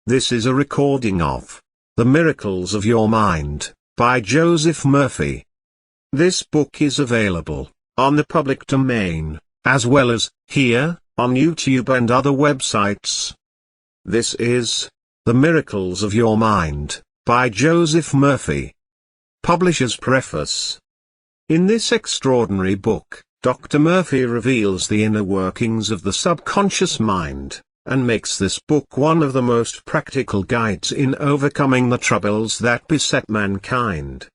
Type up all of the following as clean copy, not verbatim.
This is a recording of The Miracles of Your Mind, by Joseph Murphy. This book is available on the public domain, as well as here, on YouTube and other websites. This is The Miracles of Your Mind, by Joseph Murphy. Publisher's Preface. In this extraordinary book, Dr. Murphy reveals the inner workings of the subconscious mind, and makes this book one of the most practical guides in overcoming the troubles that beset mankind.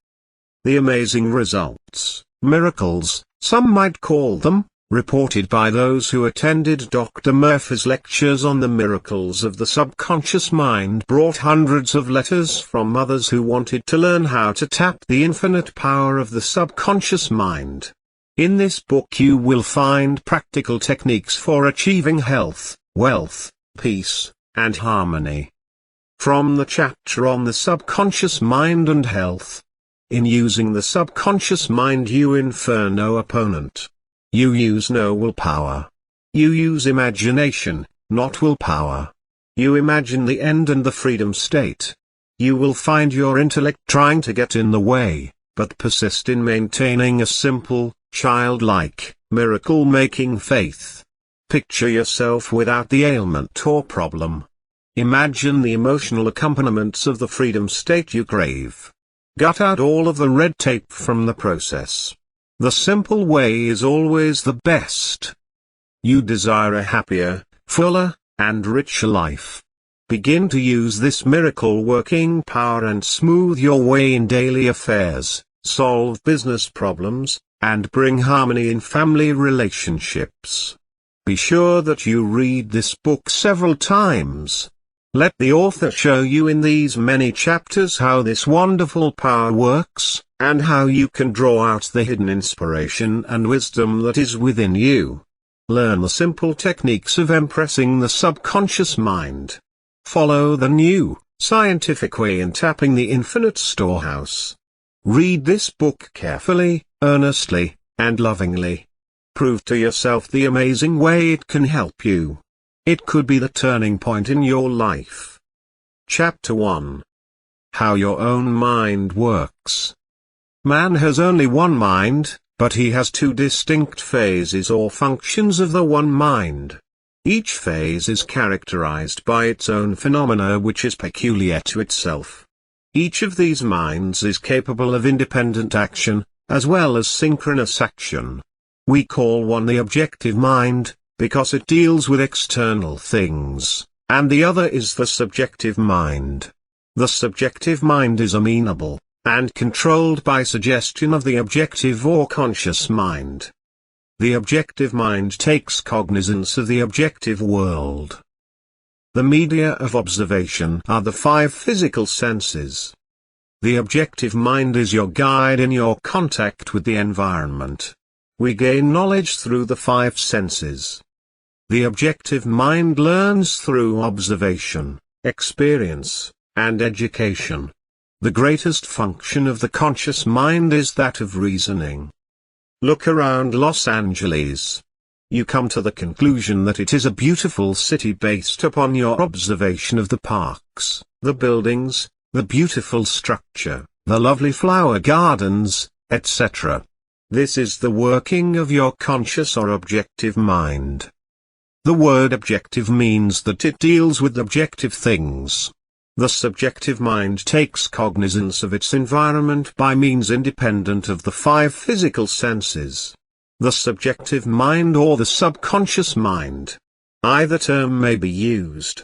The amazing results, miracles, some might call them, reported by those who attended Dr. Murphy's lectures on the miracles of the subconscious mind brought hundreds of letters from others who wanted to learn how to tap the infinite power of the subconscious mind. In this book you will find practical techniques for achieving health, wealth, peace, and harmony. From the chapter on the subconscious mind and health. In using the subconscious mind you infer no opponent. You use no willpower. You use imagination, not willpower. You imagine the end and the freedom state. You will find your intellect trying to get in the way, but persist in maintaining a simple, childlike, miracle-making faith. Picture yourself without the ailment or problem. Imagine the emotional accompaniments of the freedom state you crave. Gut out all of the red tape from the process. The simple way is always the best. You desire a happier, fuller, and richer life. Begin to use this miracle-working power and smooth your way in daily affairs, solve business problems, and bring harmony in family relationships. Be sure that you read this book several times. Let the author show you in these many chapters how this wonderful power works, and how you can draw out the hidden inspiration and wisdom that is within you. Learn the simple techniques of impressing the subconscious mind. Follow the new, scientific way in tapping the infinite storehouse. Read this book carefully, earnestly, and lovingly. Prove to yourself the amazing way it can help you. It could be the turning point in your life. Chapter 1. How your own mind works. Man has only one mind, but he has two distinct phases or functions of the one mind. Each phase is characterized by its own phenomena which is peculiar to itself. Each of these minds is capable of independent action, as well as synchronous action. We call one the objective mind, because it deals with external things, and the other is the subjective mind. The subjective mind is amenable, and controlled by suggestion of the objective or conscious mind. The objective mind takes cognizance of the objective world. The media of observation are the five physical senses. The objective mind is your guide in your contact with the environment. We gain knowledge through the five senses. The objective mind learns through observation, experience, and education. The greatest function of the conscious mind is that of reasoning. Look around Los Angeles. You come to the conclusion that it is a beautiful city based upon your observation of the parks, the buildings, the beautiful structure, the lovely flower gardens, etc. This is the working of your conscious or objective mind. The word objective means that it deals with objective things. The subjective mind takes cognizance of its environment by means independent of the five physical senses. The subjective mind or the subconscious mind, either term may be used,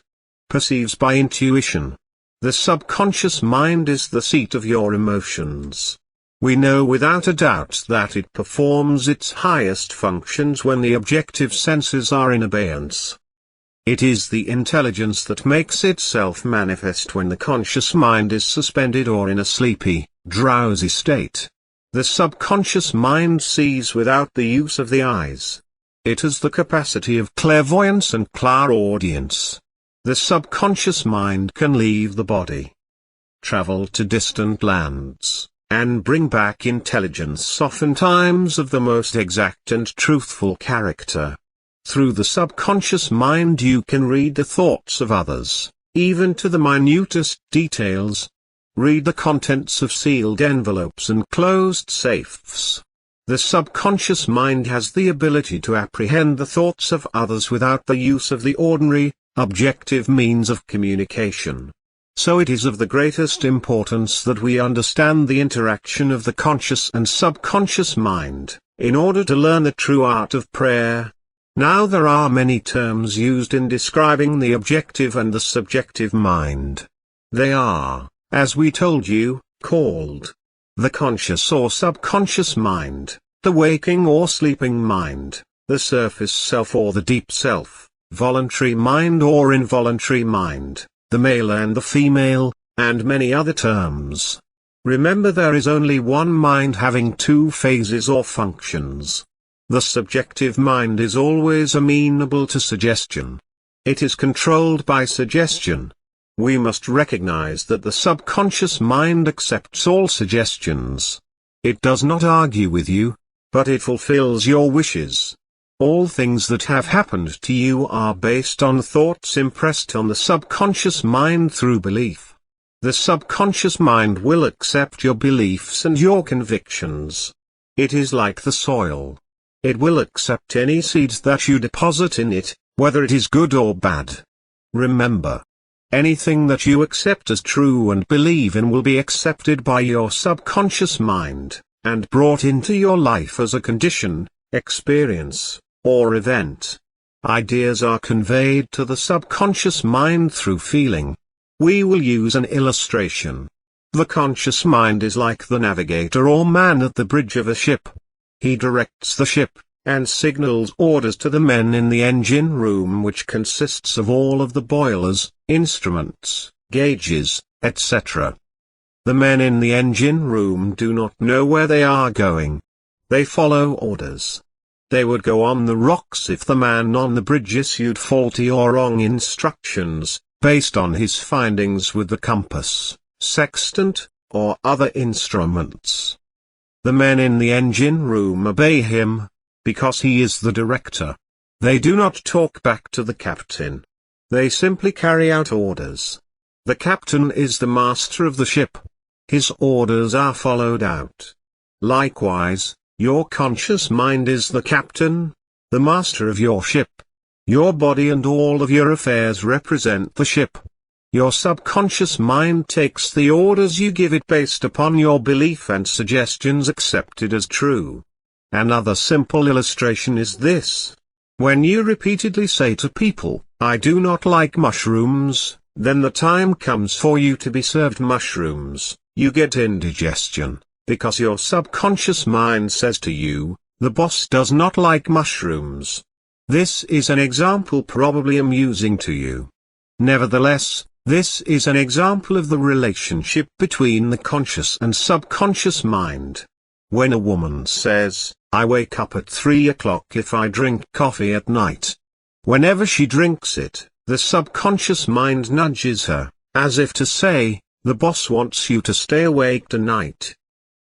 perceives by intuition. The subconscious mind is the seat of your emotions. We know without a doubt that it performs its highest functions when the objective senses are in abeyance. It is the intelligence that makes itself manifest when the conscious mind is suspended or in a sleepy, drowsy state. The subconscious mind sees without the use of the eyes. It has the capacity of clairvoyance and clairaudience. The subconscious mind can leave the body, travel to distant lands, and bring back intelligence oftentimes of the most exact and truthful character. Through the subconscious mind you can read the thoughts of others, even to the minutest details. Read the contents of sealed envelopes and closed safes. The subconscious mind has the ability to apprehend the thoughts of others without the use of the ordinary, objective means of communication. So it is of the greatest importance that we understand the interaction of the conscious and subconscious mind, in order to learn the true art of prayer. Now there are many terms used in describing the objective and the subjective mind. They are, as we told you, called the conscious or subconscious mind, the waking or sleeping mind, the surface self or the deep self, voluntary mind or involuntary mind, the male and the female, and many other terms. Remember, there is only one mind having two phases or functions. The subjective mind is always amenable to suggestion. It is controlled by suggestion. We must recognize that the subconscious mind accepts all suggestions. It does not argue with you, but it fulfills your wishes. All things that have happened to you are based on thoughts impressed on the subconscious mind through belief. The subconscious mind will accept your beliefs and your convictions. It is like the soil. It will accept any seeds that you deposit in it, whether it is good or bad. Remember, anything that you accept as true and believe in will be accepted by your subconscious mind, and brought into your life as a condition, experience, or event. Ideas are conveyed to the subconscious mind through feeling. We will use an illustration. The conscious mind is like the navigator or man at the bridge of a ship. He directs the ship, and signals orders to the men in the engine room, which consists of all of the boilers, instruments, gauges, etc. The men in the engine room do not know where they are going. They follow orders. They would go on the rocks if the man on the bridge issued faulty or wrong instructions, based on his findings with the compass, sextant, or other instruments. The men in the engine room obey him, because he is the director. They do not talk back to the captain. They simply carry out orders. The captain is the master of the ship. His orders are followed out. Likewise, your conscious mind is the captain, the master of your ship. Your body and all of your affairs represent the ship. Your subconscious mind takes the orders you give it based upon your belief and suggestions accepted as true. Another simple illustration is this. When you repeatedly say to people, "I do not like mushrooms," then the time comes for you to be served mushrooms, you get indigestion, because your subconscious mind says to you, "The boss does not like mushrooms." This is an example probably amusing to you. Nevertheless, this is an example of the relationship between the conscious and subconscious mind. When a woman says, "I wake up at 3 o'clock if I drink coffee at night," whenever she drinks it, the subconscious mind nudges her, as if to say, "The boss wants you to stay awake tonight."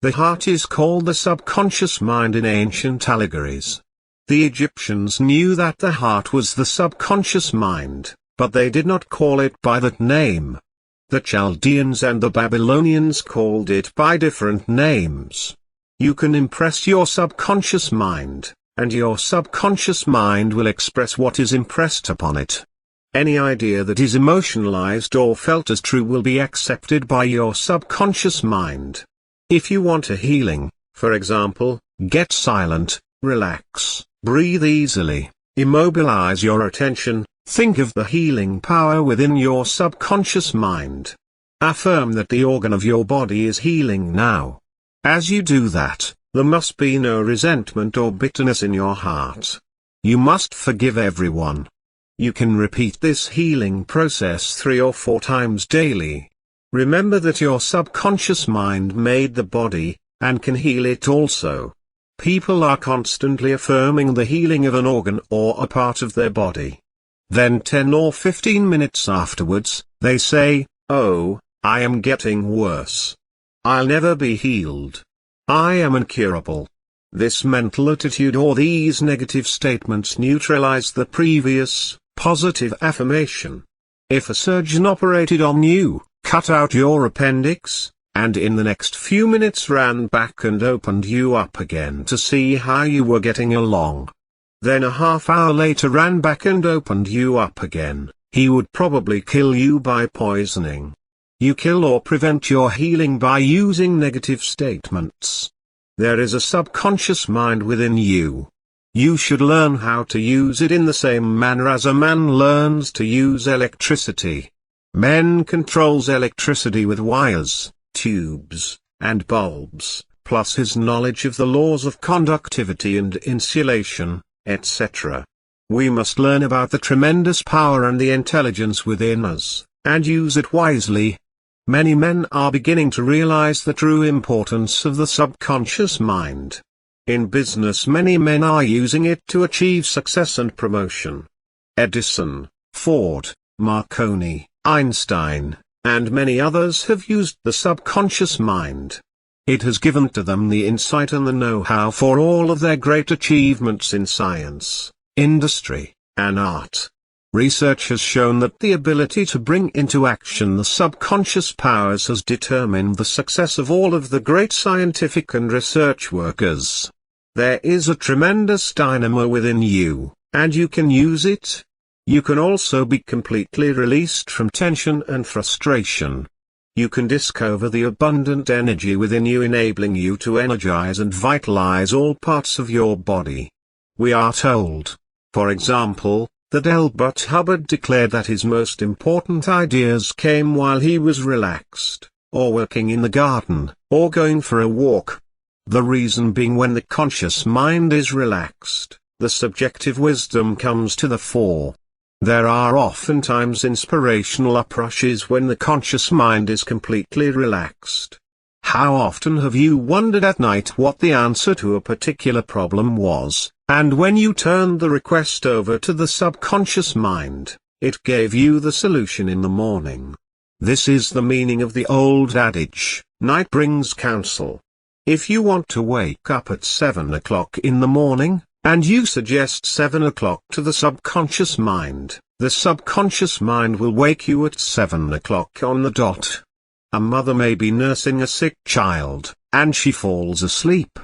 The heart is called the subconscious mind in ancient allegories. The Egyptians knew that the heart was the subconscious mind, but they did not call it by that name. The Chaldeans and the Babylonians called it by different names. You can impress your subconscious mind, and your subconscious mind will express what is impressed upon it. Any idea that is emotionalized or felt as true will be accepted by your subconscious mind. If you want a healing, for example, get silent, relax, breathe easily, immobilize your attention, think of the healing power within your subconscious mind. Affirm that the organ of your body is healing now. As you do that, there must be no resentment or bitterness in your heart. You must forgive everyone. You can repeat this healing process 3 or 4 times daily. Remember that your subconscious mind made the body, and can heal it also. People are constantly affirming the healing of an organ or a part of their body. Then 10 or 15 minutes afterwards, they say, "Oh, I am getting worse. I'll never be healed. I am incurable." This mental attitude or these negative statements neutralize the previous, positive affirmation. If a surgeon operated on you, cut out your appendix, and in the next few minutes ran back and opened you up again to see how you were getting along, then a half hour later ran back and opened you up again, he would probably kill you by poisoning. You kill or prevent your healing by using negative statements. There is a subconscious mind within you. You should learn how to use it in the same manner as a man learns to use electricity. Man controls electricity with wires, tubes, and bulbs, plus his knowledge of the laws of conductivity and insulation, etc. We must learn about the tremendous power and the intelligence within us, and use it wisely. Many men are beginning to realize the true importance of the subconscious mind. In business, many men are using it to achieve success and promotion. Edison, Ford, Marconi, Einstein, and many others have used the subconscious mind. It has given to them the insight and the know-how for all of their great achievements in science, industry, and art. Research has shown that the ability to bring into action the subconscious powers has determined the success of all of the great scientific and research workers. There is a tremendous dynamo within you, and you can use it. You can also be completely released from tension and frustration. You can discover the abundant energy within you, enabling you to energize and vitalize all parts of your body. We are told, for example, that Elbert Hubbard declared that his most important ideas came while he was relaxed, or working in the garden, or going for a walk. The reason being, when the conscious mind is relaxed, the subjective wisdom comes to the fore. There are oftentimes inspirational uprushes when the conscious mind is completely relaxed. How often have you wondered at night what the answer to a particular problem was, and when you turned the request over to the subconscious mind, it gave you the solution in the morning? This is the meaning of the old adage, night brings counsel. If you want to wake up at 7 o'clock in the morning, and you suggest 7 o'clock to the subconscious mind, the subconscious mind will wake you at 7 o'clock on the dot. A mother may be nursing a sick child, and she falls asleep.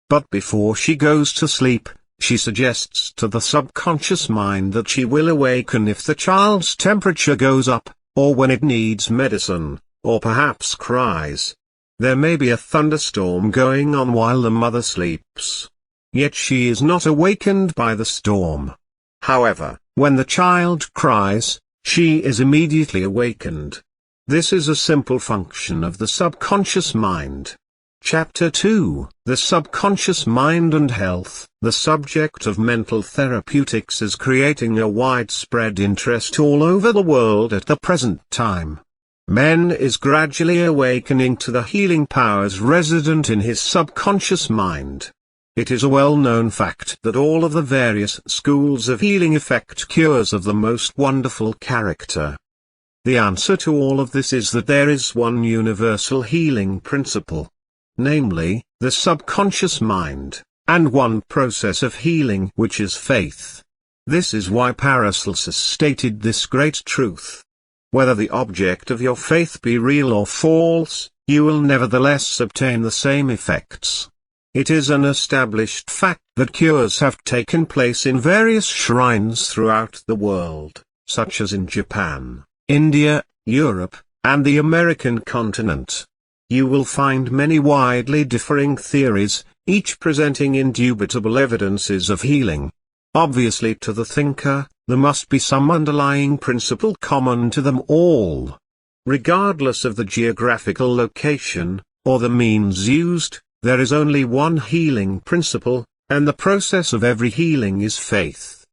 But before she goes to sleep, she suggests to the subconscious mind that she will awaken if the child's temperature goes up, or when it needs medicine, or perhaps cries. There may be a thunderstorm going on while the mother sleeps. Yet she is not awakened by the storm. However, when the child cries, she is immediately awakened. This is a simple function of the subconscious mind. Chapter 2, The Subconscious Mind and Health. The subject of mental therapeutics is creating a widespread interest all over the world at the present time. Man is gradually awakening to the healing powers resident in his subconscious mind. It is a well-known fact that all of the various schools of healing effect cures of the most wonderful character. The answer to all of this is that there is one universal healing principle. Namely, the subconscious mind, and one process of healing, which is faith. This is why Paracelsus stated this great truth. Whether the object of your faith be real or false, you will nevertheless obtain the same effects. It is an established fact that cures have taken place in various shrines throughout the world, such as in Japan, India, Europe, and the American continent. You will find many widely differing theories, each presenting indubitable evidences of healing. Obviously, to the thinker, there must be some underlying principle common to them all. Regardless of the geographical location, or the means used, there is only one healing principle, and the process of every healing is faith.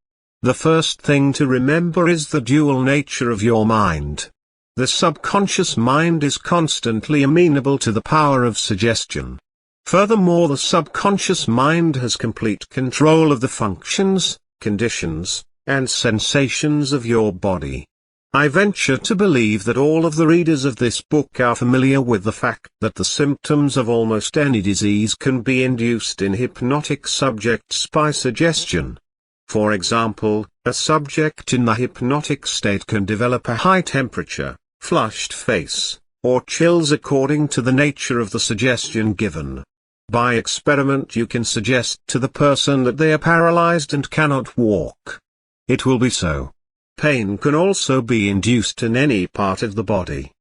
The first thing to remember is the dual nature of your mind. The subconscious mind is constantly amenable to the power of suggestion. Furthermore, the subconscious mind has complete control of the functions, conditions, and sensations of your body. I venture to believe that all of the readers of this book are familiar with the fact that the symptoms of almost any disease can be induced in hypnotic subjects by suggestion. For example, a subject in the hypnotic state can develop a high temperature, flushed face, or chills according to the nature of the suggestion given. By experiment you can suggest to the person that they are paralyzed and cannot walk. It will be so. Pain can also be induced in any part of the body.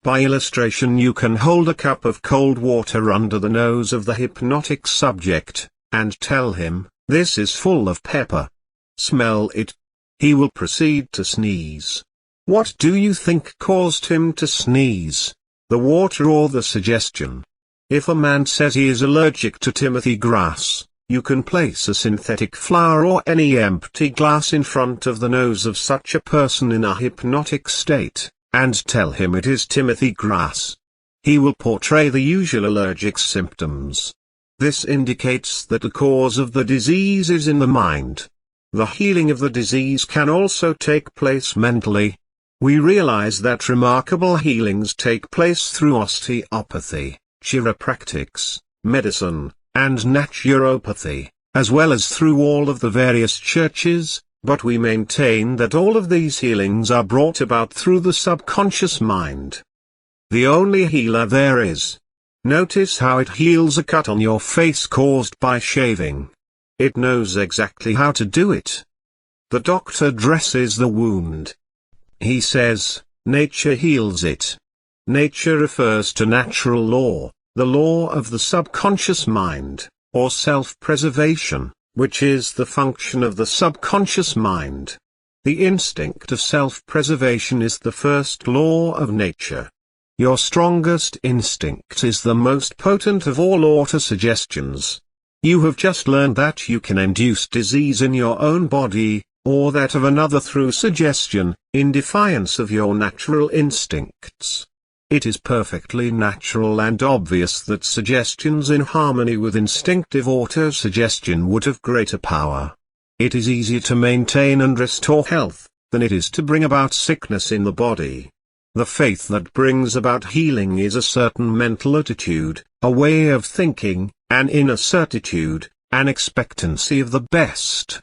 By illustration you can hold a cup of cold water under the nose of the hypnotic subject, and tell him, "This is full of pepper. Smell it." He will proceed to sneeze. What do you think caused him to sneeze? The water or the suggestion? If a man says he is allergic to Timothy grass, you can place a synthetic flower or any empty glass in front of the nose of such a person in a hypnotic state, and tell him it is Timothy grass. He will portray the usual allergic symptoms. This indicates that the cause of the disease is in the mind. The healing of the disease can also take place mentally. We realize that remarkable healings take place through osteopathy, chiropractics, medicine, and naturopathy, as well as through all of the various churches, but we maintain that all of these healings are brought about through the subconscious mind. The only healer there is. Notice how it heals a cut on your face caused by shaving. It knows exactly how to do it. The doctor dresses the wound. He says, nature heals it. Nature refers to natural law, the law of the subconscious mind, or self-preservation, which is the function of the subconscious mind. The instinct of self-preservation is the first law of nature. Your strongest instinct is the most potent of all autosuggestions. You have just learned that you can induce disease in your own body, or that of another through suggestion, in defiance of your natural instincts. It is perfectly natural and obvious that suggestions in harmony with instinctive autosuggestion would have greater power. It is easier to maintain and restore health, than it is to bring about sickness in the body. The faith that brings about healing is a certain mental attitude, a way of thinking, an inner certitude, an expectancy of the best.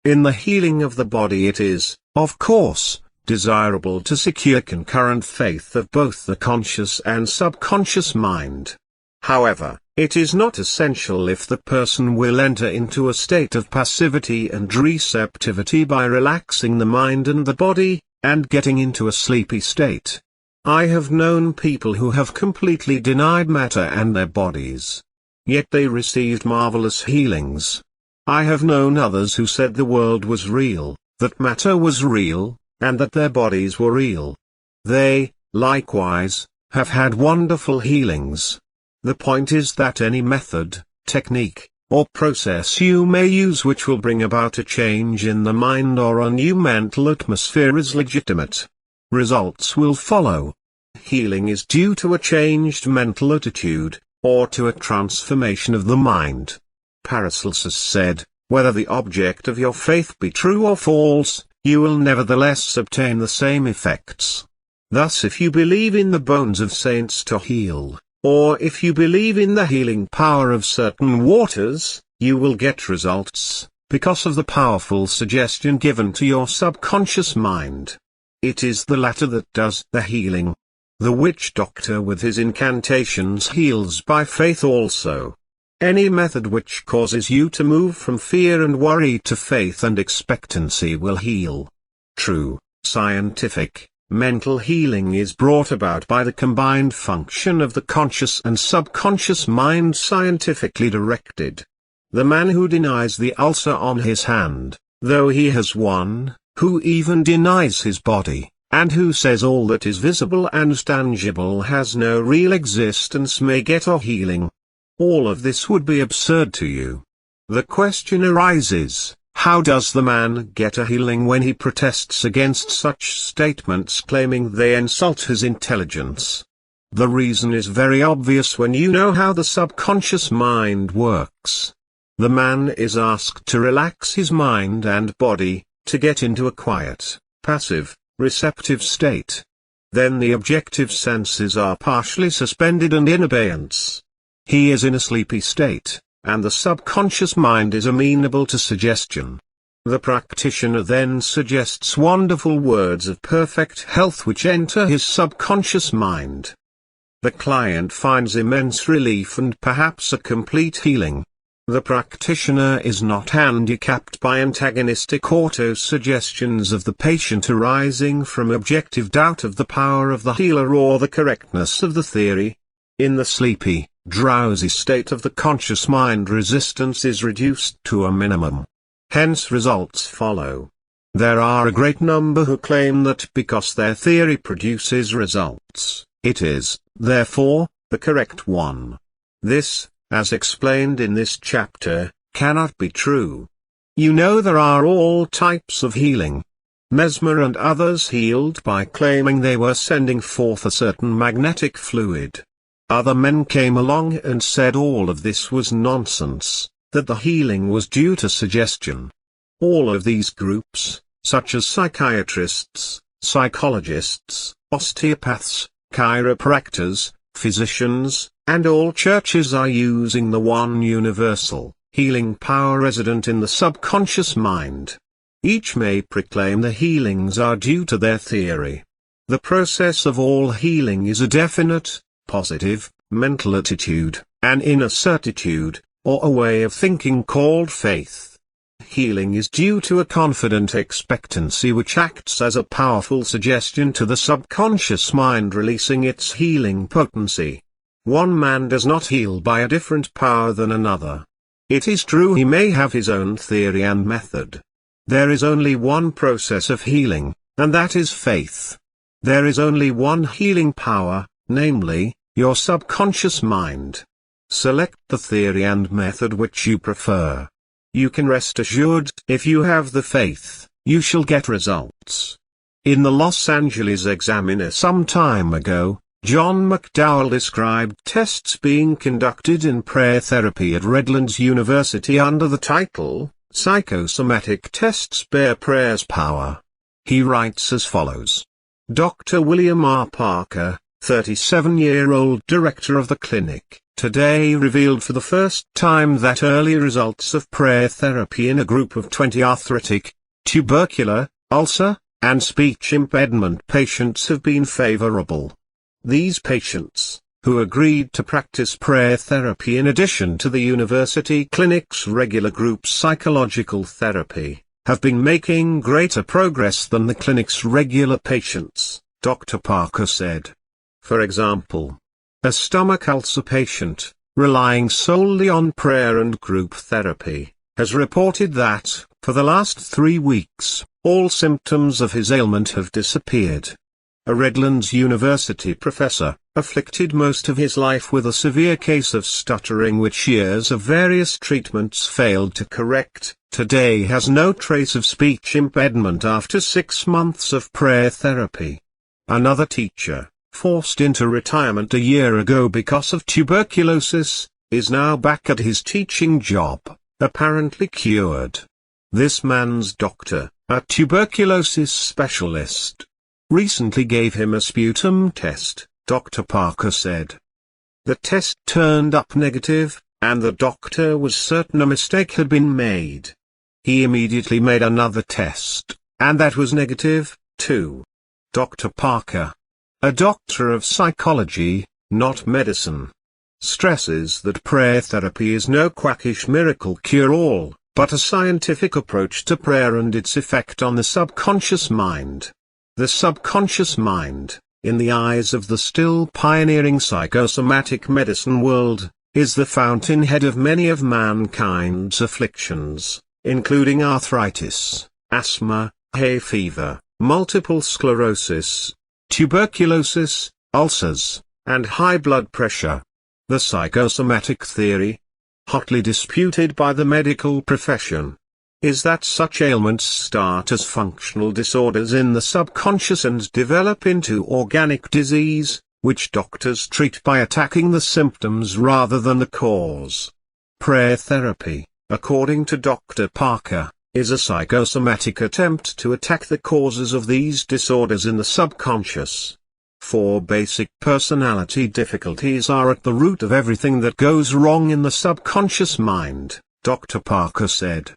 In the healing of the body it is, of course, desirable to secure concurrent faith of both the conscious and subconscious mind. However, it is not essential if the person will enter into a state of passivity and receptivity by relaxing the mind and the body, and getting into a sleepy state. I have known people who have completely denied matter and their bodies. Yet they received marvelous healings. I have known others who said the world was real, that matter was real, and that their bodies were real. They, likewise, have had wonderful healings. The point is that any method, technique, or process you may use which will bring about a change in the mind or a new mental atmosphere is legitimate. Results will follow. Healing is due to a changed mental attitude, or to a transformation of the mind. Paracelsus said, "Whether the object of your faith be true or false, you will nevertheless obtain the same effects." Thus if you believe in the bones of saints to heal, or if you believe in the healing power of certain waters, you will get results, because of the powerful suggestion given to your subconscious mind. It is the latter that does the healing. The witch doctor with his incantations heals by faith also. Any method which causes you to move from fear and worry to faith and expectancy will heal. True, scientific, mental healing is brought about by the combined function of the conscious and subconscious mind scientifically directed. The man who denies the ulcer on his hand, though he has one, who even denies his body, and who says all that is visible and tangible has no real existence may get a healing. All of this would be absurd to you. The question arises, how does the man get a healing when he protests against such statements claiming they insult his intelligence? The reason is very obvious when you know how the subconscious mind works. The man is asked to relax his mind and body, to get into a quiet, passive, receptive state. Then the objective senses are partially suspended and in abeyance. He is in a sleepy state, and the subconscious mind is amenable to suggestion. The practitioner then suggests wonderful words of perfect health which enter his subconscious mind. The client finds immense relief and perhaps a complete healing. The practitioner is not handicapped by antagonistic auto-suggestions of the patient arising from objective doubt of the power of the healer or the correctness of the theory. In the sleepy, drowsy state of the conscious mind, resistance is reduced to a minimum. Hence results follow. There are a great number who claim that because their theory produces results, it is, therefore, the correct one. This, as explained in this chapter, cannot be true. You know there are all types of healing. Mesmer and others healed by claiming they were sending forth a certain magnetic fluid. Other men came along and said all of this was nonsense, that the healing was due to suggestion. All of these groups, such as psychiatrists, psychologists, osteopaths, chiropractors, physicians, and all churches are using the one universal, healing power resident in the subconscious mind. Each may proclaim the healings are due to their theory. The process of all healing is a definite, positive, mental attitude, an inner certitude, or a way of thinking called faith. Healing is due to a confident expectancy which acts as a powerful suggestion to the subconscious mind, releasing its healing potency. One man does not heal by a different power than another. It is true he may have his own theory and method. There is only one process of healing, and that is faith. There is only one healing power, namely, your subconscious mind. Select the theory and method which you prefer. You can rest assured, if you have the faith, you shall get results. In the Los Angeles Examiner some time ago, John McDowell described tests being conducted in prayer therapy at Redlands University under the title, Psychosomatic Tests Bear Prayer's Power. He writes as follows. Dr. William R. Parker, 37-year-old director of the clinic, today revealed for the first time that early results of prayer therapy in a group of 20 arthritic, tubercular, ulcer, and speech impediment patients have been favorable. These patients, who agreed to practice prayer therapy in addition to the university clinic's regular group psychological therapy, have been making greater progress than the clinic's regular patients, Dr. Parker said. For example, a stomach ulcer patient, relying solely on prayer and group therapy, has reported that, for the last 3 weeks, all symptoms of his ailment have disappeared. A Redlands University professor, afflicted most of his life with a severe case of stuttering which years of various treatments failed to correct, today has no trace of speech impediment after 6 months of prayer therapy. Another teacher, forced into retirement a year ago because of tuberculosis, is now back at his teaching job, apparently cured. This man's doctor, a tuberculosis specialist, recently gave him a sputum test, Dr. Parker said. The test turned up negative, and the doctor was certain a mistake had been made. He immediately made another test, and that was negative, too. Dr. Parker, a doctor of psychology, not medicine, stresses that prayer therapy is no quackish miracle cure-all, but a scientific approach to prayer and its effect on the subconscious mind. The subconscious mind, in the eyes of the still pioneering psychosomatic medicine world, is the fountainhead of many of mankind's afflictions, including arthritis, asthma, hay fever, multiple sclerosis, tuberculosis, ulcers, and high blood pressure. The psychosomatic theory, hotly disputed by the medical profession, is that such ailments start as functional disorders in the subconscious and develop into organic disease, which doctors treat by attacking the symptoms rather than the cause. Prayer therapy, according to Dr. Parker, is a psychosomatic attempt to attack the causes of these disorders in the subconscious. 4 basic personality difficulties are at the root of everything that goes wrong in the subconscious mind, Dr. Parker said.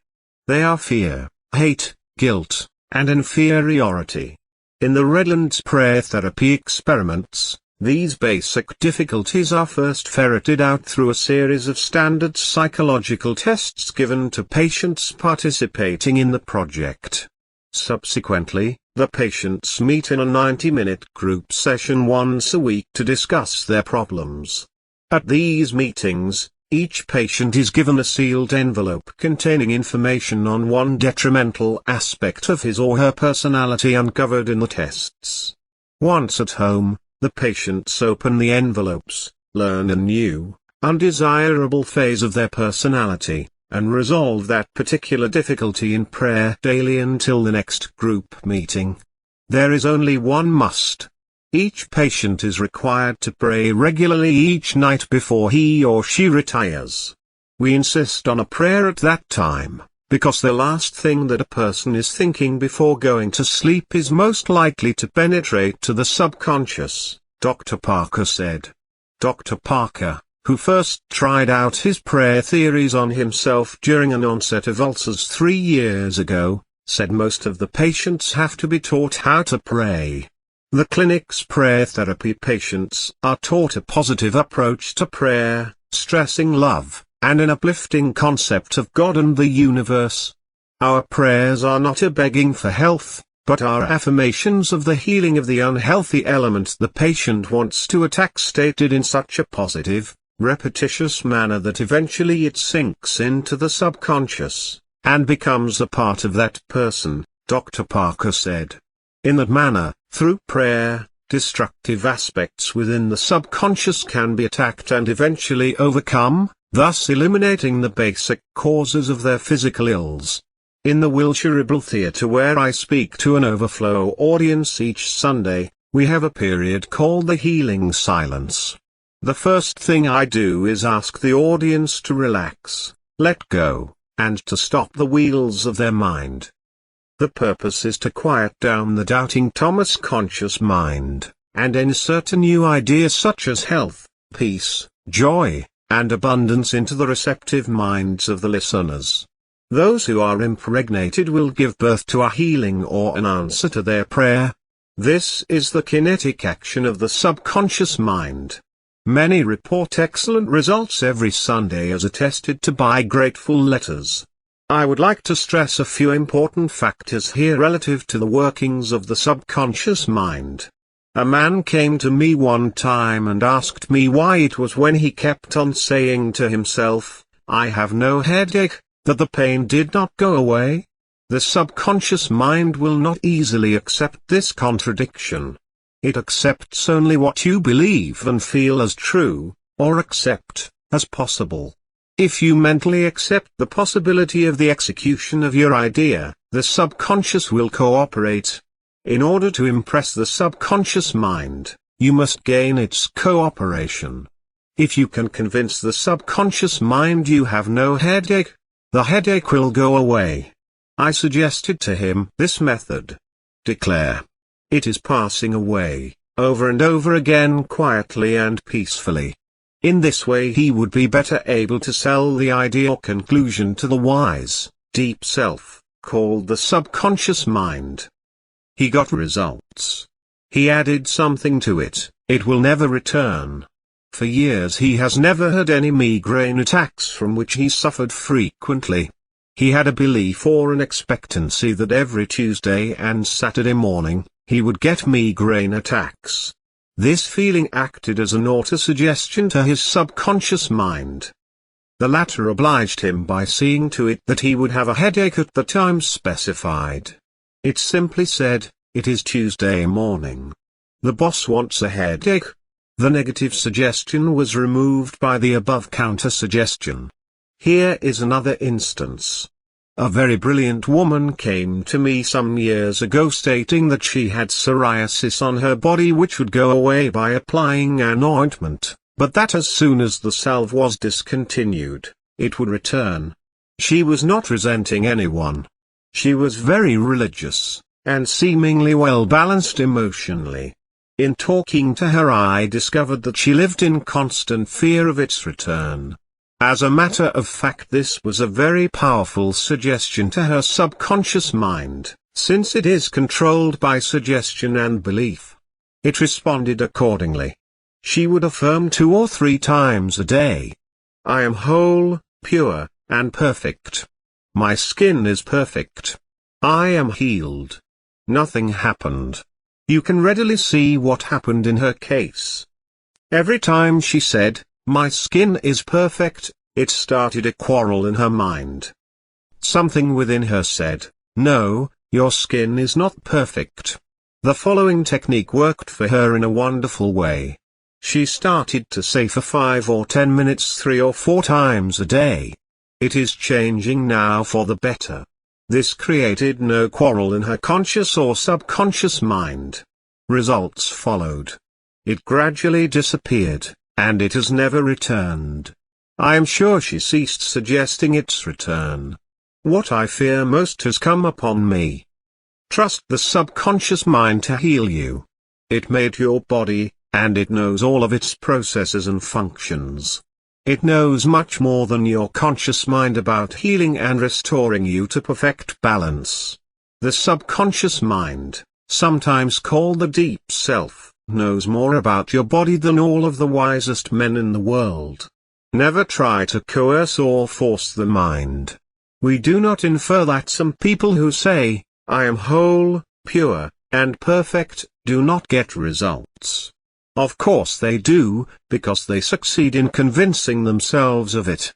They are fear, hate, guilt, and inferiority. In the Redlands prayer therapy experiments, these basic difficulties are first ferreted out through a series of standard psychological tests given to patients participating in the project. Subsequently, the patients meet in a 90-minute group session once a week to discuss their problems. At these meetings, each patient is given a sealed envelope containing information on one detrimental aspect of his or her personality uncovered in the tests. Once at home, the patients open the envelopes, learn a new, undesirable phase of their personality, and resolve that particular difficulty in prayer daily until the next group meeting. There is only one must. Each patient is required to pray regularly each night before he or she retires. We insist on a prayer at that time, because the last thing that a person is thinking before going to sleep is most likely to penetrate to the subconscious, Dr. Parker said. Dr. Parker, who first tried out his prayer theories on himself during an onset of ulcers 3 years ago, said most of the patients have to be taught how to pray. The clinic's prayer therapy patients are taught a positive approach to prayer, stressing love, and an uplifting concept of God and the universe. Our prayers are not a begging for health, but are affirmations of the healing of the unhealthy element the patient wants to attack, stated in such a positive, repetitious manner that eventually it sinks into the subconscious, and becomes a part of that person, Dr. Parker said. In that manner, through prayer, destructive aspects within the subconscious can be attacked and eventually overcome, thus eliminating the basic causes of their physical ills. In the Wilshire Theatre, where I speak to an overflow audience each Sunday, we have a period called the Healing Silence. The first thing I do is ask the audience to relax, let go, and to stop the wheels of their mind. The purpose is to quiet down the doubting Thomas conscious mind, and insert a new idea such as health, peace, joy, and abundance into the receptive minds of the listeners. Those who are impregnated will give birth to a healing or an answer to their prayer. This is the kinetic action of the subconscious mind. Many report excellent results every Sunday, as attested to by grateful letters. I would like to stress a few important factors here relative to the workings of the subconscious mind. A man came to me one time and asked me why it was when he kept on saying to himself, "I have no headache," that the pain did not go away. The subconscious mind will not easily accept this contradiction. It accepts only what you believe and feel as true, or accept, as possible. If you mentally accept the possibility of the execution of your idea, the subconscious will cooperate. In order to impress the subconscious mind, you must gain its cooperation. If you can convince the subconscious mind you have no headache, the headache will go away. I suggested to him this method. Declare, "It is passing away," over and over again quietly and peacefully. In this way he would be better able to sell the idea or conclusion to the wise, deep self, called the subconscious mind. He got results. He added something to it, it will never return. For years he has never had any migraine attacks from which he suffered frequently. He had a belief or an expectancy that every Tuesday and Saturday morning, he would get migraine attacks. This feeling acted as an auto-suggestion to his subconscious mind. The latter obliged him by seeing to it that he would have a headache at the time specified. It simply said, "It is Tuesday morning. The boss wants a headache." The negative suggestion was removed by the above counter-suggestion. Here is another instance. A very brilliant woman came to me some years ago stating that she had psoriasis on her body which would go away by applying an ointment, but that as soon as the salve was discontinued, it would return. She was not resenting anyone. She was very religious, and seemingly well balanced emotionally. In talking to her I discovered that she lived in constant fear of its return. As a matter of fact, this was a very powerful suggestion to her subconscious mind, since it is controlled by suggestion and belief. It responded accordingly. She would affirm 2 or 3 times a day. I am whole, pure, and perfect. My skin is perfect. I am healed. Nothing happened. You can readily see what happened in her case. Every time she said, "My skin is perfect," it started a quarrel in her mind. Something within her said, "No, your skin is not perfect." The following technique worked for her in a wonderful way. She started to say for 5 or 10 minutes 3 or 4 times a day. It is changing now for the better. This created no quarrel in her conscious or subconscious mind. Results followed. It gradually disappeared, and it has never returned. I am sure she ceased suggesting its return. What I fear most has come upon me. Trust the subconscious mind to heal you. It made your body, and it knows all of its processes and functions. It knows much more than your conscious mind about healing and restoring you to perfect balance. The subconscious mind, sometimes called the deep self, knows more about your body than all of the wisest men in the world. Never try to coerce or force the mind. We do not infer that some people who say, "I am whole, pure, and perfect," do not get results. Of course they do, because they succeed in convincing themselves of it.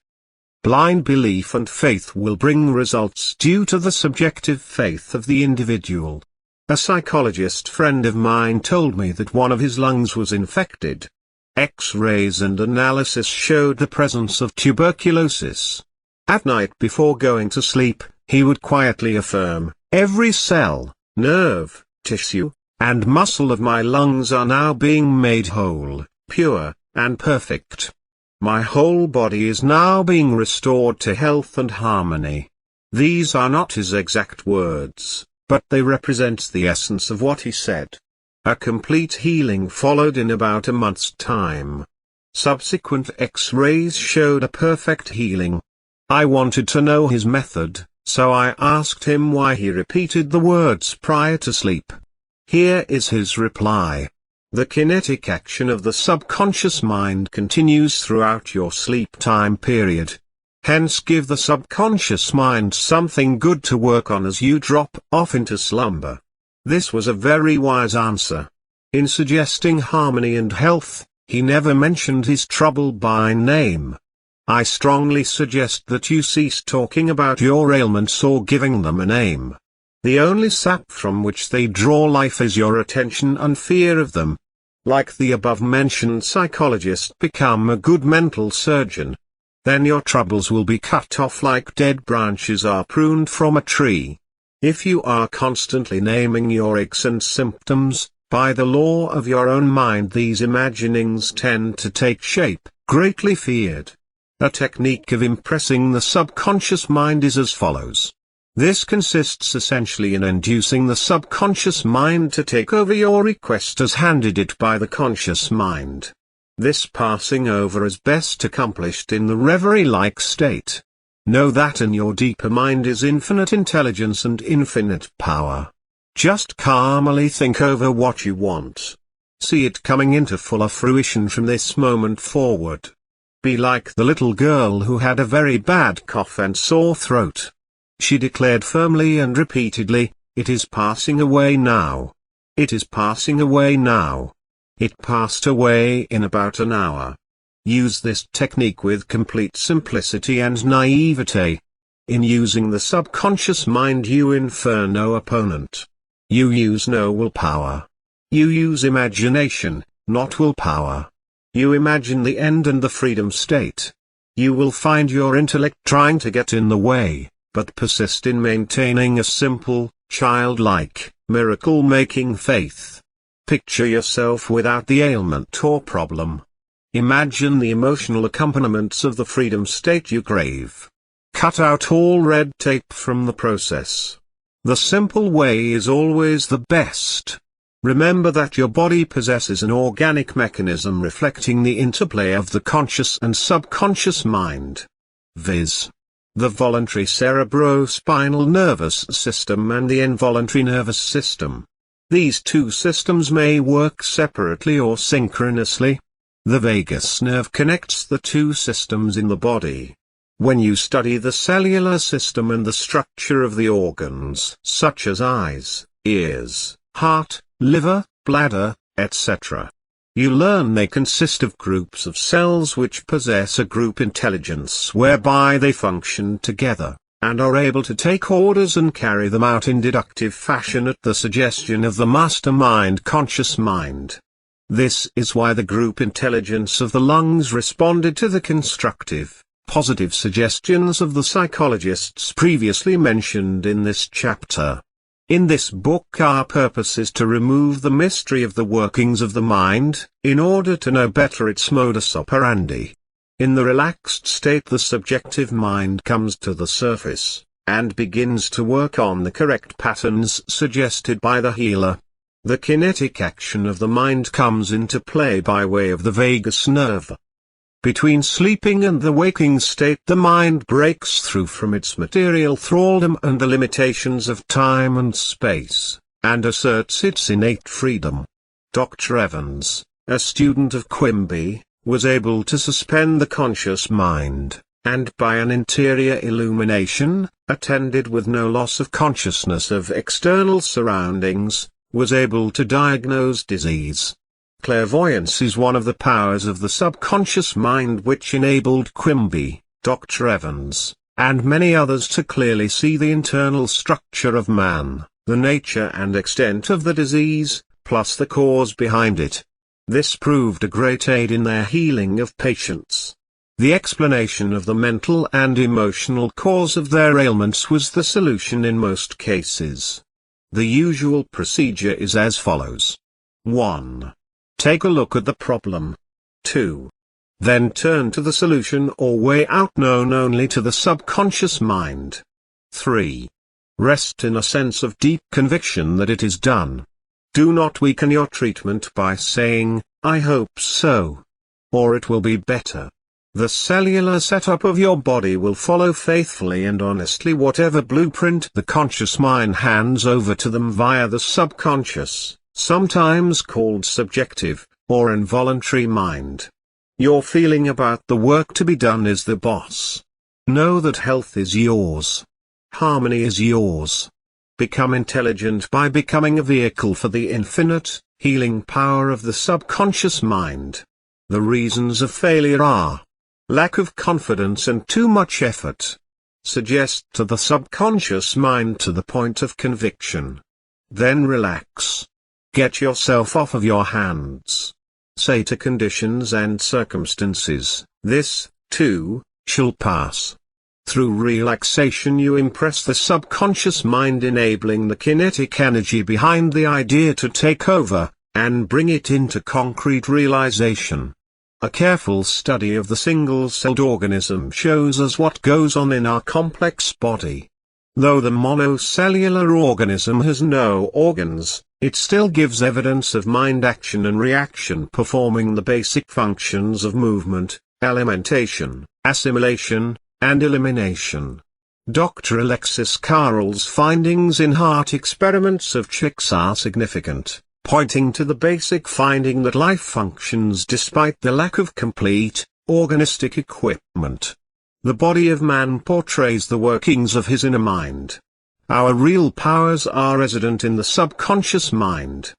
Blind belief and faith will bring results due to the subjective faith of the individual. A psychologist friend of mine told me that one of his lungs was infected. X-rays and analysis showed the presence of tuberculosis. At night before going to sleep, he would quietly affirm, "Every cell, nerve, tissue, and muscle of my lungs are now being made whole, pure, and perfect. My whole body is now being restored to health and harmony." These are not his exact words, but they represent the essence of what he said. A complete healing followed in about a month's time. Subsequent X-rays showed a perfect healing. I wanted to know his method, so I asked him why he repeated the words prior to sleep. Here is his reply. The kinetic action of the subconscious mind continues throughout your sleep time period. Hence give the subconscious mind something good to work on as you drop off into slumber. This was a very wise answer. In suggesting harmony and health, he never mentioned his trouble by name. I strongly suggest that you cease talking about your ailments or giving them a name. The only sap from which they draw life is your attention and fear of them. Like the above-mentioned psychologist, become a good mental surgeon. Then your troubles will be cut off like dead branches are pruned from a tree. If you are constantly naming your aches and symptoms, by the law of your own mind these imaginings tend to take shape, greatly feared. A technique of impressing the subconscious mind is as follows. This consists essentially in inducing the subconscious mind to take over your request as handed it by the conscious mind. This passing over is best accomplished in the reverie-like state. Know that in your deeper mind is infinite intelligence and infinite power. Just calmly think over what you want. See it coming into fuller fruition from this moment forward. Be like the little girl who had a very bad cough and sore throat. She declared firmly and repeatedly, "It is passing away now. It is passing away now." It passed away in about an hour. Use this technique with complete simplicity and naivete. In using the subconscious mind you infer no opponent. You use no willpower. You use imagination, not willpower. You imagine the end and the freedom state. You will find your intellect trying to get in the way, but persist in maintaining a simple, childlike, miracle-making faith. Picture yourself without the ailment or problem. Imagine the emotional accompaniments of the freedom state you crave. Cut out all red tape from the process. The simple way is always the best. Remember that your body possesses an organic mechanism reflecting the interplay of the conscious and subconscious mind, viz. the voluntary cerebrospinal nervous system and the involuntary nervous system. These two systems may work separately or synchronously. The vagus nerve connects the two systems in the body. When you study the cellular system and the structure of the organs such as eyes, ears, heart, liver, bladder, etc., you learn they consist of groups of cells which possess a group intelligence whereby they function together, and are able to take orders and carry them out in deductive fashion at the suggestion of the mastermind conscious mind. This is why the group intelligence of the lungs responded to the constructive, positive suggestions of the psychologists previously mentioned in this chapter. In this book our purpose is to remove the mystery of the workings of the mind, in order to know better its modus operandi. In the relaxed state the subjective mind comes to the surface, and begins to work on the correct patterns suggested by the healer. The kinetic action of the mind comes into play by way of the vagus nerve. Between sleeping and the waking state the mind breaks through from its material thraldom and the limitations of time and space, and asserts its innate freedom. Dr. Evans, a student of Quimby, was able to suspend the conscious mind, and by an interior illumination, attended with no loss of consciousness of external surroundings, was able to diagnose disease. Clairvoyance is one of the powers of the subconscious mind which enabled Quimby, Dr. Evans, and many others to clearly see the internal structure of man, the nature and extent of the disease, plus the cause behind it. This proved a great aid in their healing of patients. The explanation of the mental and emotional cause of their ailments was the solution in most cases. The usual procedure is as follows. 1. Take a look at the problem. 2. Then turn to the solution or way out known only to the subconscious mind. 3. Rest in a sense of deep conviction that it is done. Do not weaken your treatment by saying, "I hope so," or "it will be better." The cellular setup of your body will follow faithfully and honestly whatever blueprint the conscious mind hands over to them via the subconscious, sometimes called subjective, or involuntary mind. Your feeling about the work to be done is the boss. Know that health is yours. Harmony is yours. Become intelligent by becoming a vehicle for the infinite, healing power of the subconscious mind. The reasons of failure are lack of confidence and too much effort. Suggest to the subconscious mind to the point of conviction. Then relax. Get yourself off of your hands. Say to conditions and circumstances, "This, too, shall pass." Through relaxation you impress the subconscious mind, enabling the kinetic energy behind the idea to take over, and bring it into concrete realization. A careful study of the single-celled organism shows us what goes on in our complex body. Though the monocellular organism has no organs, it still gives evidence of mind action and reaction performing the basic functions of movement, alimentation, assimilation, and elimination. Dr. Alexis Carrel's findings in heart experiments of chicks are significant, pointing to the basic finding that life functions despite the lack of complete, organistic equipment. The body of man portrays the workings of his inner mind. Our real powers are resident in the subconscious mind.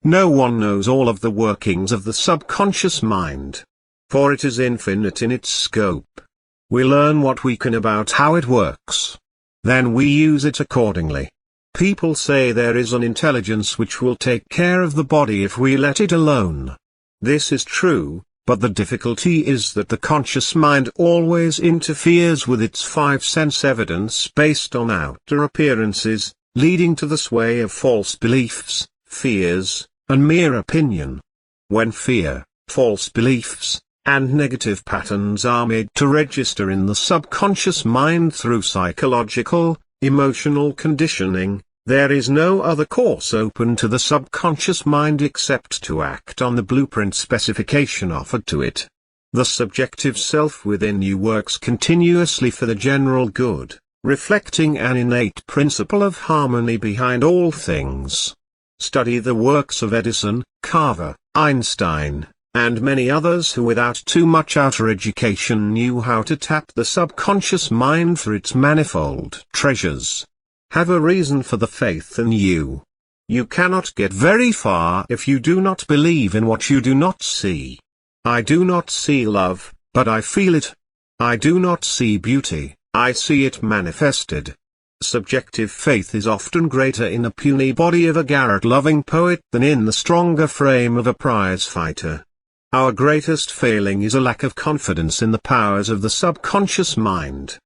No one knows all of the workings of the subconscious mind, for it is infinite in its scope. We learn what we can about how it works. Then we use it accordingly. People say there is an intelligence which will take care of the body if we let it alone. This is true, but the difficulty is that the conscious mind always interferes with its five-sense evidence based on outer appearances, leading to the sway of false beliefs, fears, and mere opinion. When fear, false beliefs, and negative patterns are made to register in the subconscious mind through psychological, emotional conditioning, There is no other course open to the subconscious mind except to act on the blueprint specification offered to it. The subjective self within you works continuously for the general good, reflecting an innate principle of harmony behind all things. Study the works of Edison, Carver, Einstein, and many others who without too much outer education knew how to tap the subconscious mind for its manifold treasures. Have a reason for the faith in you. You cannot get very far if you do not believe in what you do not see. I do not see love, but I feel it. I do not see beauty, I see it manifested. Subjective faith is often greater in the puny body of a garret-loving poet than in the stronger frame of a prize fighter. Our greatest failing is a lack of confidence in the powers of the subconscious mind.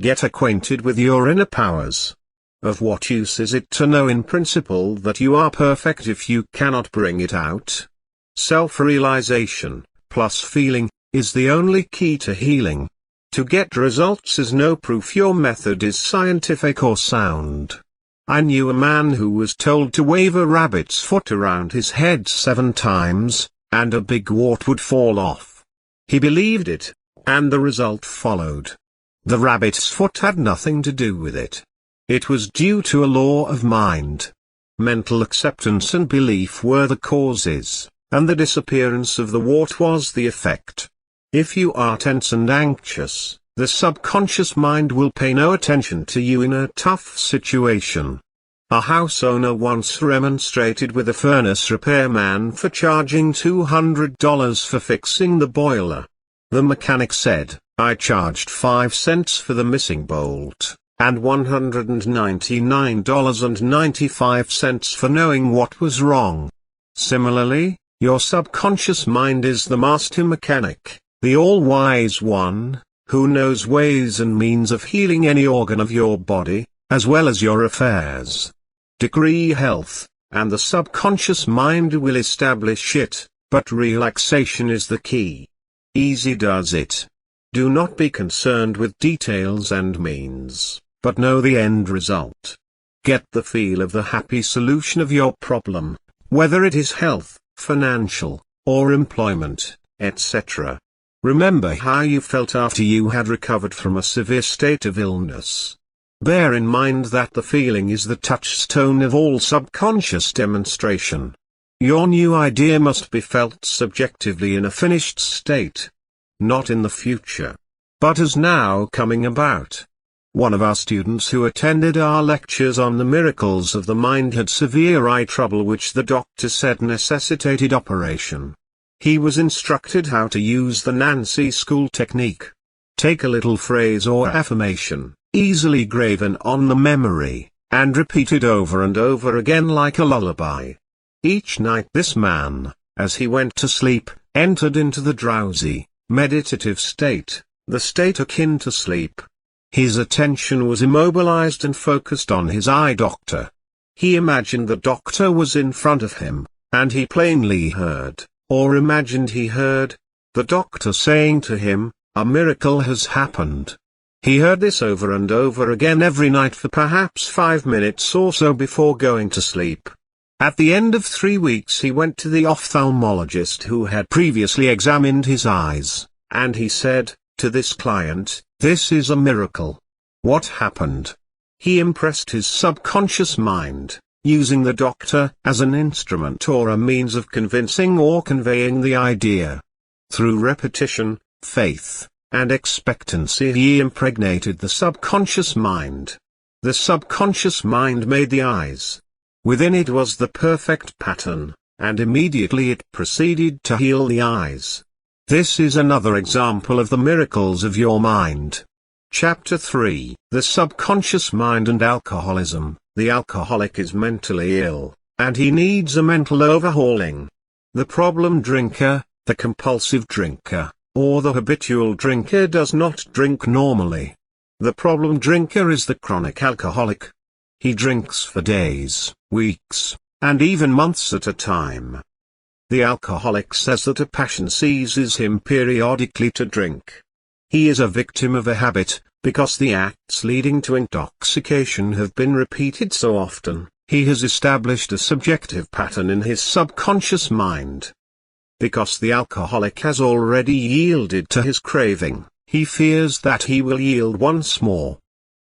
Get acquainted with your inner powers. Of what use is it to know in principle that you are perfect if you cannot bring it out? Self-realization, plus feeling, is the only key to healing. To get results is no proof your method is scientific or sound. I knew a man who was told to wave a rabbit's foot around his head 7 times, and a big wart would fall off. He believed it, and the result followed. The rabbit's foot had nothing to do with it. It was due to a law of mind. Mental acceptance and belief were the causes, and the disappearance of the wart was the effect. If you are tense and anxious, the subconscious mind will pay no attention to you in a tough situation. A house owner once remonstrated with a furnace repairman for charging $200 for fixing the boiler. The mechanic said, "I charged 5 cents for the missing bolt, and $199.95 for knowing what was wrong." Similarly, your subconscious mind is the master mechanic, the all-wise one, who knows ways and means of healing any organ of your body, as well as your affairs. Decree health, and the subconscious mind will establish it, but relaxation is the key. Easy does it. Do not be concerned with details and means, but know the end result. Get the feel of the happy solution of your problem, whether it is health, financial, or employment, etc. Remember how you felt after you had recovered from a severe state of illness. Bear in mind that the feeling is the touchstone of all subconscious demonstration. Your new idea must be felt subjectively in a finished state. Not in the future, but as now coming about. One of our students who attended our lectures on the miracles of the mind had severe eye trouble which the doctor said necessitated operation. He was instructed how to use the Nancy School technique. Take a little phrase or affirmation, easily graven on the memory, and repeat it over and over again like a lullaby. Each night this man, as he went to sleep, entered into the drowsy, meditative state, the state akin to sleep. His attention was immobilized and focused on his eye doctor. He imagined the doctor was in front of him, and he plainly heard, or imagined he heard, the doctor saying to him, "A miracle has happened." He heard this over and over again every night for perhaps 5 minutes or so before going to sleep. At the end of 3 weeks he went to the ophthalmologist who had previously examined his eyes, and he said, to this client, "This is a miracle." What happened? He impressed his subconscious mind, using the doctor as an instrument or a means of convincing or conveying the idea. Through repetition, faith, and expectancy he impregnated the subconscious mind. The subconscious mind made the eyes. Within it was the perfect pattern, and immediately it proceeded to heal the eyes. This is another example of the miracles of your mind. Chapter 3: The Subconscious Mind and Alcoholism. The alcoholic is mentally ill, and he needs a mental overhauling. The problem drinker, the compulsive drinker, or the habitual drinker does not drink normally. The problem drinker is the chronic alcoholic. He drinks for days, weeks, and even months at a time. The alcoholic says that a passion seizes him periodically to drink. He is a victim of a habit, Because the acts leading to intoxication have been repeated so often, he has established a subjective pattern in his subconscious mind. Because the alcoholic has already yielded to his craving, he fears that he will yield once more.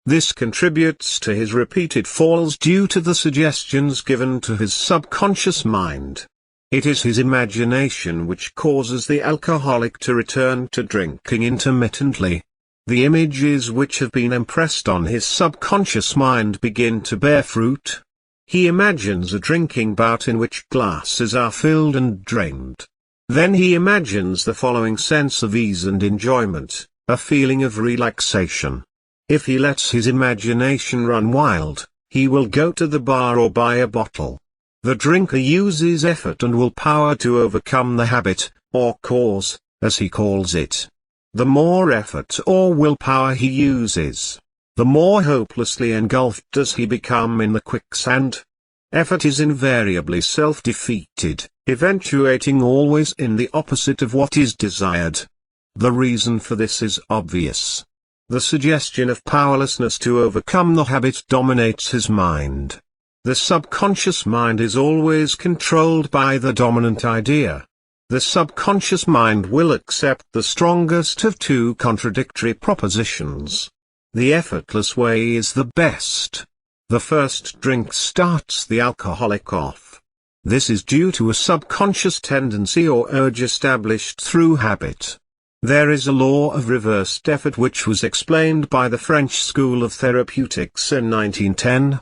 This contributes to his repeated falls due to the suggestions given to his subconscious mind. It is his imagination which causes the alcoholic to return to drinking intermittently. The images which have been impressed on his subconscious mind begin to bear fruit. He imagines a drinking bout in which glasses are filled and drained. Then he imagines the following sense of ease and enjoyment, a feeling of relaxation. If he lets his imagination run wild, he will go to the bar or buy a bottle. The drinker uses effort and willpower to overcome the habit, or cause, as he calls it. The more effort or willpower he uses, the more hopelessly engulfed does he become in the quicksand. Effort is invariably self-defeated, eventuating always in the opposite of what is desired. The reason for this is obvious. The suggestion of powerlessness to overcome the habit dominates his mind. The subconscious mind is always controlled by the dominant idea. The subconscious mind will accept the strongest of two contradictory propositions. The effortless way is the best. The first drink starts the alcoholic off. This is due to a subconscious tendency or urge established through habit. There is a law of reversed effort which was explained by the French School of Therapeutics in 1910.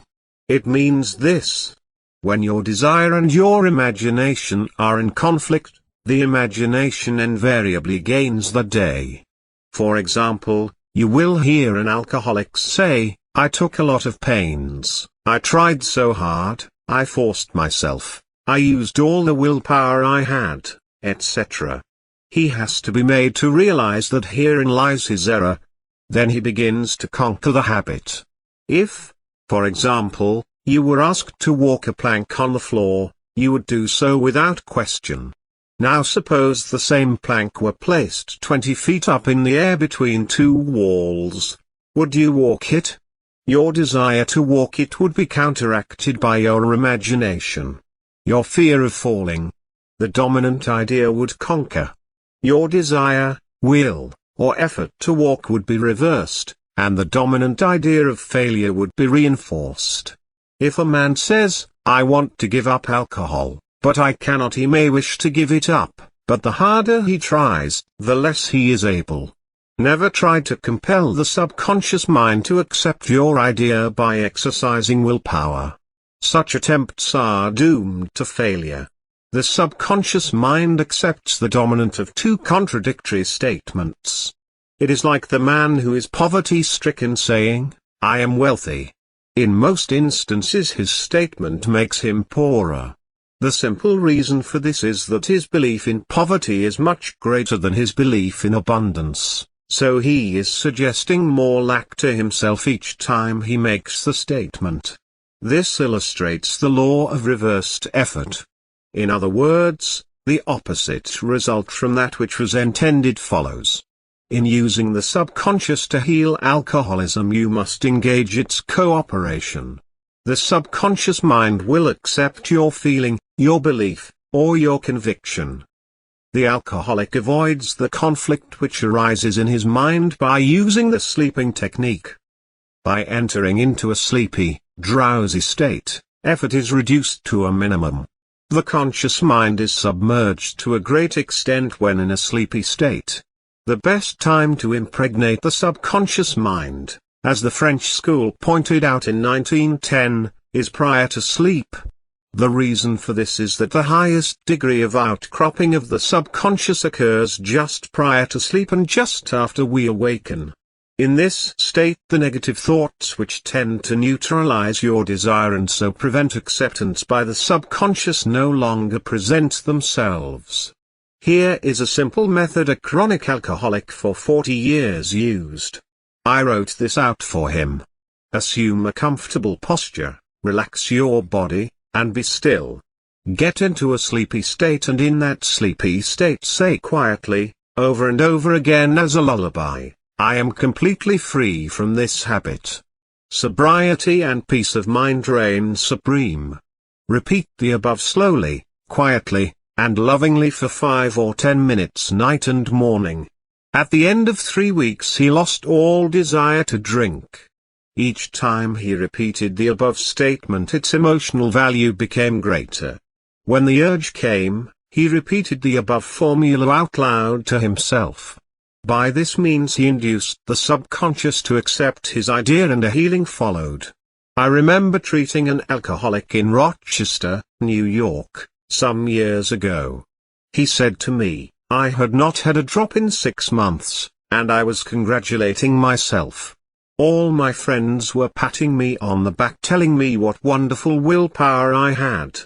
It means this. When your desire and your imagination are in conflict, the imagination invariably gains the day. For example, you will hear an alcoholic say, "I took a lot of pains, I tried so hard, I forced myself, I used all the willpower I had, etc." He has to be made to realize that herein lies his error. Then he begins to conquer the habit. If, for example, you were asked to walk a plank on the floor, you would do so without question. Now suppose the same plank were placed 20 feet up in the air between two walls. Would you walk it? Your desire to walk it would be counteracted by your imagination. Your fear of falling. The dominant idea would conquer. Your desire, will, or effort to walk would be reversed, and the dominant idea of failure would be reinforced. If a man says, "I want to give up alcohol, but I cannot," he may wish to give it up, but the harder he tries, the less he is able. Never try to compel the subconscious mind to accept your idea by exercising willpower. Such attempts are doomed to failure. The subconscious mind accepts the dominant of two contradictory statements. It is like the man who is poverty-stricken saying, "I am wealthy." In most instances his statement makes him poorer. The simple reason for this is that his belief in poverty is much greater than his belief in abundance, so he is suggesting more lack to himself each time he makes the statement. This illustrates the law of reversed effort. In other words, the opposite result from that which was intended follows. In using the subconscious to heal alcoholism, you must engage its cooperation. The subconscious mind will accept your feeling, your belief, or your conviction. The alcoholic avoids the conflict which arises in his mind by using the sleeping technique. By entering into a sleepy, drowsy state, effort is reduced to a minimum. The conscious mind is submerged to a great extent when in a sleepy state. The best time to impregnate the subconscious mind, as the French school pointed out in 1910, is prior to sleep. The reason for this is that the highest degree of outcropping of the subconscious occurs just prior to sleep and just after we awaken. In this state the negative thoughts which tend to neutralize your desire and so prevent acceptance by the subconscious no longer present themselves. Here is a simple method a chronic alcoholic for 40 years used. I wrote this out for him. Assume a comfortable posture, relax your body, and be still. Get into a sleepy state, and in that sleepy state say quietly, over and over again as a lullaby, I am completely free from this habit. Sobriety and peace of mind reign supreme. Repeat the above slowly, quietly, and lovingly for 5 or 10 minutes night and morning. At the end of 3 weeks he lost all desire to drink. Each time he repeated the above statement, its emotional value became greater. When the urge came, he repeated the above formula out loud to himself. By this means he induced the subconscious to accept his idea and a healing followed. I remember treating an alcoholic in Rochester, New York, some years ago. He said to me, I had not had a drop in 6 months, and I was congratulating myself. All my friends were patting me on the back, telling me what wonderful willpower I had.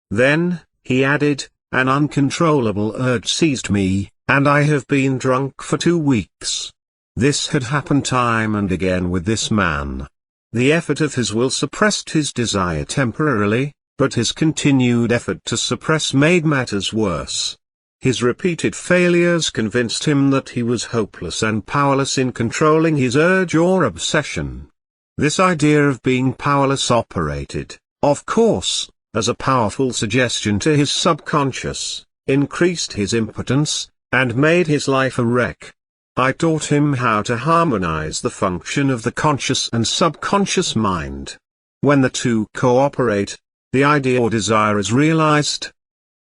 Then, he added, an uncontrollable urge seized me, and I have been drunk for 2 weeks. This had happened time and again with this man. The effort of his will suppressed his desire temporarily, but his continued effort to suppress made matters worse. His repeated failures convinced him that he was hopeless and powerless in controlling his urge or obsession. This idea of being powerless operated, of course, as a powerful suggestion to his subconscious, increased his impotence, and made his life a wreck. I taught him how to harmonize the function of the conscious and subconscious mind. When the two cooperate, the idea or desire is realized.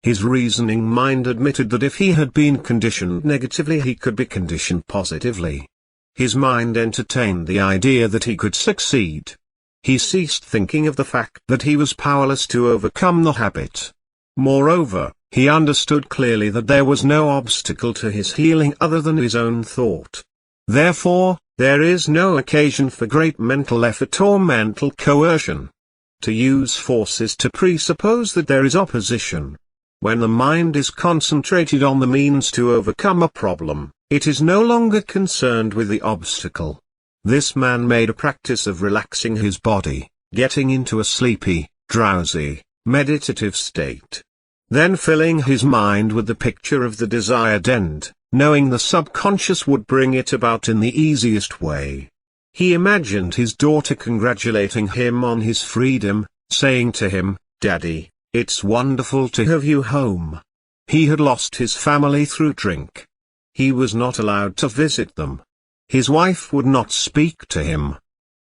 His reasoning mind admitted that if he had been conditioned negatively, he could be conditioned positively. His mind entertained the idea that he could succeed. He ceased thinking of the fact that he was powerless to overcome the habit. Moreover, he understood clearly that there was no obstacle to his healing other than his own thought. Therefore, there is no occasion for great mental effort or mental coercion. To use force is to presuppose that there is opposition. When the mind is concentrated on the means to overcome a problem, it is no longer concerned with the obstacle. This man made a practice of relaxing his body, getting into a sleepy, drowsy, meditative state. Then filling his mind with the picture of the desired end, knowing the subconscious would bring it about in the easiest way. He imagined his daughter congratulating him on his freedom, saying to him, "Daddy, it's wonderful to have you home." He had lost his family through drink. He was not allowed to visit them. His wife would not speak to him.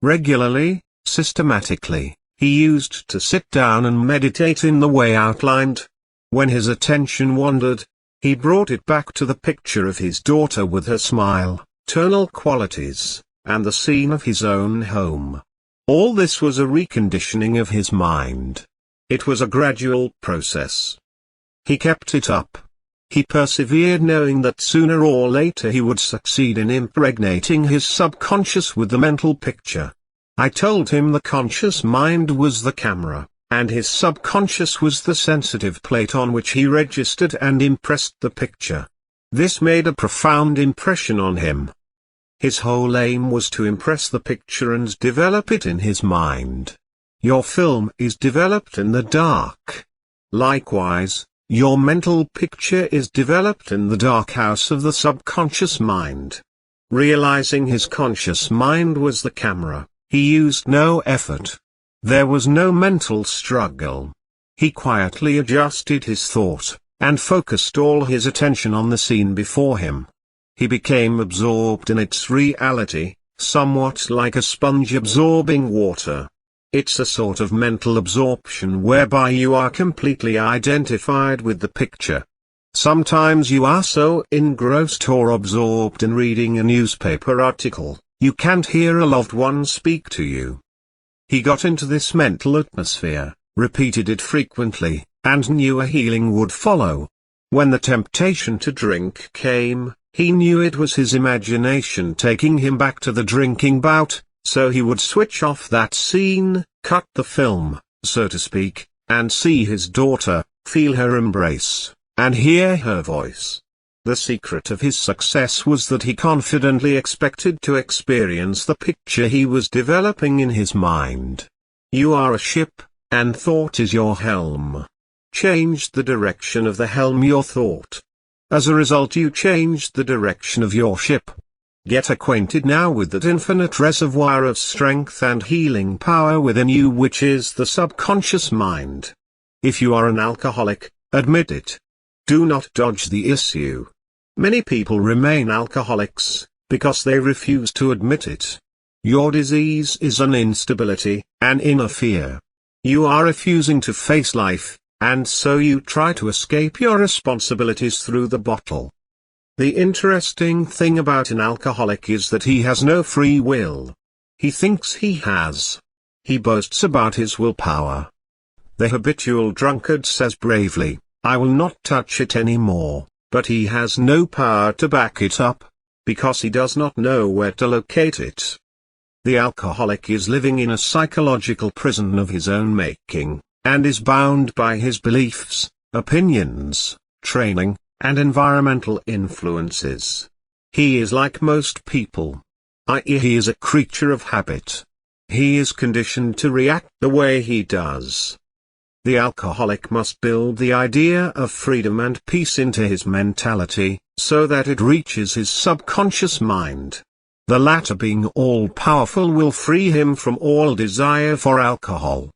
Regularly, systematically, he used to sit down and meditate in the way outlined. When his attention wandered, he brought it back to the picture of his daughter with her smile, tonal qualities, and the scene of his own home. All this was a reconditioning of his mind. It was a gradual process. He kept it up. He persevered, knowing that sooner or later he would succeed in impregnating his subconscious with the mental picture. I told him the conscious mind was the camera, and his subconscious was the sensitive plate on which he registered and impressed the picture. This made a profound impression on him. His whole aim was to impress the picture and develop it in his mind. Your film is developed in the dark. Likewise, your mental picture is developed in the dark house of the subconscious mind. Realizing his conscious mind was the camera, he used no effort. There was no mental struggle. He quietly adjusted his thought, and focused all his attention on the scene before him. He became absorbed in its reality, somewhat like a sponge absorbing water. It's a sort of mental absorption whereby you are completely identified with the picture. Sometimes you are so engrossed or absorbed in reading a newspaper article, you can't hear a loved one speak to you. He got into this mental atmosphere, repeated it frequently, and knew a healing would follow. When the temptation to drink came, he knew it was his imagination taking him back to the drinking bout, so he would switch off that scene, cut the film, so to speak, and see his daughter, feel her embrace, and hear her voice. The secret of his success was that he confidently expected to experience the picture he was developing in his mind. You are a ship, and thought is your helm. Change the direction of the helm, your thought. As a result, you changed the direction of your ship. Get acquainted now with that infinite reservoir of strength and healing power within you, which is the subconscious mind. If you are an alcoholic, admit it. Do not dodge the issue. Many people remain alcoholics because they refuse to admit it. Your disease is an instability, an inner fear. You are refusing to face life, and so you try to escape your responsibilities through the bottle. The interesting thing about an alcoholic is that he has no free will. He thinks he has. He boasts about his willpower. The habitual drunkard says bravely, "I will not touch it anymore," but he has no power to back it up, because he does not know where to locate it. The alcoholic is living in a psychological prison of his own making, and is bound by his beliefs, opinions, training, and environmental influences. He is like most people. I.e., he is a creature of habit. He is conditioned to react the way he does. The alcoholic must build the idea of freedom and peace into his mentality, so that it reaches his subconscious mind. The latter, being all-powerful, will free him from all desire for alcohol.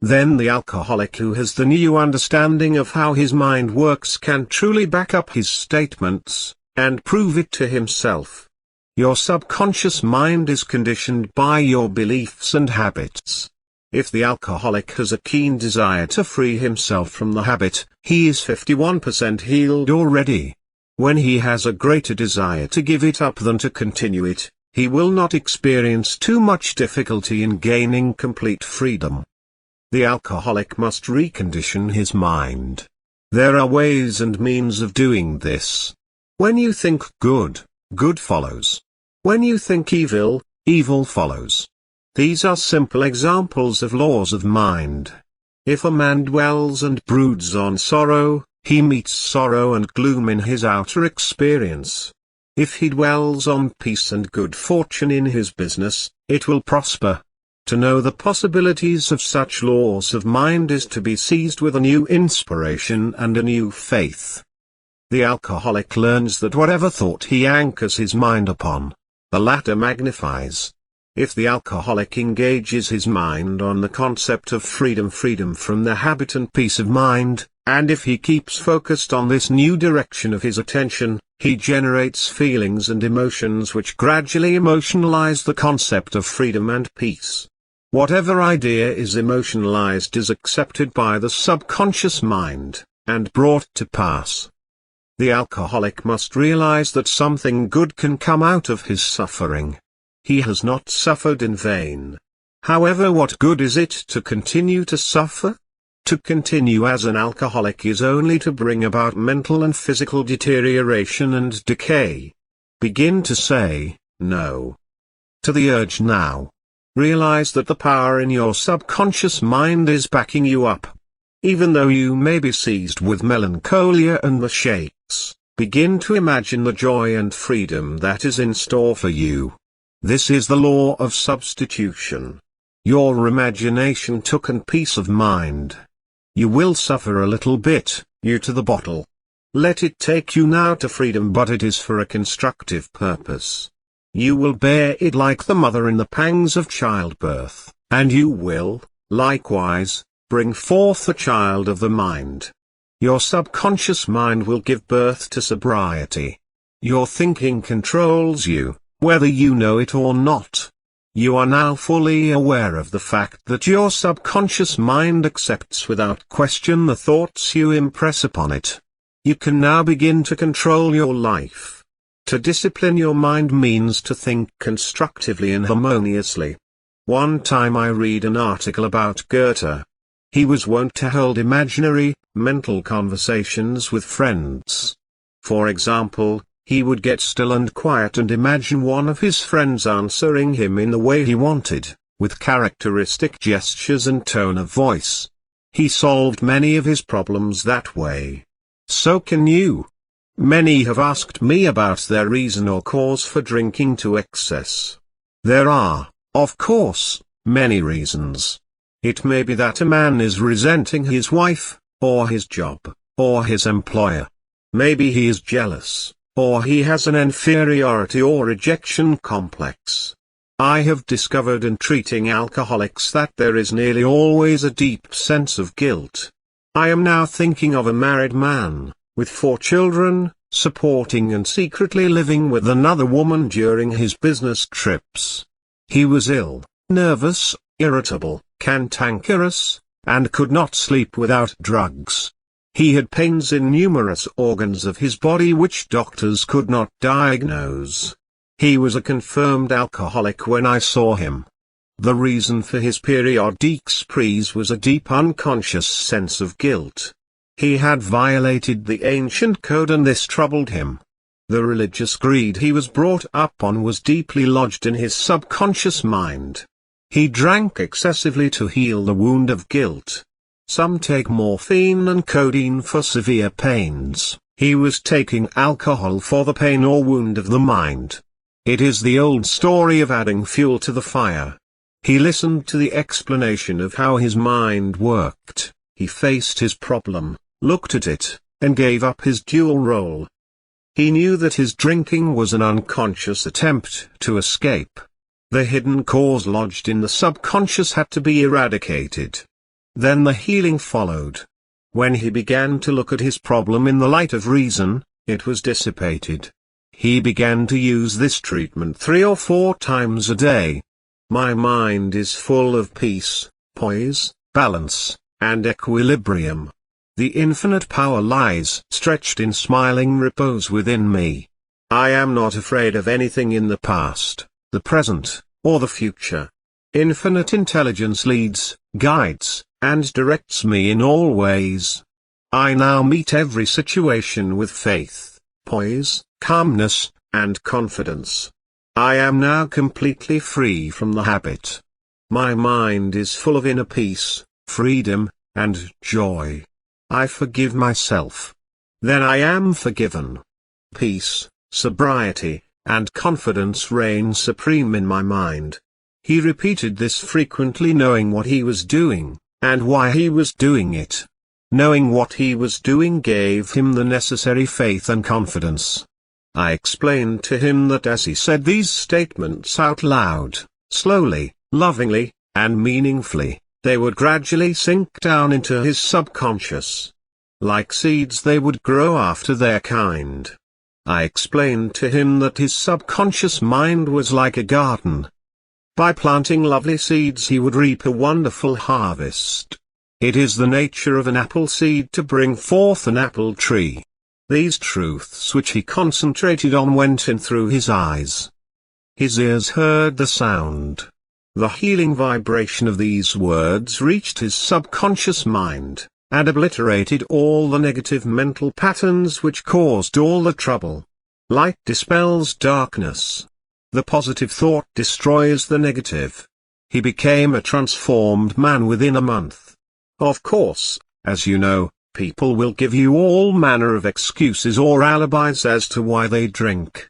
Then the alcoholic who has the new understanding of how his mind works can truly back up his statements, and prove it to himself. Your subconscious mind is conditioned by your beliefs and habits. If the alcoholic has a keen desire to free himself from the habit, he is 51% healed already. When he has a greater desire to give it up than to continue it, he will not experience too much difficulty in gaining complete freedom. The alcoholic must recondition his mind. There are ways and means of doing this. When you think good, good follows. When you think evil, evil follows. These are simple examples of laws of mind. If a man dwells and broods on sorrow, he meets sorrow and gloom in his outer experience. If he dwells on peace and good fortune in his business, it will prosper. To know the possibilities of such laws of mind is to be seized with a new inspiration and a new faith. The alcoholic learns that whatever thought he anchors his mind upon, the latter magnifies. If the alcoholic engages his mind on the concept of freedom from the habit and peace of mind, and if he keeps focused on this new direction of his attention, he generates feelings and emotions which gradually emotionalize the concept of freedom and peace. Whatever idea is emotionalized is accepted by the subconscious mind, and brought to pass. The alcoholic must realize that something good can come out of his suffering. He has not suffered in vain. However, what good is it to continue to suffer? To continue as an alcoholic is only to bring about mental and physical deterioration and decay. Begin to say no to the urge now. Realize that the power in your subconscious mind is backing you up. Even though you may be seized with melancholia and the shakes, begin to imagine the joy and freedom that is in store for you. This is the law of substitution. Your imagination took an peace of mind. You will suffer a little bit, you to the bottle. Let it take you now to freedom, but it is for a constructive purpose. You will bear it like the mother in the pangs of childbirth, and you will, likewise, bring forth the child of the mind. Your subconscious mind will give birth to sobriety. Your thinking controls you, whether you know it or not. You are now fully aware of the fact that your subconscious mind accepts without question the thoughts you impress upon it. You can now begin to control your life. To discipline your mind means to think constructively and harmoniously. One time I read an article about Goethe. He was wont to hold imaginary, mental conversations with friends. For example, he would get still and quiet and imagine one of his friends answering him in the way he wanted, with characteristic gestures and tone of voice. He solved many of his problems that way. So can you. Many have asked me about their reason or cause for drinking to excess. There are, of course, many reasons. It may be that a man is resenting his wife, or his job, or his employer. Maybe he is jealous, or he has an inferiority or rejection complex. I have discovered in treating alcoholics that there is nearly always a deep sense of guilt. I am now thinking of a married man, with 4 children, supporting and secretly living with another woman during his business trips. He was ill, nervous, irritable, cantankerous, and could not sleep without drugs. He had pains in numerous organs of his body which doctors could not diagnose. He was a confirmed alcoholic when I saw him. The reason for his periodic sprees was a deep unconscious sense of guilt. He had violated the ancient code and this troubled him. The religious creed he was brought up on was deeply lodged in his subconscious mind. He drank excessively to heal the wound of guilt. Some take morphine and codeine for severe pains. He was taking alcohol for the pain or wound of the mind. It is the old story of adding fuel to the fire. He listened to the explanation of how his mind worked. He faced his problem, looked at it, and gave up his dual role. He knew that his drinking was an unconscious attempt to escape. The hidden cause lodged in the subconscious had to be eradicated. Then the healing followed. When he began to look at his problem in the light of reason, it was dissipated. He began to use this treatment 3 or 4 times a day. My mind is full of peace, poise, balance, and equilibrium. The infinite power lies stretched in smiling repose within me. I am not afraid of anything in the past, the present, or the future. Infinite intelligence leads, guides, and directs me in all ways. I now meet every situation with faith, poise, calmness, and confidence. I am now completely free from the habit. My mind is full of inner peace, freedom, and joy. I forgive myself. Then I am forgiven. Peace, sobriety, and confidence reign supreme in my mind. He repeated this frequently, knowing what he was doing, and why he was doing it. Knowing what he was doing gave him the necessary faith and confidence. I explained to him that as he said these statements out loud, slowly, lovingly, and meaningfully, they would gradually sink down into his subconscious. Like seeds, they would grow after their kind. I explained to him that his subconscious mind was like a garden. By planting lovely seeds he would reap a wonderful harvest. It is the nature of an apple seed to bring forth an apple tree. These truths which he concentrated on went in through his eyes. His ears heard the sound. The healing vibration of these words reached his subconscious mind, and obliterated all the negative mental patterns which caused all the trouble. Light dispels darkness. The positive thought destroys the negative. He became a transformed man within a month. Of course, as you know, people will give you all manner of excuses or alibis as to why they drink.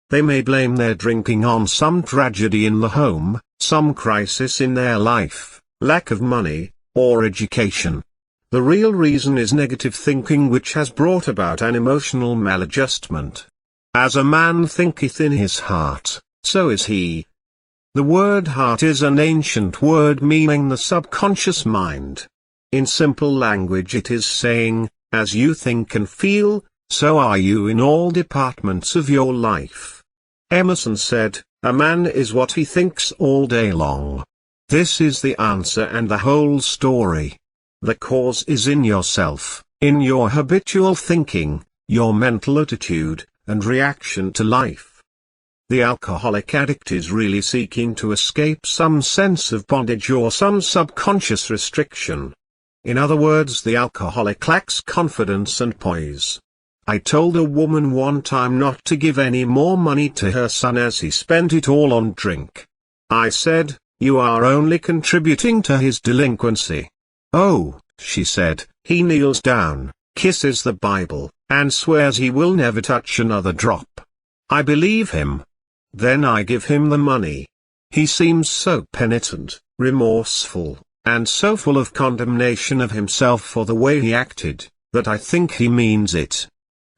They may blame their drinking on some tragedy in the home, some crisis in their life, lack of money, or education. The real reason is negative thinking, which has brought about an emotional maladjustment. As a man thinketh in his heart, so is he. The word heart is an ancient word meaning the subconscious mind. In simple language it is saying, as you think and feel, so are you in all departments of your life. Emerson said, a man is what he thinks all day long. This is the answer and the whole story. The cause is in yourself, in your habitual thinking, your mental attitude, and reaction to life. The alcoholic addict is really seeking to escape some sense of bondage or some subconscious restriction. In other words, the alcoholic lacks confidence and poise. I told a woman one time not to give any more money to her son as he spent it all on drink. I said, you are only contributing to his delinquency. Oh, she said, he kneels down, kisses the Bible, and swears he will never touch another drop. I believe him. Then I give him the money. He seems so penitent, remorseful, and so full of condemnation of himself for the way he acted, that I think he means it.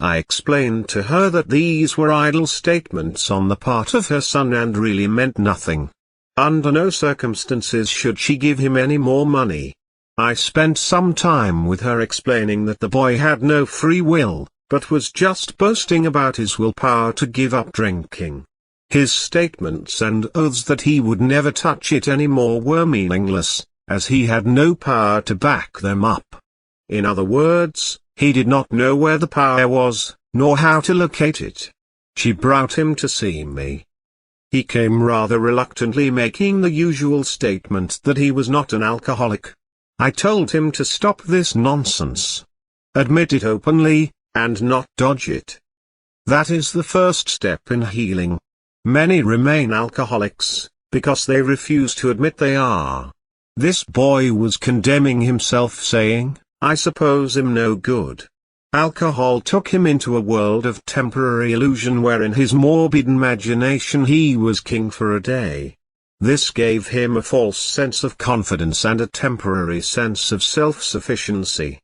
I explained to her that these were idle statements on the part of her son and really meant nothing. Under no circumstances should she give him any more money. I spent some time with her explaining that the boy had no free will, but was just boasting about his willpower to give up drinking. His statements and oaths that he would never touch it any more were meaningless, as he had no power to back them up. In other words, he did not know where the power was, nor how to locate it. She brought him to see me. He came rather reluctantly, making the usual statement that he was not an alcoholic. I told him to stop this nonsense. Admit it openly, and not dodge it. That is the first step in healing. Many remain alcoholics, because they refuse to admit they are. This boy was condemning himself, saying, "I suppose I'm no good." Alcohol took him into a world of temporary illusion where in his morbid imagination he was king for a day. This gave him a false sense of confidence and a temporary sense of self-sufficiency.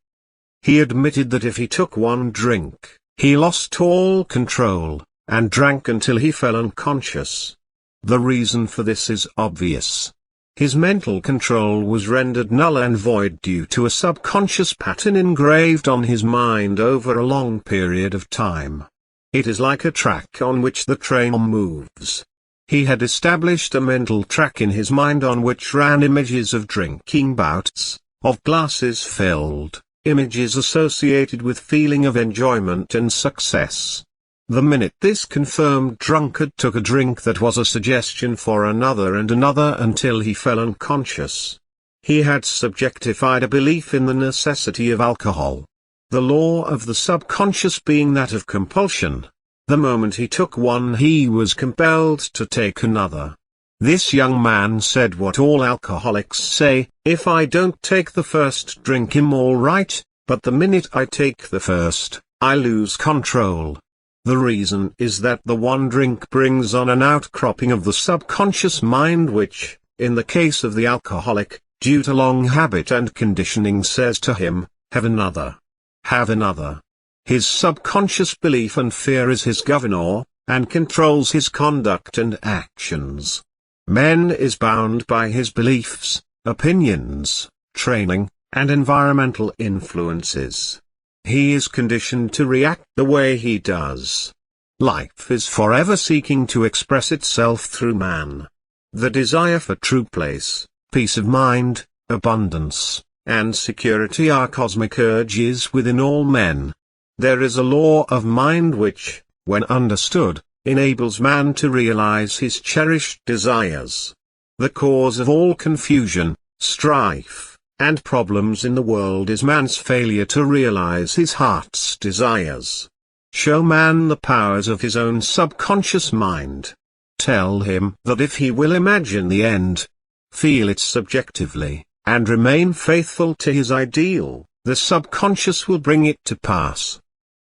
He admitted that if he took one drink, he lost all control, and drank until he fell unconscious. The reason for this is obvious. His mental control was rendered null and void due to a subconscious pattern engraved on his mind over a long period of time. It is like a track on which the train moves. He had established a mental track in his mind on which ran images of drinking bouts, of glasses filled, images associated with feeling of enjoyment and success. The minute this confirmed drunkard took a drink, that was a suggestion for another and another until he fell unconscious. He had subjectified a belief in the necessity of alcohol. The law of the subconscious being that of compulsion. The moment he took one, he was compelled to take another. This young man said what all alcoholics say: "If I don't take the first drink, I'm all right, but the minute I take the first, I lose control." The reason is that the one drink brings on an outcropping of the subconscious mind which, in the case of the alcoholic, due to long habit and conditioning, says to him, "Have another. Have another." His subconscious belief and fear is his governor, and controls his conduct and actions. Man is bound by his beliefs, opinions, training, and environmental influences. He is conditioned to react the way he does. Life is forever seeking to express itself through man. The desire for true place, peace of mind, abundance, and security are cosmic urges within all men. There is a law of mind which, when understood, enables man to realize his cherished desires. The cause of all confusion, strife, and problems in the world is man's failure to realize his heart's desires. Show man the powers of his own subconscious mind. Tell him that if he will imagine the end, feel it subjectively, and remain faithful to his ideal, the subconscious will bring it to pass.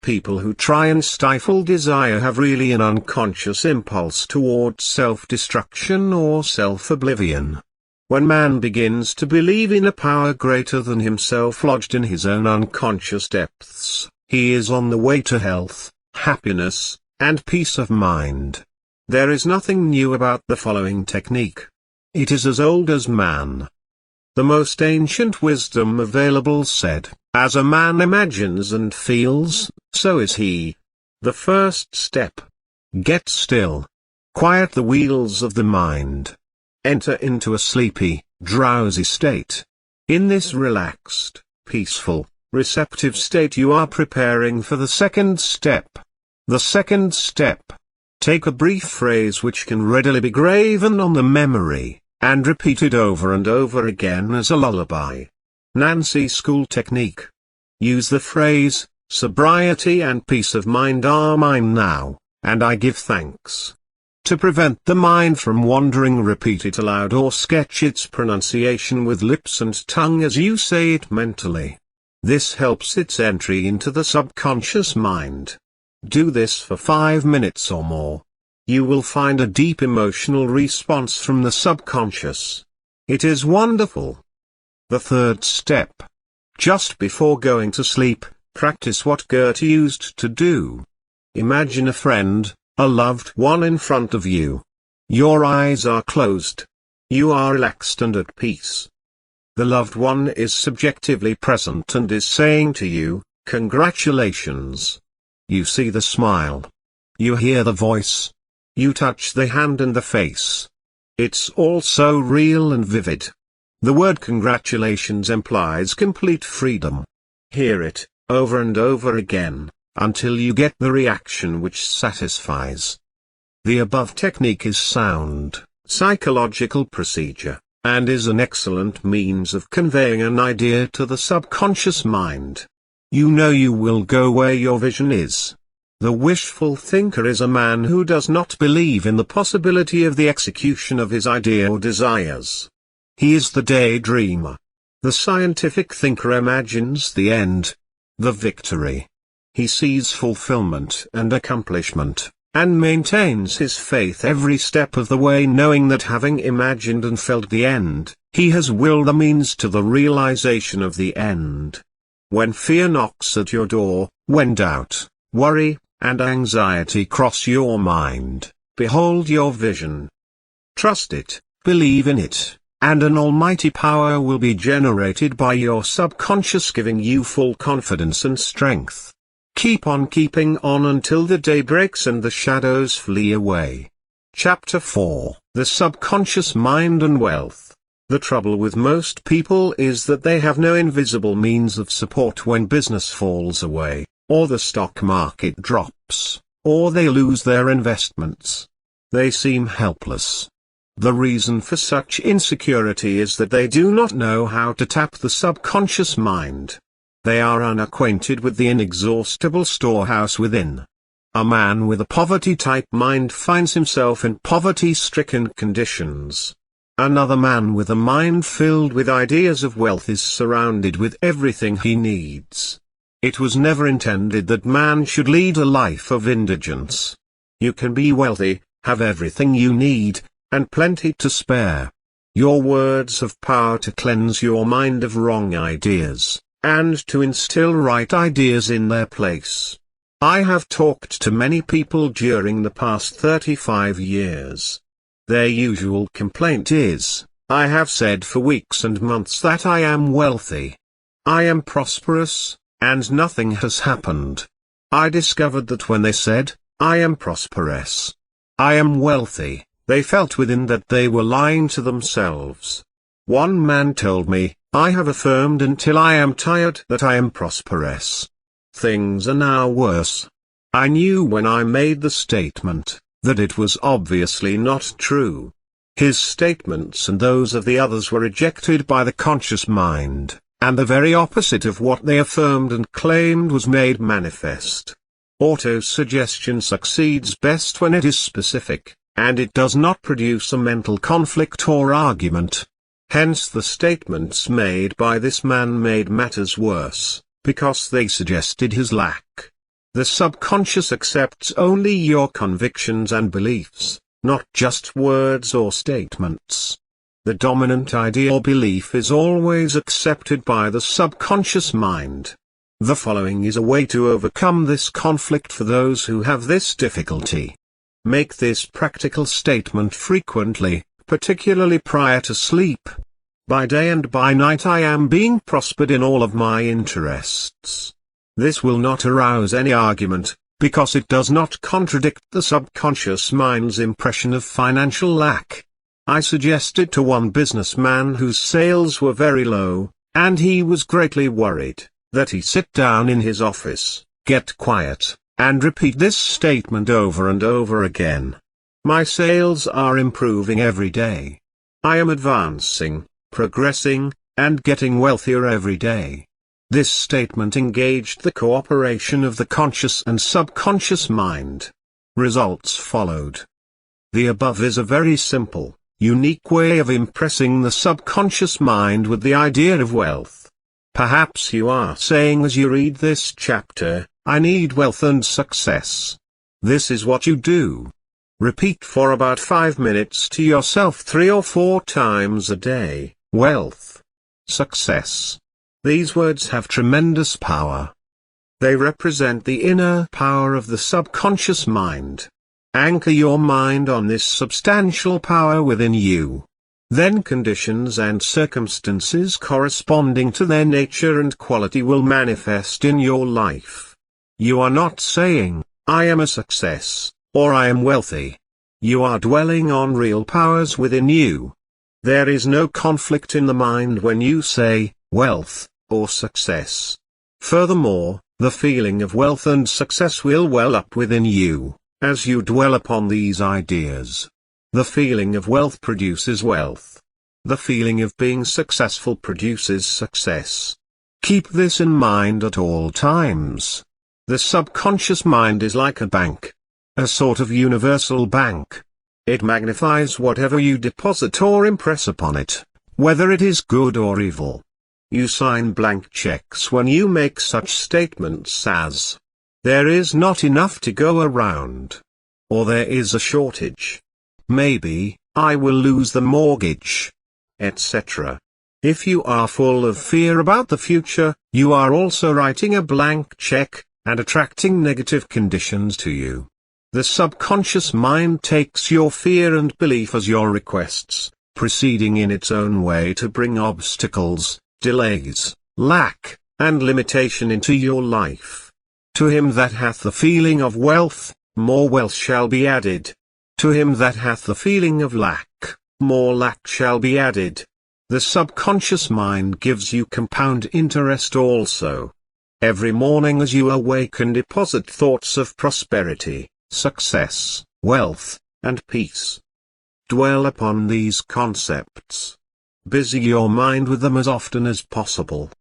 People who try and stifle desire have really an unconscious impulse towards self-destruction or self-oblivion. When man begins to believe in a power greater than himself lodged in his own unconscious depths, he is on the way to health, happiness, and peace of mind. There is nothing new about the following technique. It is as old as man. The most ancient wisdom available said, "As a man imagines and feels, so is he." The first step. Get still. Quiet the wheels of the mind. Enter into a sleepy, drowsy state. In this relaxed, peaceful, receptive state you are preparing for the second step. The second step. Take a brief phrase which can readily be graven on the memory, and repeat it over and over again as a lullaby. Nancy School technique. Use the phrase, "Sobriety and peace of mind are mine now, and I give thanks." To prevent the mind from wandering, repeat it aloud or sketch its pronunciation with lips and tongue as you say it mentally. This helps its entry into the subconscious mind. Do this for 5 minutes or more. You will find a deep emotional response from the subconscious. It is wonderful. The third step. Just before going to sleep, Practice what Goethe used to do. Imagine a friend, a loved one in front of you. Your eyes are closed. You are relaxed and at peace. The loved one is subjectively present and is saying to you, "Congratulations." You see the smile. You hear the voice. You touch the hand and the face. It's all so real and vivid. The word congratulations implies complete freedom. Hear it, over and over again, until you get the reaction which satisfies. The above technique is sound, psychological procedure, and is an excellent means of conveying an idea to the subconscious mind. You know you will go where your vision is. The wishful thinker is a man who does not believe in the possibility of the execution of his idea or desires. He is the daydreamer. The scientific thinker imagines the end, the victory. He sees fulfillment and accomplishment, and maintains his faith every step of the way, knowing that having imagined and felt the end, he has willed the means to the realization of the end. When fear knocks at your door, when doubt, worry, and anxiety cross your mind, behold your vision. Trust it, believe in it, and an almighty power will be generated by your subconscious, giving you full confidence and strength. Keep on keeping on until the day breaks and the shadows flee away. Chapter 4: The Subconscious Mind and Wealth. The trouble with most people is that they have no invisible means of support when business falls away, or the stock market drops, or they lose their investments. They seem helpless. The reason for such insecurity is that they do not know how to tap the subconscious mind. They are unacquainted with the inexhaustible storehouse within. A man with a poverty-type mind finds himself in poverty-stricken conditions. Another man with a mind filled with ideas of wealth is surrounded with everything he needs. It was never intended that man should lead a life of indigence. You can be wealthy, have everything you need, and plenty to spare. Your words have power to cleanse your mind of wrong ideas, and to instill right ideas in their place. I have talked to many people during the past 35 years. Their usual complaint is, "I have said for weeks and months that I am wealthy. I am prosperous, and nothing has happened." I discovered that when they said, "I am prosperous, I am wealthy," they felt within that they were lying to themselves. One man told me, "I have affirmed until I am tired that I am prosperous. Things are now worse." I knew when I made the statement, that it was obviously not true. His statements and those of the others were rejected by the conscious mind, and the very opposite of what they affirmed and claimed was made manifest. Autosuggestion succeeds best when it is specific, and it does not produce a mental conflict or argument. Hence the statements made by this man made matters worse, because they suggested his lack. The subconscious accepts only your convictions and beliefs, not just words or statements. The dominant idea or belief is always accepted by the subconscious mind. The following is a way to overcome this conflict for those who have this difficulty. Make this practical statement frequently, particularly prior to sleep. By day and by night I am being prospered in all of my interests. This will not arouse any argument, because it does not contradict the subconscious mind's impression of financial lack. I suggested to one businessman whose sales were very low, and he was greatly worried, that he sit down in his office, get quiet, and repeat this statement over and over again. My sales are improving every day. I am advancing, progressing, and getting wealthier every day. This statement engaged the cooperation of the conscious and subconscious mind. Results followed. The above is a very simple, unique way of impressing the subconscious mind with the idea of wealth. Perhaps you are saying as you read this chapter, "I need wealth and success." This is what you do. Repeat for about 5 minutes to yourself 3 or 4 times a day, wealth, success. These words have tremendous power. They represent the inner power of the subconscious mind. Anchor your mind on this substantial power within you. Then conditions and circumstances corresponding to their nature and quality will manifest in your life. You are not saying, "I am a success," or "I am wealthy." You are dwelling on real powers within you. There is no conflict in the mind when you say, wealth, or success. Furthermore, the feeling of wealth and success will well up within you, as you dwell upon these ideas. The feeling of wealth produces wealth. The feeling of being successful produces success. Keep this in mind at all times. The subconscious mind is like a bank. A sort of universal bank. It magnifies whatever you deposit or impress upon it, whether it is good or evil. You sign blank checks when you make such statements as, "There is not enough to go around," or "There is a shortage," "Maybe, I will lose the mortgage," etc. If you are full of fear about the future, you are also writing a blank check, and attracting negative conditions to you. The subconscious mind takes your fear and belief as your requests, proceeding in its own way to bring obstacles, delays, lack, and limitation into your life. To him that hath the feeling of wealth, more wealth shall be added. To him that hath the feeling of lack, more lack shall be added. The subconscious mind gives you compound interest also. Every morning as you awaken, deposit thoughts of prosperity, success, wealth, and peace. Dwell upon these concepts. Busy your mind with them as often as possible.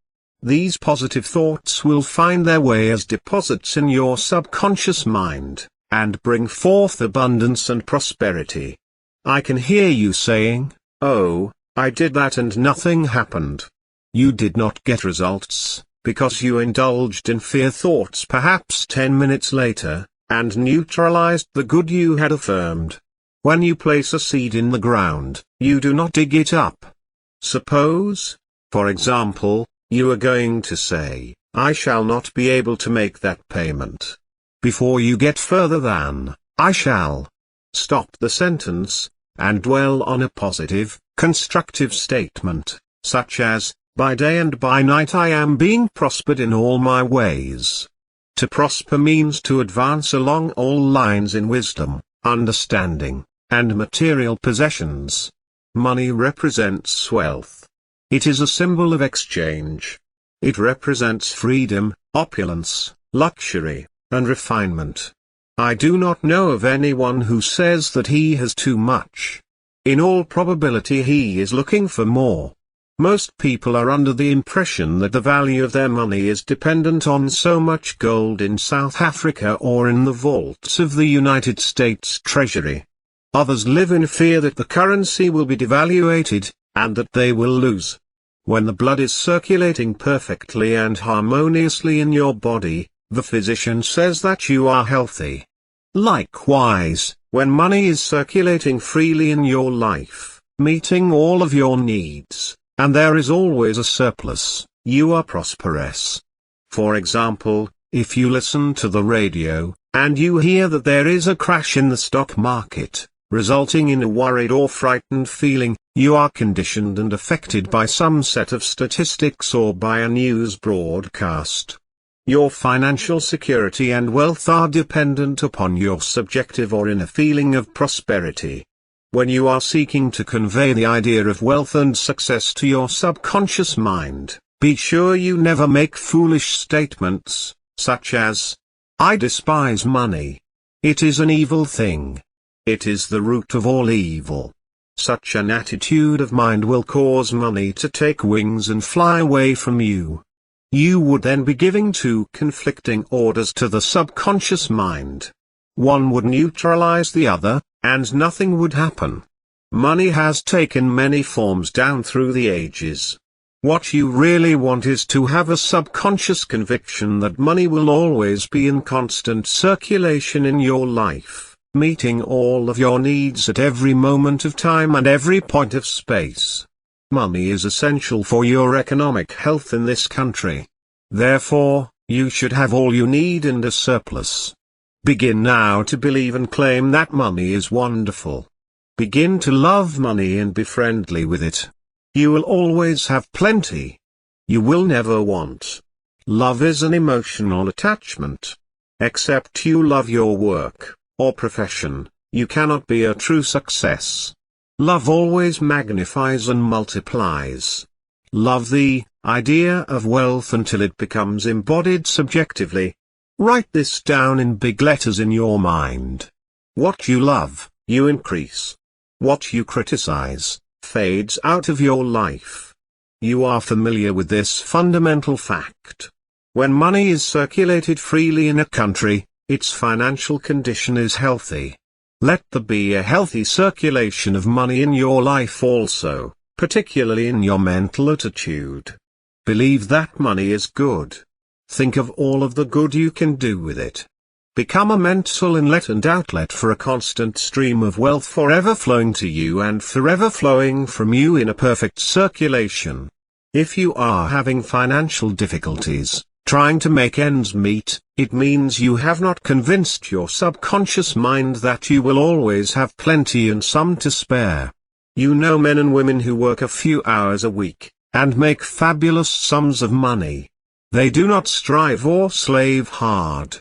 These positive thoughts will find their way as deposits in your subconscious mind, and bring forth abundance and prosperity. I can hear you saying, "Oh, I did that and nothing happened." You did not get results, because you indulged in fear thoughts perhaps 10 minutes later, and neutralized the good you had affirmed. When you place a seed in the ground, you do not dig it up. Suppose, for example, you are going to say, "I shall not be able to make that payment." Before you get further than, "I shall," stop the sentence, and dwell on a positive, constructive statement, such as, "By day and by night I am being prospered in all my ways." To prosper means to advance along all lines in wisdom, understanding, and material possessions. Money represents wealth. It is a symbol of exchange. It represents freedom, opulence, luxury, and refinement. I do not know of anyone who says that he has too much. In all probability he is looking for more. Most people are under the impression that the value of their money is dependent on so much gold in South Africa or in the vaults of the United States Treasury. Others live in fear that the currency will be devaluated, and that they will lose. When the blood is circulating perfectly and harmoniously in your body, the physician says that you are healthy. Likewise, when money is circulating freely in your life, meeting all of your needs, and there is always a surplus, you are prosperous. For example, if you listen to the radio, and you hear that there is a crash in the stock market, resulting in a worried or frightened feeling, you are conditioned and affected by some set of statistics or by a news broadcast. Your financial security and wealth are dependent upon your subjective or inner feeling of prosperity. When you are seeking to convey the idea of wealth and success to your subconscious mind, be sure you never make foolish statements, such as, "I despise money. It is an evil thing. It is the root of all evil." Such an attitude of mind will cause money to take wings and fly away from you. You would then be giving two conflicting orders to the subconscious mind. One would neutralize the other, and nothing would happen. Money has taken many forms down through the ages. What you really want is to have a subconscious conviction that money will always be in constant circulation in your life, meeting all of your needs at every moment of time and every point of space. Money is essential for your economic health in this country. Therefore, You should have all you need and a surplus. Begin now to believe and claim that money is wonderful. Begin to love money and be friendly with it. You will always have plenty. You will never want. Love is an emotional attachment. Except you love your work, or profession, you cannot be a true success. Love always magnifies and multiplies. Love the idea of wealth until it becomes embodied subjectively. Write this down in big letters in your mind. What you love, you increase. What you criticize, fades out of your life. You are familiar with this fundamental fact. When money is circulated freely in a country, its financial condition is healthy. Let there be a healthy circulation of money in your life also, particularly in your mental attitude. Believe that money is good. Think of all of the good you can do with it. Become a mental inlet and outlet for a constant stream of wealth forever flowing to you and forever flowing from you in a perfect circulation. If you are having financial difficulties, trying to make ends meet, it means you have not convinced your subconscious mind that you will always have plenty and some to spare. You know men and women who work a few hours a week, and make fabulous sums of money. They do not strive or slave hard.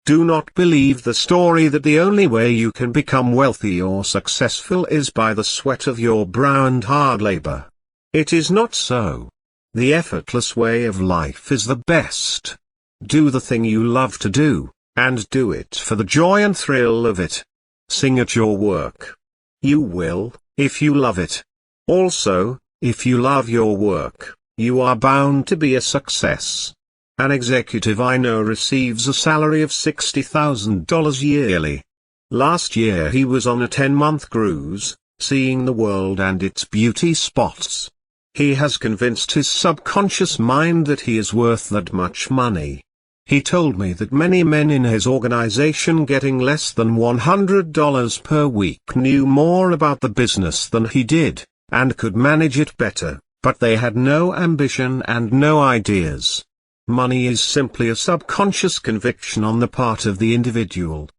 Do not believe the story that the only way you can become wealthy or successful is by the sweat of your brow and hard labor. It is not so. The effortless way of life is the best. Do the thing you love to do, and do it for the joy and thrill of it. Sing at your work. You will, if you love it. Also, if you love your work, you are bound to be a success. An executive I know receives a salary of $60,000 yearly. Last year he was on a 10-month cruise, seeing the world and its beauty spots. He has convinced his subconscious mind that he is worth that much money. He told me that many men in his organization getting less than $100 per week knew more about the business than he did, and could manage it better, but they had no ambition and no ideas. Money is simply a subconscious conviction on the part of the individual.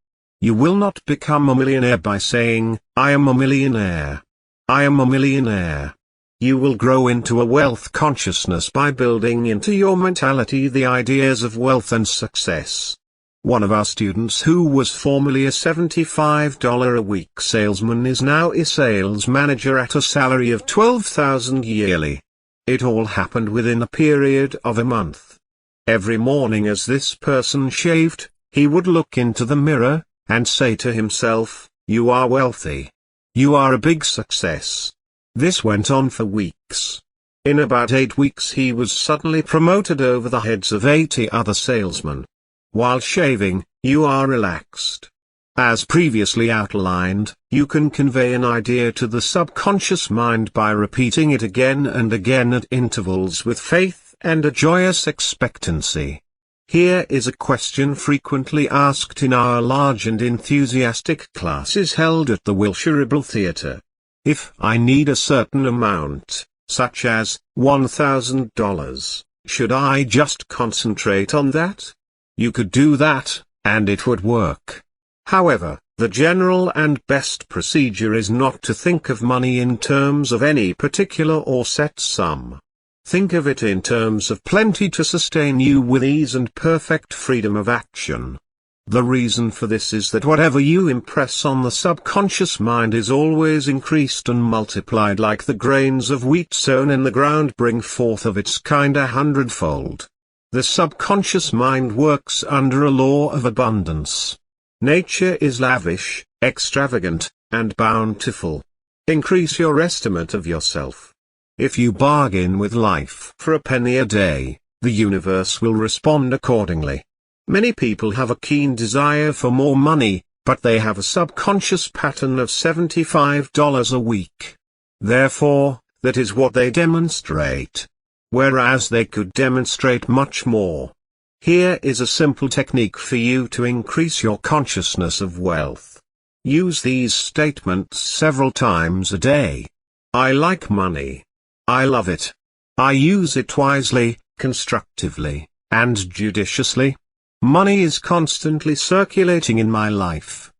You will not become a millionaire by saying, "I am a millionaire. I am a millionaire." You will grow into a wealth consciousness by building into your mentality the ideas of wealth and success. One of our students who was formerly a $75 a week salesman is now a sales manager at a salary of $12,000 yearly. It all happened within a period of a month. Every morning as this person shaved, he would look into the mirror, and say to himself, "You are wealthy. You are a big success." This went on for weeks. In about 8 weeks he was suddenly promoted over the heads of 80 other salesmen. While shaving, you are relaxed. As previously outlined, you can convey an idea to the subconscious mind by repeating it again and again at intervals with faith and a joyous expectancy. Here is a question frequently asked in our large and enthusiastic classes held at the Wilshire Theatre. If I need a certain amount, such as $1,000, should I just concentrate on that? You could do that, and it would work. However, the general and best procedure is not to think of money in terms of any particular or set sum. Think of it in terms of plenty to sustain you with ease and perfect freedom of action. The reason for this is that whatever you impress on the subconscious mind is always increased and multiplied, like the grains of wheat sown in the ground bring forth of its kind 100-fold. The subconscious mind works under a law of abundance. Nature is lavish, extravagant, and bountiful. Increase your estimate of yourself. If you bargain with life for a penny a day, the universe will respond accordingly. Many people have a keen desire for more money, but they have a subconscious pattern of $75 a week. Therefore, that is what they demonstrate. Whereas they could demonstrate much more. Here is a simple technique for you to increase your consciousness of wealth. Use these statements several times a day. I like money. I love it. I use it wisely, constructively, and judiciously. Money is constantly circulating in my life.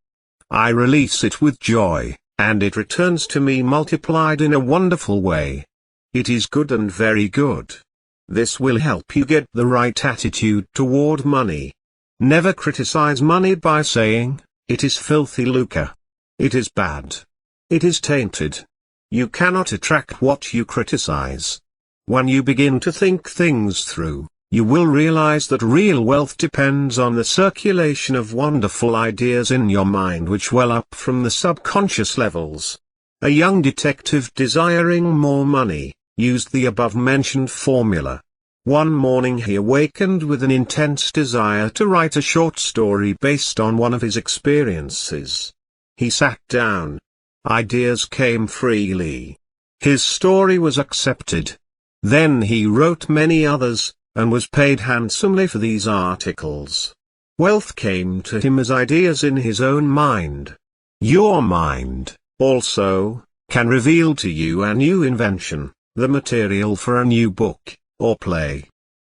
I release it with joy, and it returns to me multiplied in a wonderful way. It is good and very good. This will help you get the right attitude toward money. Never criticize money by saying, "It is filthy lucre. It is bad. It is tainted." You cannot attract what you criticize. When you begin to think things through, you will realize that real wealth depends on the circulation of wonderful ideas in your mind which well up from the subconscious levels. A young detective desiring more money used the above-mentioned formula. One morning he awakened with an intense desire to write a short story based on one of his experiences. He sat down. Ideas came freely. His story was accepted. Then he wrote many others, and was paid handsomely for these articles. Wealth came to him as ideas in his own mind. Your mind, also, can reveal to you a new invention, the material for a new book, or play.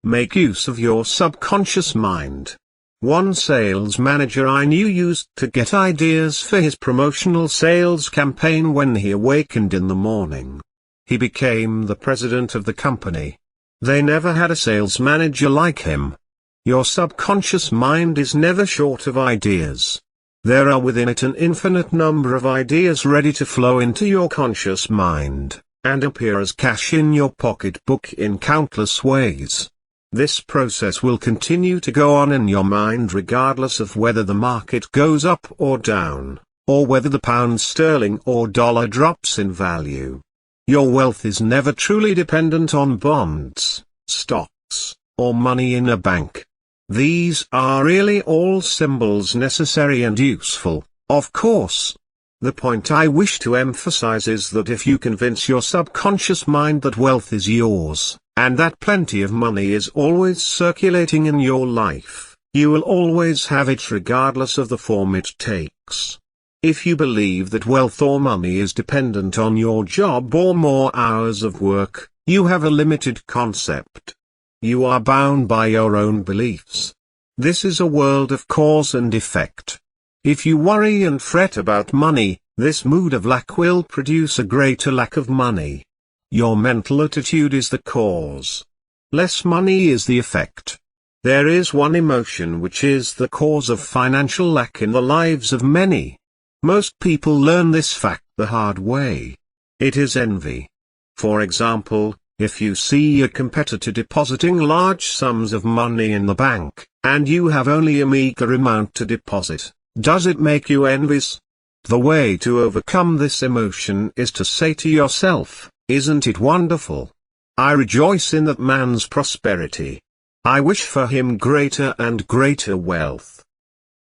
Make use of your subconscious mind. One sales manager I knew used to get ideas for his promotional sales campaign when he awakened in the morning. He became the president of the company. They never had a sales manager like him. Your subconscious mind is never short of ideas. There are within it an infinite number of ideas ready to flow into your conscious mind, and appear as cash in your pocketbook in countless ways. This process will continue to go on in your mind regardless of whether the market goes up or down, or whether the pound sterling or dollar drops in value. Your wealth is never truly dependent on bonds, stocks, or money in a bank. These are really all symbols necessary and useful, of course. The point I wish to emphasize is that if you convince your subconscious mind that wealth is yours, and that plenty of money is always circulating in your life, you will always have it regardless of the form it takes. If you believe that wealth or money is dependent on your job or more hours of work, you have a limited concept. You are bound by your own beliefs. This is a world of cause and effect. If you worry and fret about money, this mood of lack will produce a greater lack of money. Your mental attitude is the cause. Less money is the effect. There is one emotion which is the cause of financial lack in the lives of many. Most people learn this fact the hard way. It is envy. For example, if you see a competitor depositing large sums of money in the bank, and you have only a meager amount to deposit, does it make you envious? The way to overcome this emotion is to say to yourself, "Isn't it wonderful? I rejoice in that man's prosperity. I wish for him greater and greater wealth."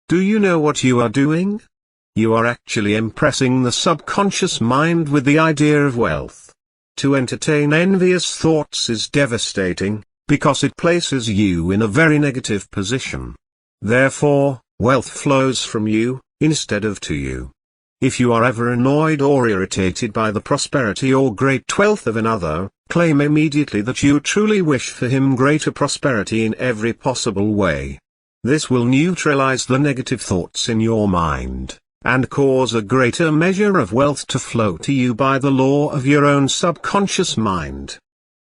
Do you know what you are doing? You are actually impressing the subconscious mind with the idea of wealth. To entertain envious thoughts is devastating, because it places you in a very negative position. Therefore, wealth flows from you, instead of to you. If you are ever annoyed or irritated by the prosperity or great wealth of another, claim immediately that you truly wish for him greater prosperity in every possible way. This will neutralize the negative thoughts in your mind, and cause a greater measure of wealth to flow to you by the law of your own subconscious mind.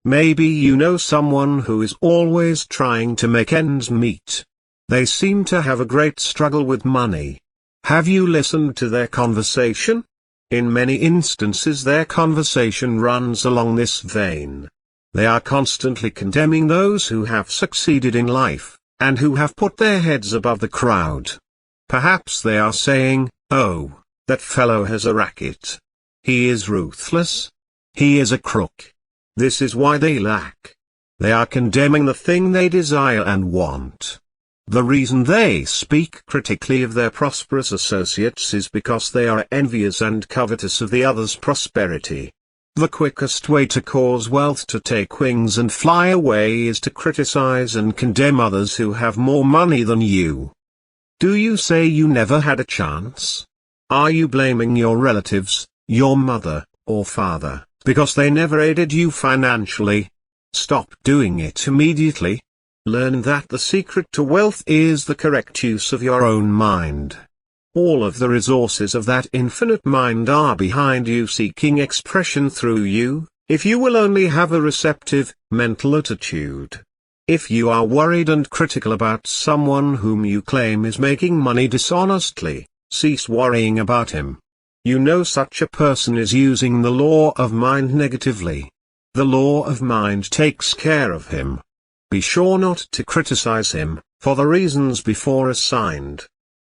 Maybe you know someone who is always trying to make ends meet. They seem to have a great struggle with money. Have you listened to their conversation? In many instances their conversation runs along this vein. They are constantly condemning those who have succeeded in life, and who have put their heads above the crowd. Perhaps they are saying, "Oh, that fellow has a racket. He is ruthless. He is a crook." This is why they lack. They are condemning the thing they desire and want. The reason they speak critically of their prosperous associates is because they are envious and covetous of the other's prosperity. The quickest way to cause wealth to take wings and fly away is to criticize and condemn others who have more money than you. Do you say you never had a chance? Are you blaming your relatives, your mother, or father, because they never aided you financially? Stop doing it immediately. Learn that the secret to wealth is the correct use of your own mind. All of the resources of that infinite mind are behind you, seeking expression through you, if you will only have a receptive, mental attitude. If you are worried and critical about someone whom you claim is making money dishonestly, cease worrying about him. You know such a person is using the law of mind negatively. The law of mind takes care of him. Be sure not to criticize him, for the reasons before assigned.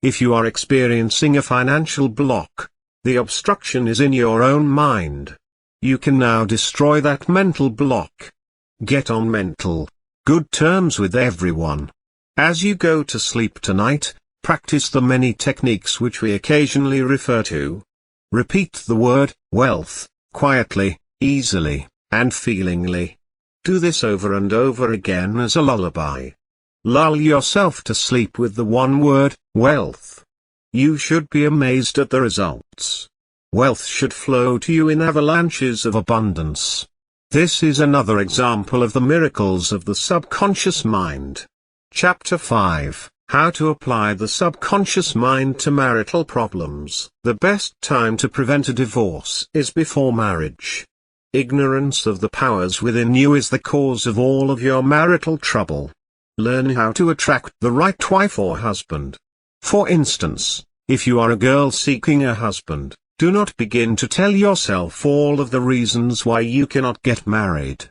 If you are experiencing a financial block, the obstruction is in your own mind. You can now destroy that mental block. Get on mental, good terms with everyone. As you go to sleep tonight, practice the many techniques which we occasionally refer to. Repeat the word, wealth, quietly, easily, and feelingly. Do this over and over again as a lullaby. Lull yourself to sleep with the one word, wealth. You should be amazed at the results. Wealth should flow to you in avalanches of abundance. This is another example of the miracles of the subconscious mind. Chapter 5, How to Apply the Subconscious Mind to Marital Problems. The best time to prevent a divorce is before marriage. Ignorance of the powers within you is the cause of all of your marital trouble. Learn how to attract the right wife or husband. For instance, if you are a girl seeking a husband, do not begin to tell yourself all of the reasons why you cannot get married.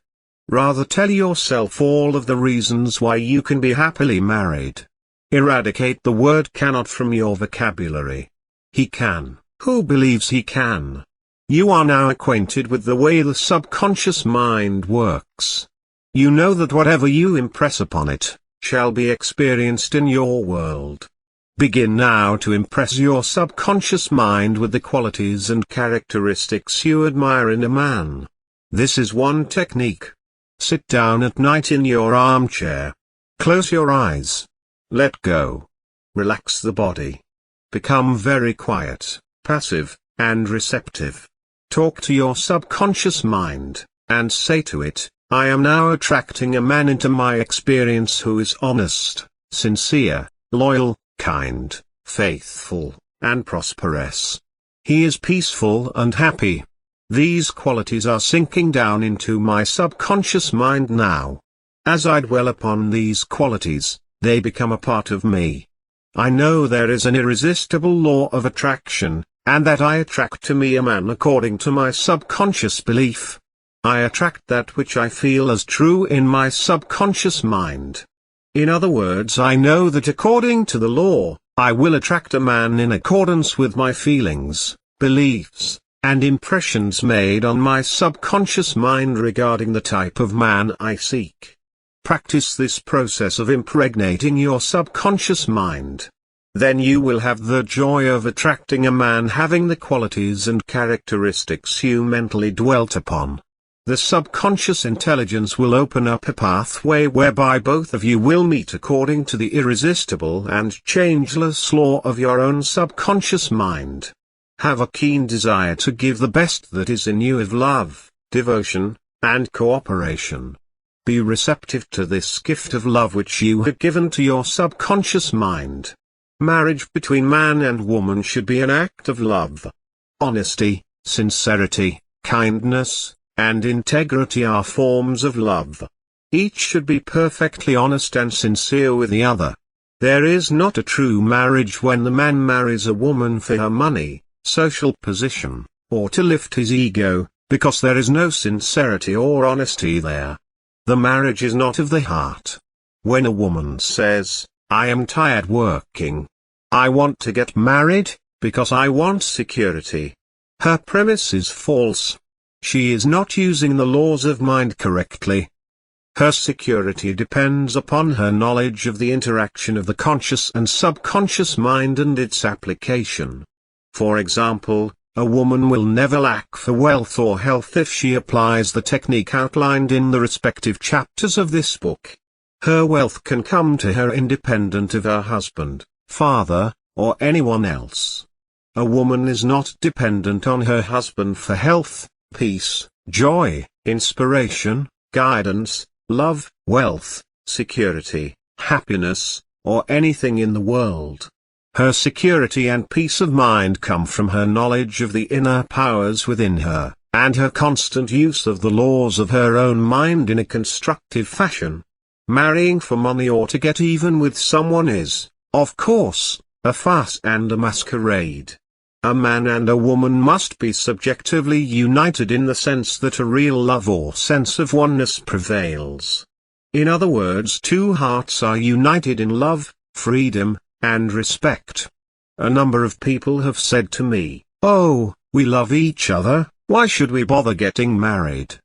Rather tell yourself all of the reasons why you can be happily married. Eradicate the word cannot from your vocabulary. He can. Who believes he can? You are now acquainted with the way the subconscious mind works. You know that whatever you impress upon it, shall be experienced in your world. Begin now to impress your subconscious mind with the qualities and characteristics you admire in a man. This is one technique. Sit down at night in your armchair. Close your eyes. Let go. Relax the body. Become very quiet, passive, and receptive. Talk to your subconscious mind, and say to it, I am now attracting a man into my experience who is honest, sincere, loyal, kind, faithful, and prosperous. He is peaceful and happy. These qualities are sinking down into my subconscious mind now. As I dwell upon these qualities, they become a part of me. I know there is an irresistible law of attraction, and that I attract to me a man according to my subconscious belief. I attract that which I feel as true in my subconscious mind. In other words, I know that according to the law, I will attract a man in accordance with my feelings, beliefs, and impressions made on my subconscious mind regarding the type of man I seek. Practice this process of impregnating your subconscious mind. Then you will have the joy of attracting a man having the qualities and characteristics you mentally dwelt upon. The subconscious intelligence will open up a pathway whereby both of you will meet according to the irresistible and changeless law of your own subconscious mind. Have a keen desire to give the best that is in you of love, devotion, and cooperation. Be receptive to this gift of love which you have given to your subconscious mind. Marriage between man and woman should be an act of love. Honesty, sincerity, kindness, and integrity are forms of love. Each should be perfectly honest and sincere with the other. There is not a true marriage when the man marries a woman for her money, social position, or to lift his ego, because there is no sincerity or honesty there. The marriage is not of the heart. When a woman says, I am tired working. I want to get married, because I want security. Her premise is false. She is not using the laws of mind correctly. Her security depends upon her knowledge of the interaction of the conscious and subconscious mind and its application. For example, a woman will never lack for wealth or health if she applies the technique outlined in the respective chapters of this book. Her wealth can come to her independent of her husband, father, or anyone else. A woman is not dependent on her husband for health, peace, joy, inspiration, guidance, love, wealth, security, happiness, or anything in the world. Her security and peace of mind come from her knowledge of the inner powers within her, and her constant use of the laws of her own mind in a constructive fashion. Marrying for money or to get even with someone is, of course, a farce and a masquerade. A man and a woman must be subjectively united in the sense that a real love or sense of oneness prevails. In other words, two hearts are united in love, freedom, and respect. A number of people have said to me, "Oh, we love each other, why should we bother getting married?"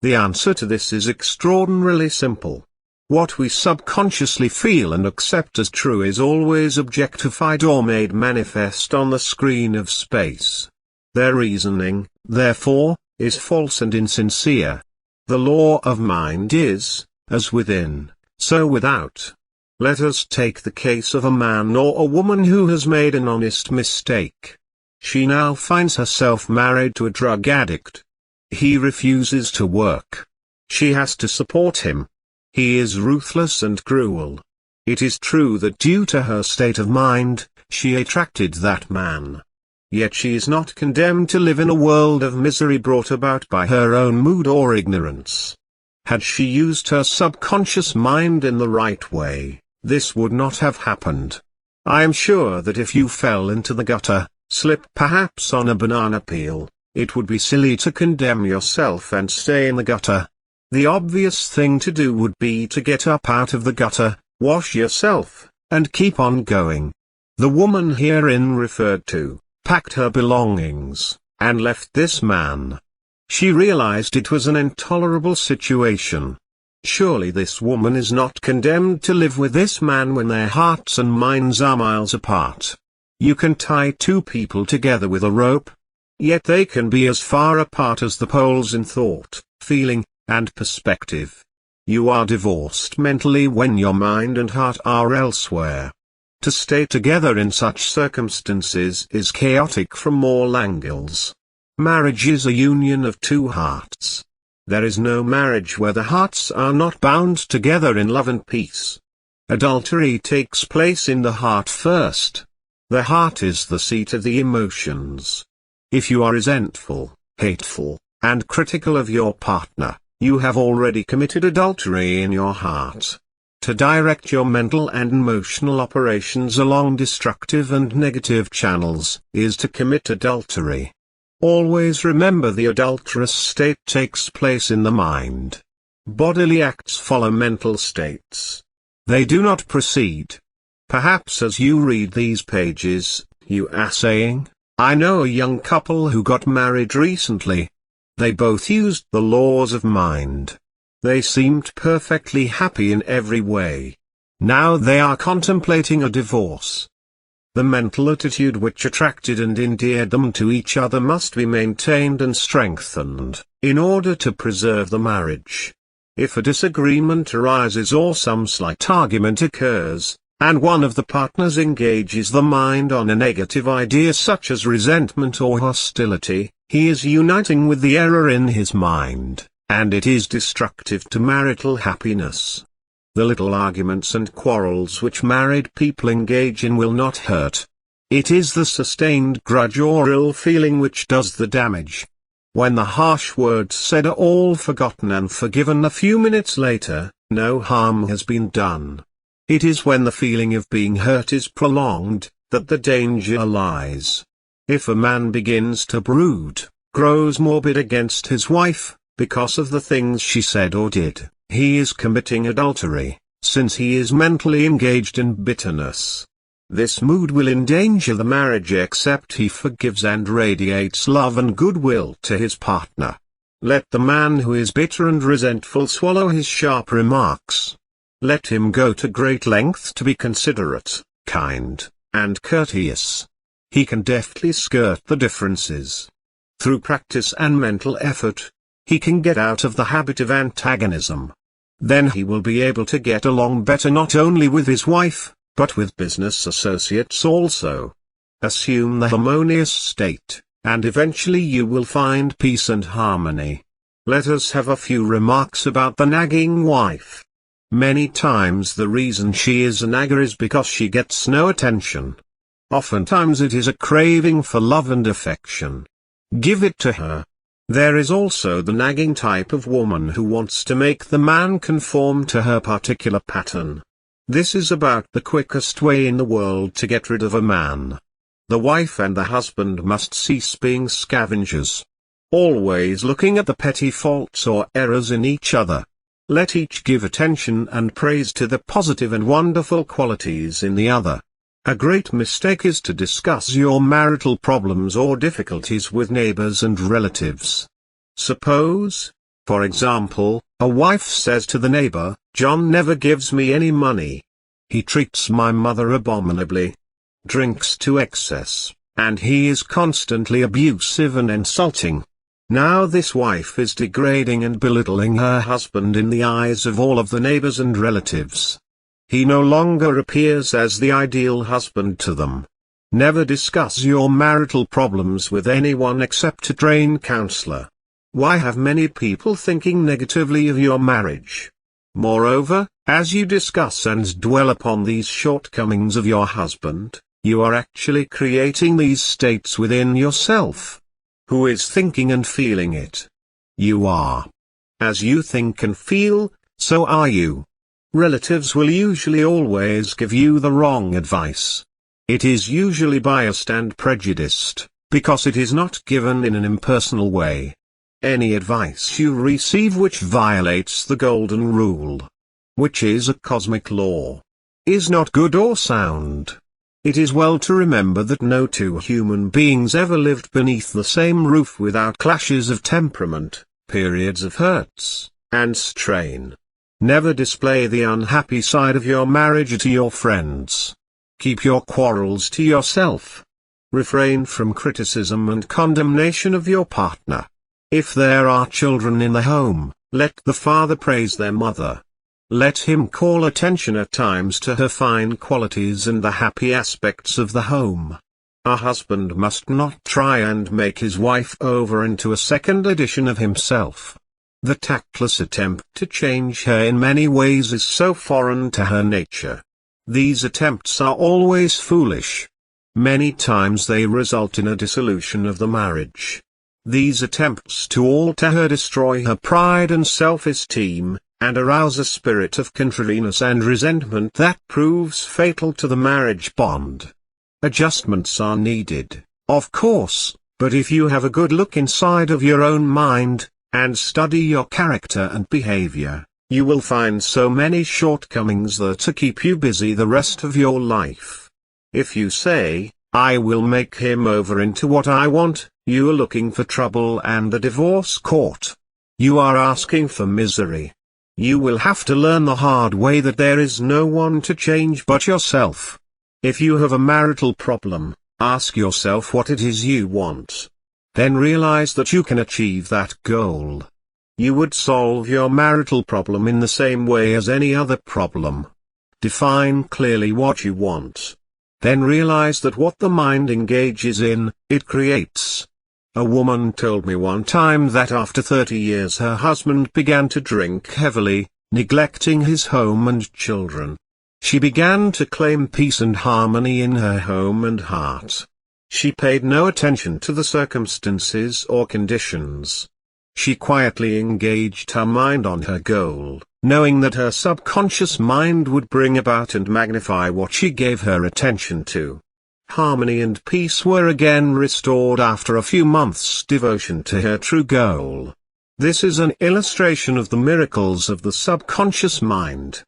The answer to this is extraordinarily simple. What we subconsciously feel and accept as true is always objectified or made manifest on the screen of space. Their reasoning, therefore, is false and insincere. The law of mind is, as within, so without. Let us take the case of a man or a woman who has made an honest mistake. She now finds herself married to a drug addict. He refuses to work. She has to support him. He is ruthless and cruel. It is true that due to her state of mind, she attracted that man. Yet she is not condemned to live in a world of misery brought about by her own mood or ignorance. Had she used her subconscious mind in the right way, this would not have happened. I am sure that if you fell into the gutter, slipped perhaps on a banana peel, it would be silly to condemn yourself and stay in the gutter. The obvious thing to do would be to get up out of the gutter, wash yourself, and keep on going. The woman herein referred to, packed her belongings, and left this man. She realized it was an intolerable situation. Surely this woman is not condemned to live with this man when their hearts and minds are miles apart. You can tie two people together with a rope, yet they can be as far apart as the poles in thought, feeling, and perspective. You are divorced mentally when your mind and heart are elsewhere. To stay together in such circumstances is chaotic from all angles. Marriage is a union of two hearts. There is no marriage where the hearts are not bound together in love and peace. Adultery takes place in the heart first. The heart is the seat of the emotions. If you are resentful, hateful, and critical of your partner, you have already committed adultery in your heart. To direct your mental and emotional operations along destructive and negative channels, is to commit adultery. Always remember the adulterous state takes place in the mind. Bodily acts follow mental states. They do not proceed. Perhaps as you read these pages, you are saying, "I know a young couple who got married recently. They both used the laws of mind. They seemed perfectly happy in every way. Now they are contemplating a divorce." The mental attitude which attracted and endeared them to each other must be maintained and strengthened, in order to preserve the marriage. If a disagreement arises or some slight argument occurs, and one of the partners engages the mind on a negative idea such as resentment or hostility, he is uniting with the error in his mind, and it is destructive to marital happiness. The little arguments and quarrels which married people engage in will not hurt. It is the sustained grudge or ill feeling which does the damage. When the harsh words said are all forgotten and forgiven a few minutes later, no harm has been done. It is when the feeling of being hurt is prolonged, that the danger lies. If a man begins to brood, grows morbid against his wife, because of the things she said or did, he is committing adultery, since he is mentally engaged in bitterness. This mood will endanger the marriage except he forgives and radiates love and goodwill to his partner. Let the man who is bitter and resentful swallow his sharp remarks. Let him go to great lengths to be considerate, kind, and courteous. He can deftly skirt the differences. Through practice and mental effort, he can get out of the habit of antagonism. Then he will be able to get along better not only with his wife, but with business associates also. Assume the harmonious state, and eventually you will find peace and harmony. Let us have a few remarks about the nagging wife. Many times the reason she is a nagger is because she gets no attention. Oftentimes it is a craving for love and affection. Give it to her. There is also the nagging type of woman who wants to make the man conform to her particular pattern. This is about the quickest way in the world to get rid of a man. The wife and the husband must cease being scavengers, always looking at the petty faults or errors in each other. Let each give attention and praise to the positive and wonderful qualities in the other. A great mistake is to discuss your marital problems or difficulties with neighbors and relatives. Suppose, for example, a wife says to the neighbor, "John never gives me any money. He treats my mother abominably, drinks to excess, and he is constantly abusive and insulting." Now this wife is degrading and belittling her husband in the eyes of all of the neighbors and relatives. He no longer appears as the ideal husband to them. Never discuss your marital problems with anyone except a trained counselor. Why have many people thinking negatively of your marriage? Moreover, as you discuss and dwell upon these shortcomings of your husband, you are actually creating these states within yourself. Who is thinking and feeling it? You are. As you think and feel, so are you. Relatives will usually always give you the wrong advice. It is usually biased and prejudiced, because it is not given in an impersonal way. Any advice you receive which violates the golden rule, which is a cosmic law, is not good or sound. It is well to remember that no two human beings ever lived beneath the same roof without clashes of temperament, periods of hurts, and strain. Never display the unhappy side of your marriage to your friends. Keep your quarrels to yourself. Refrain from criticism and condemnation of your partner. If there are children in the home, let the father praise their mother. Let him call attention at times to her fine qualities and the happy aspects of the home. A husband must not try and make his wife over into a second edition of himself. The tactless attempt to change her in many ways is so foreign to her nature. These attempts are always foolish. Many times they result in a dissolution of the marriage. These attempts to alter her destroy her pride and self-esteem, and arouse a spirit of contrariness and resentment that proves fatal to the marriage bond. Adjustments are needed, of course, but if you have a good look inside of your own mind, and study your character and behavior, you will find so many shortcomings there to keep you busy the rest of your life. If you say, "I will make him over into what I want," you are looking for trouble and a divorce court. You are asking for misery. You will have to learn the hard way that there is no one to change but yourself. If you have a marital problem, ask yourself what it is you want. Then realize that you can achieve that goal. You would solve your marital problem in the same way as any other problem. Define clearly what you want. Then realize that what the mind engages in, it creates. A woman told me one time that after 30 years her husband began to drink heavily, neglecting his home and children. She began to claim peace and harmony in her home and heart. She paid no attention to the circumstances or conditions. She quietly engaged her mind on her goal, knowing that her subconscious mind would bring about and magnify what she gave her attention to. Harmony and peace were again restored after a few months' devotion to her true goal. This is an illustration of the miracles of the subconscious mind.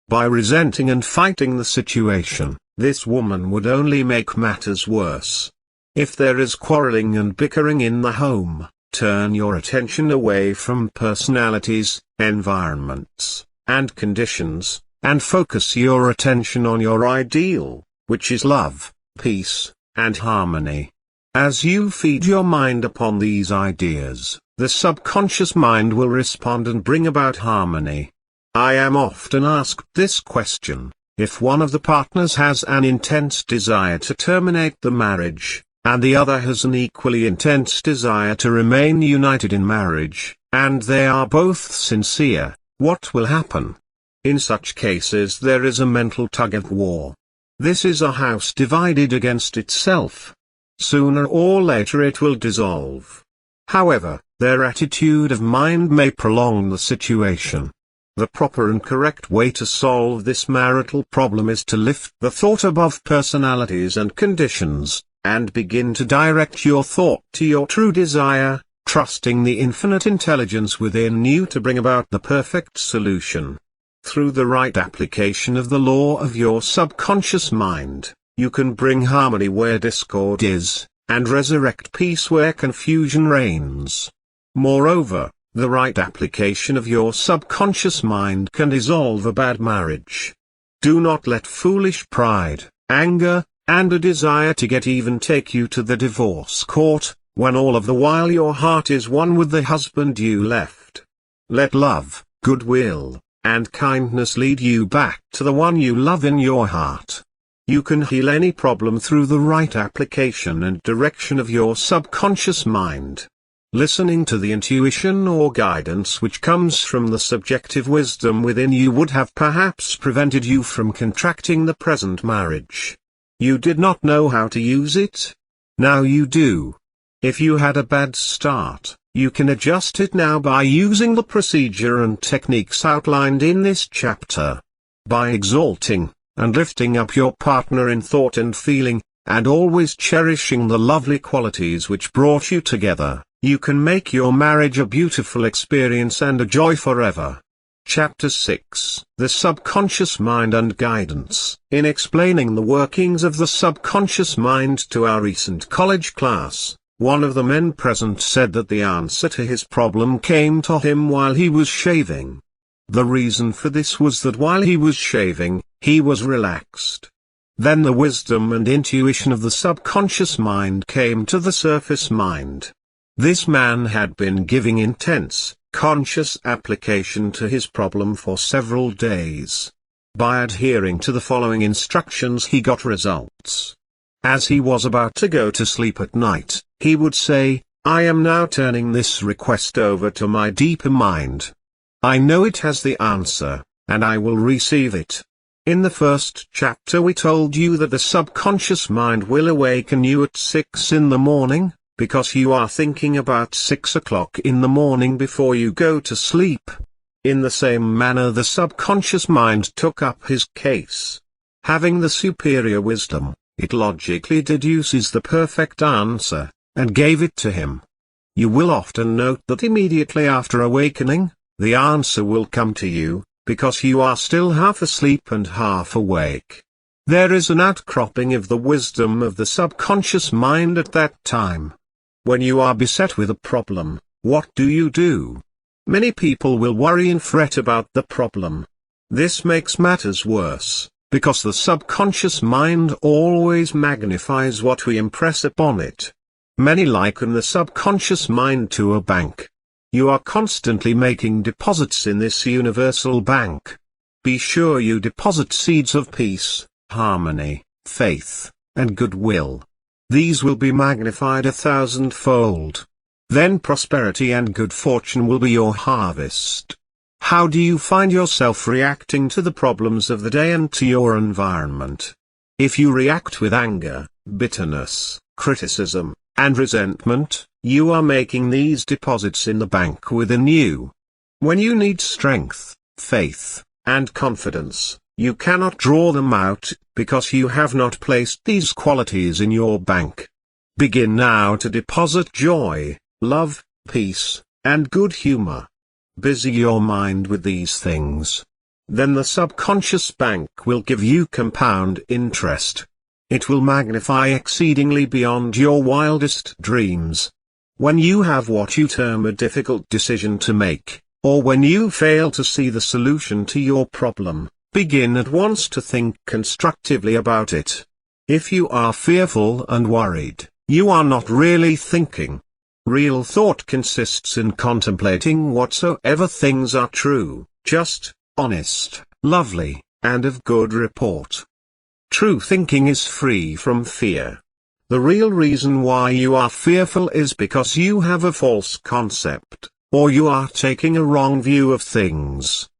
By resenting and fighting the situation, this woman would only make matters worse. If there is quarreling and bickering in the home, turn your attention away from personalities, environments, and conditions, and focus your attention on your ideal, which is love, peace, and harmony. As you feed your mind upon these ideas, the subconscious mind will respond and bring about harmony. I am often asked this question: if one of the partners has an intense desire to terminate the marriage, and the other has an equally intense desire to remain united in marriage, and they are both sincere, what will happen? In such cases there is a mental tug-of-war. This is a house divided against itself. Sooner or later it will dissolve. However, their attitude of mind may prolong the situation. The proper and correct way to solve this marital problem is to lift the thought above personalities and conditions, and begin to direct your thought to your true desire, trusting the infinite intelligence within you to bring about the perfect solution. Through the right application of the law of your subconscious mind, you can bring harmony where discord is, and resurrect peace where confusion reigns. Moreover, the right application of your subconscious mind can dissolve a bad marriage. Do not let foolish pride, anger, and a desire to get even take you to the divorce court, when all of the while your heart is one with the husband you left. Let love, goodwill, and kindness lead you back to the one you love in your heart. You can heal any problem through the right application and direction of your subconscious mind. Listening to the intuition or guidance which comes from the subjective wisdom within you would have perhaps prevented you from contracting the present marriage. You did not know how to use it? Now you do. If you had a bad start, you can adjust it now by using the procedure and techniques outlined in this chapter. By exalting and lifting up your partner in thought and feeling, and always cherishing the lovely qualities which brought you together, you can make your marriage a beautiful experience and a joy forever. Chapter 6: The Subconscious Mind and Guidance. In explaining the workings of the subconscious mind to our recent college class, one of the men present said that the answer to his problem came to him while he was shaving. The reason for this was that while he was shaving, he was relaxed. Then the wisdom and intuition of the subconscious mind came to the surface mind. This man had been giving intense, conscious application to his problem for several days. By adhering to the following instructions he got results. As he was about to go to sleep at night, he would say, "I am now turning this request over to my deeper mind. I know it has the answer, and I will receive it." In the first chapter we told you that the subconscious mind will awaken you at 6 in the morning, because you are thinking about 6 o'clock in the morning before you go to sleep. In the same manner the subconscious mind took up his case. Having the superior wisdom, it logically deduces the perfect answer, and gave it to him. You will often note that immediately after awakening, the answer will come to you, because you are still half asleep and half awake. There is an outcropping of the wisdom of the subconscious mind at that time. When you are beset with a problem, what do? Many people will worry and fret about the problem. This makes matters worse, because the subconscious mind always magnifies what we impress upon it. Many liken the subconscious mind to a bank. You are constantly making deposits in this universal bank. Be sure you deposit seeds of peace, harmony, faith, and goodwill. These will be magnified 1,000-fold. Then prosperity and good fortune will be your harvest. How do you find yourself reacting to the problems of the day and to your environment? If you react with anger, bitterness, criticism, and resentment, you are making these deposits in the bank within you. When you need strength, faith, and confidence, you cannot draw them out, because you have not placed these qualities in your bank. Begin now to deposit joy, love, peace, and good humor. Busy your mind with these things. Then the subconscious bank will give you compound interest. It will magnify exceedingly beyond your wildest dreams. When you have what you term a difficult decision to make, or when you fail to see the solution to your problem, begin at once to think constructively about it. If you are fearful and worried, you are not really thinking. Real thought consists in contemplating whatsoever things are true, just, honest, lovely, and of good report. True thinking is free from fear. The real reason why you are fearful is because you have a false concept, or you are taking a wrong view of things.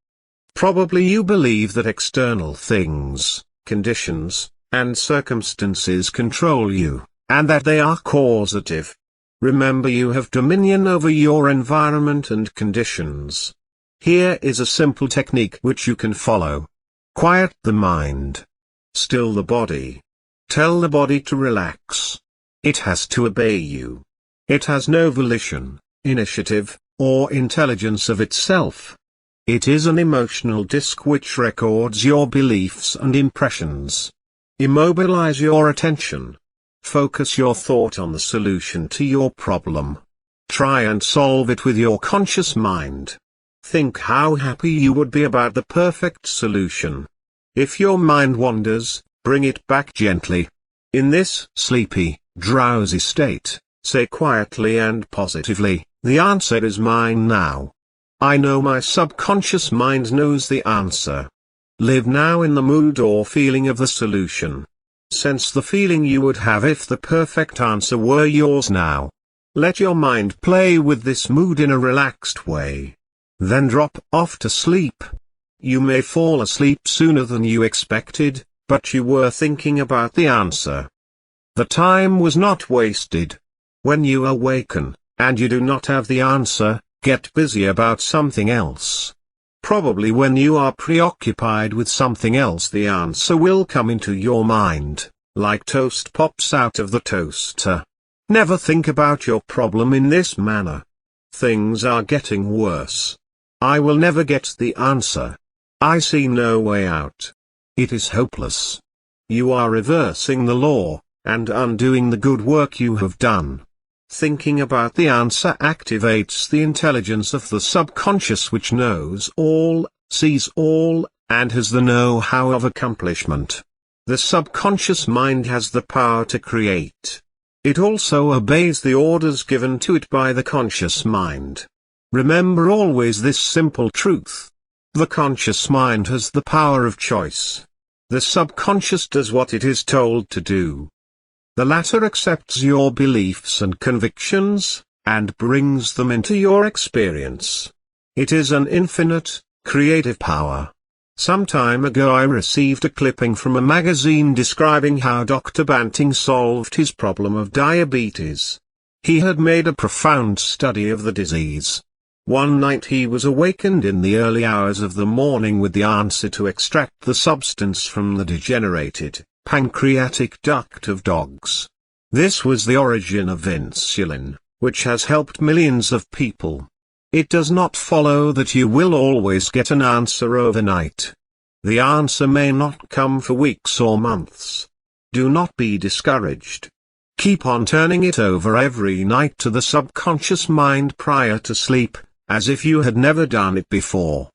Probably you believe that external things, conditions, and circumstances control you, and that they are causative. Remember, you have dominion over your environment and conditions. Here is a simple technique which you can follow. Quiet the mind. Still the body. Tell the body to relax. It has to obey you. It has no volition, initiative, or intelligence of itself. It is an emotional disk which records your beliefs and impressions. Immobilize your attention. Focus your thought on the solution to your problem. Try and solve it with your conscious mind. Think how happy you would be about the perfect solution. If your mind wanders, bring it back gently. In this sleepy, drowsy state, say quietly and positively, "The answer is mine now. I know my subconscious mind knows the answer." Live now in the mood or feeling of the solution. Sense the feeling you would have if the perfect answer were yours now. Let your mind play with this mood in a relaxed way. Then drop off to sleep. You may fall asleep sooner than you expected, but you were thinking about the answer. The time was not wasted. When you awaken, and you do not have the answer, get busy about something else. Probably when you are preoccupied with something else, the answer will come into your mind, like toast pops out of the toaster. Never think about your problem in this manner. Things are getting worse. I will never get the answer. I see no way out. It is hopeless. You are reversing the law, and undoing the good work you have done. Thinking about the answer activates the intelligence of the subconscious, which knows all, sees all, and has the know-how of accomplishment. The subconscious mind has the power to create. It also obeys the orders given to it by the conscious mind. Remember always this simple truth. The conscious mind has the power of choice. The subconscious does what it is told to do. The latter accepts your beliefs and convictions, and brings them into your experience. It is an infinite, creative power. Some time ago I received a clipping from a magazine describing how Dr. Banting solved his problem of diabetes. He had made a profound study of the disease. One night he was awakened in the early hours of the morning with the answer to extract the substance from the degenerated pancreatic duct of dogs. This was the origin of insulin, which has helped millions of people. It does not follow that you will always get an answer overnight. The answer may not come for weeks or months. Do not be discouraged. Keep on turning it over every night to the subconscious mind prior to sleep, as if you had never done it before.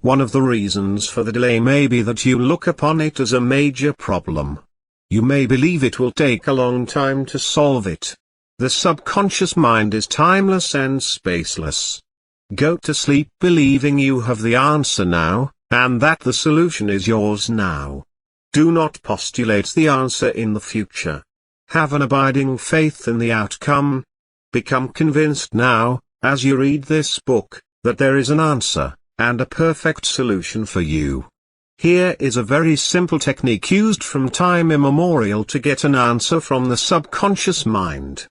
One of the reasons for the delay may be that you look upon it as a major problem. You may believe it will take a long time to solve it. The subconscious mind is timeless and spaceless. Go to sleep believing you have the answer now, and that the solution is yours now. Do not postulate the answer in the future. Have an abiding faith in the outcome. Become convinced now, as you read this book, that there is an answer, and a perfect solution for you. Here is a very simple technique used from time immemorial to get an answer from the subconscious mind.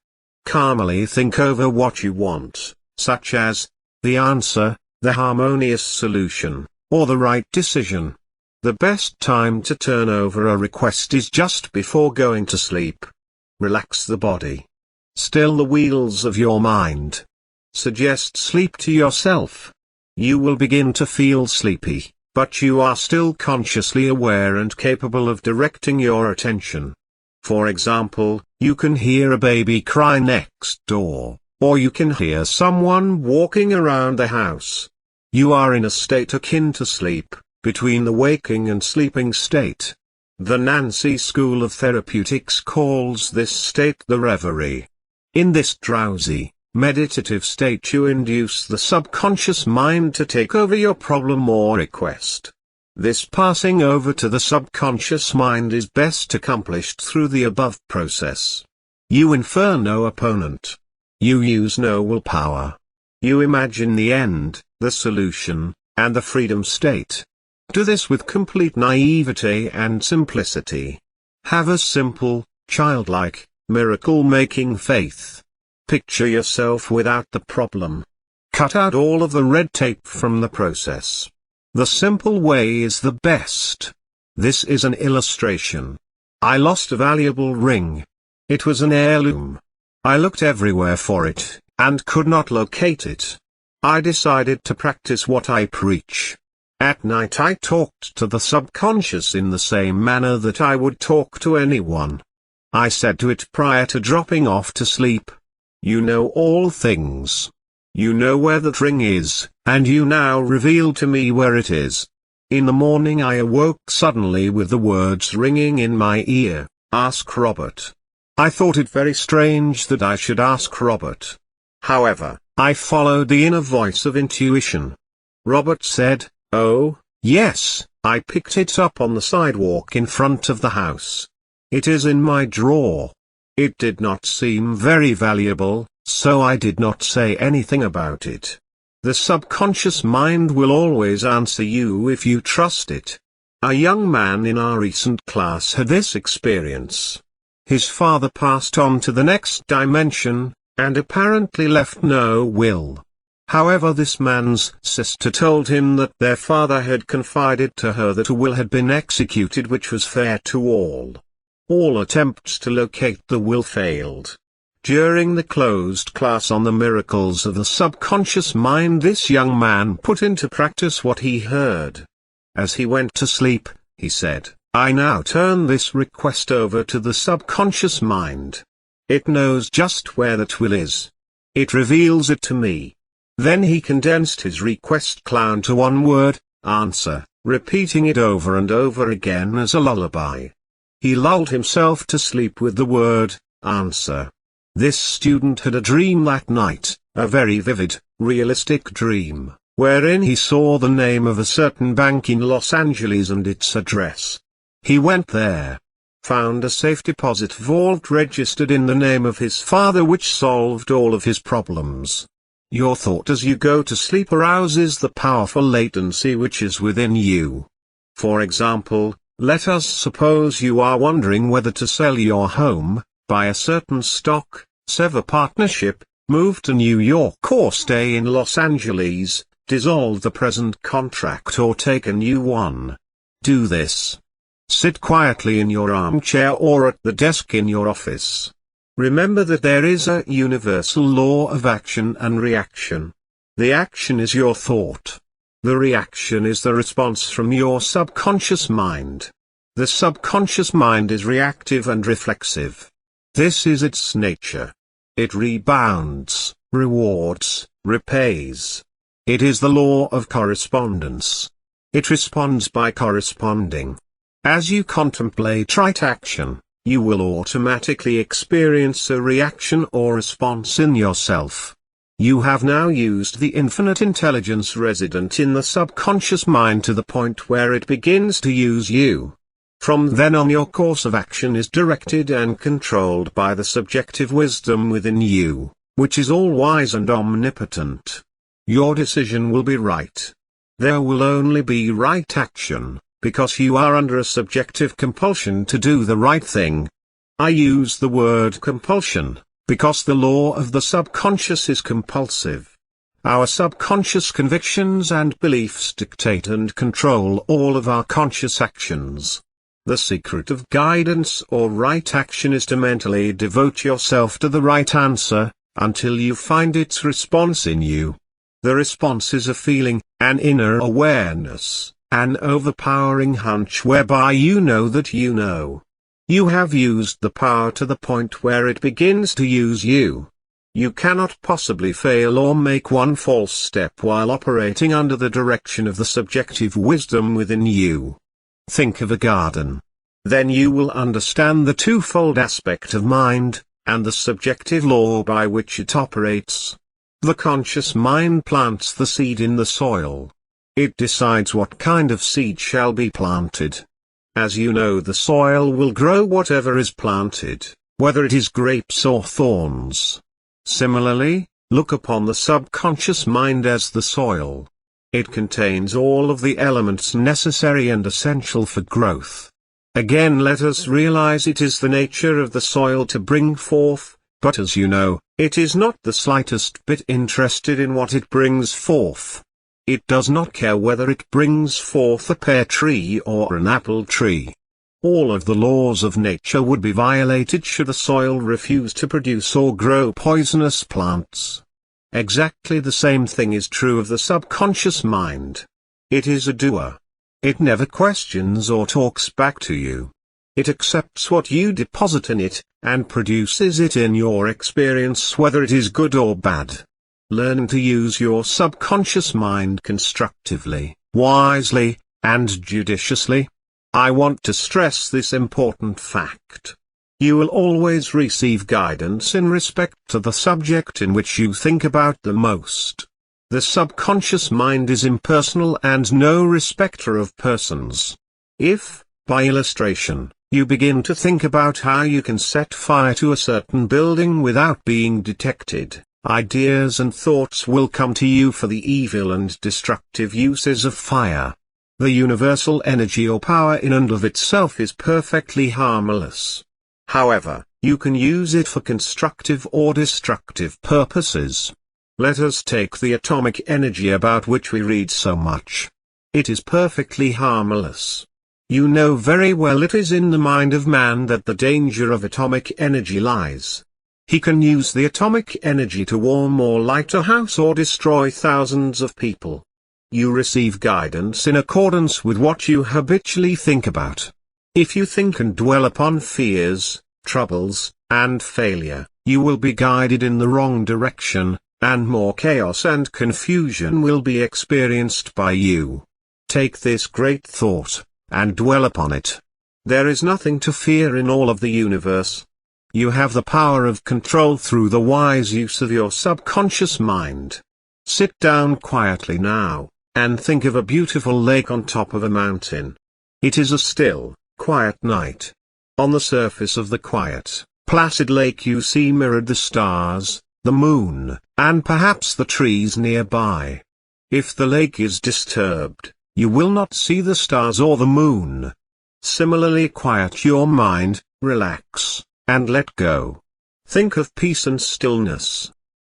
Calmly think over what you want, such as the answer, the harmonious solution, or the right decision. The best time to turn over a request is just before going to sleep. Relax the body. Still the wheels of your mind. Suggest sleep to yourself. You will begin to feel sleepy, but you are still consciously aware and capable of directing your attention. For example, you can hear a baby cry next door, or you can hear someone walking around the house. You are in a state akin to sleep, between the waking and sleeping state. The Nancy School of Therapeutics calls this state the reverie. In this drowsy, meditative state you induce the subconscious mind to take over your problem or request. This passing over to the subconscious mind is best accomplished through the above process. You infer no opponent. You use no willpower. You imagine the end, the solution, and the freedom state. Do this with complete naivety and simplicity. Have a simple, childlike, miracle-making faith. Picture yourself without the problem. Cut out all of the red tape from the process. The simple way is the best. This is an illustration. I lost a valuable ring. It was an heirloom. I looked everywhere for it, and could not locate it. I decided to practice what I preach. At night I talked to the subconscious in the same manner that I would talk to anyone. I said to it prior to dropping off to sleep, "You know all things. You know where that ring is, and you now reveal to me where it is." In the morning I awoke suddenly with the words ringing in my ear, "Ask Robert." I thought it very strange that I should ask Robert. However, I followed the inner voice of intuition. Robert said, "Oh, yes, I picked it up on the sidewalk in front of the house. It is in my drawer." It did not seem very valuable, so I did not say anything about it. The subconscious mind will always answer you if you trust it. A young man in our recent class had this experience. His father passed on to the next dimension, and apparently left no will. However, this man's sister told him that their father had confided to her that a will had been executed which was fair to all. All attempts to locate the will failed. During the closed class on the miracles of the subconscious mind, this young man put into practice what he heard. As he went to sleep, he said, "I now turn this request over to the subconscious mind. It knows just where that will is. It reveals it to me." Then he condensed his request down to one word, "answer," repeating it over and over again as a lullaby. He lulled himself to sleep with the word, "answer." This student had a dream that night, a very vivid, realistic dream, wherein he saw the name of a certain bank in Los Angeles and its address. He went there, found a safe deposit vault registered in the name of his father which solved all of his problems. Your thought as you go to sleep arouses the powerful latency which is within you. For example, let us suppose you are wondering whether to sell your home, buy a certain stock, sever partnership, move to New York or stay in Los Angeles, dissolve the present contract or take a new one. Do this. Sit quietly in your armchair or at the desk in your office. Remember that there is a universal law of action and reaction. The action is your thought. The reaction is the response from your subconscious mind. The subconscious mind is reactive and reflexive. This is its nature. It rebounds, rewards, repays. It is the law of correspondence. It responds by corresponding. As you contemplate right action, you will automatically experience a reaction or response in yourself. You have now used the infinite intelligence resident in the subconscious mind to the point where it begins to use you. From then on your course of action is directed and controlled by the subjective wisdom within you, which is all-wise and omnipotent. Your decision will be right. There will only be right action, because you are under a subjective compulsion to do the right thing. I use the word compulsion, because the law of the subconscious is compulsive. Our subconscious convictions and beliefs dictate and control all of our conscious actions. The secret of guidance or right action is to mentally devote yourself to the right answer, until you find its response in you. The response is a feeling, an inner awareness, an overpowering hunch whereby you know that you know. You have used the power to the point where it begins to use you. You cannot possibly fail or make one false step while operating under the direction of the subjective wisdom within you. Think of a garden. Then you will understand the twofold aspect of mind, and the subjective law by which it operates. The conscious mind plants the seed in the soil. It decides what kind of seed shall be planted. As you know, the soil will grow whatever is planted, whether it is grapes or thorns. Similarly, look upon the subconscious mind as the soil. It contains all of the elements necessary and essential for growth. Again, let us realize it is the nature of the soil to bring forth, but as you know, it is not the slightest bit interested in what it brings forth. It does not care whether it brings forth a pear tree or an apple tree. All of the laws of nature would be violated should the soil refuse to produce or grow poisonous plants. Exactly the same thing is true of the subconscious mind. It is a doer. It never questions or talks back to you. It accepts what you deposit in it, and produces it in your experience whether it is good or bad. Learn to use your subconscious mind constructively, wisely, and judiciously. I want to stress this important fact. You will always receive guidance in respect to the subject in which you think about the most. The subconscious mind is impersonal and no respecter of persons. If, by illustration, you begin to think about how you can set fire to a certain building without being detected, ideas and thoughts will come to you for the evil and destructive uses of fire. The universal energy or power in and of itself is perfectly harmless. However, you can use it for constructive or destructive purposes. Let us take the atomic energy about which we read so much. It is perfectly harmless. You know very well it is in the mind of man that the danger of atomic energy lies. He can use the atomic energy to warm or light a house or destroy thousands of people. You receive guidance in accordance with what you habitually think about. If you think and dwell upon fears, troubles, and failure, you will be guided in the wrong direction, and more chaos and confusion will be experienced by you. Take this great thought, and dwell upon it. There is nothing to fear in all of the universe. You have the power of control through the wise use of your subconscious mind. Sit down quietly now, and think of a beautiful lake on top of a mountain. It is a still, quiet night. On the surface of the quiet, placid lake you see mirrored the stars, the moon, and perhaps the trees nearby. If the lake is disturbed, you will not see the stars or the moon. Similarly, quiet your mind, relax, and let go. Think of peace and stillness.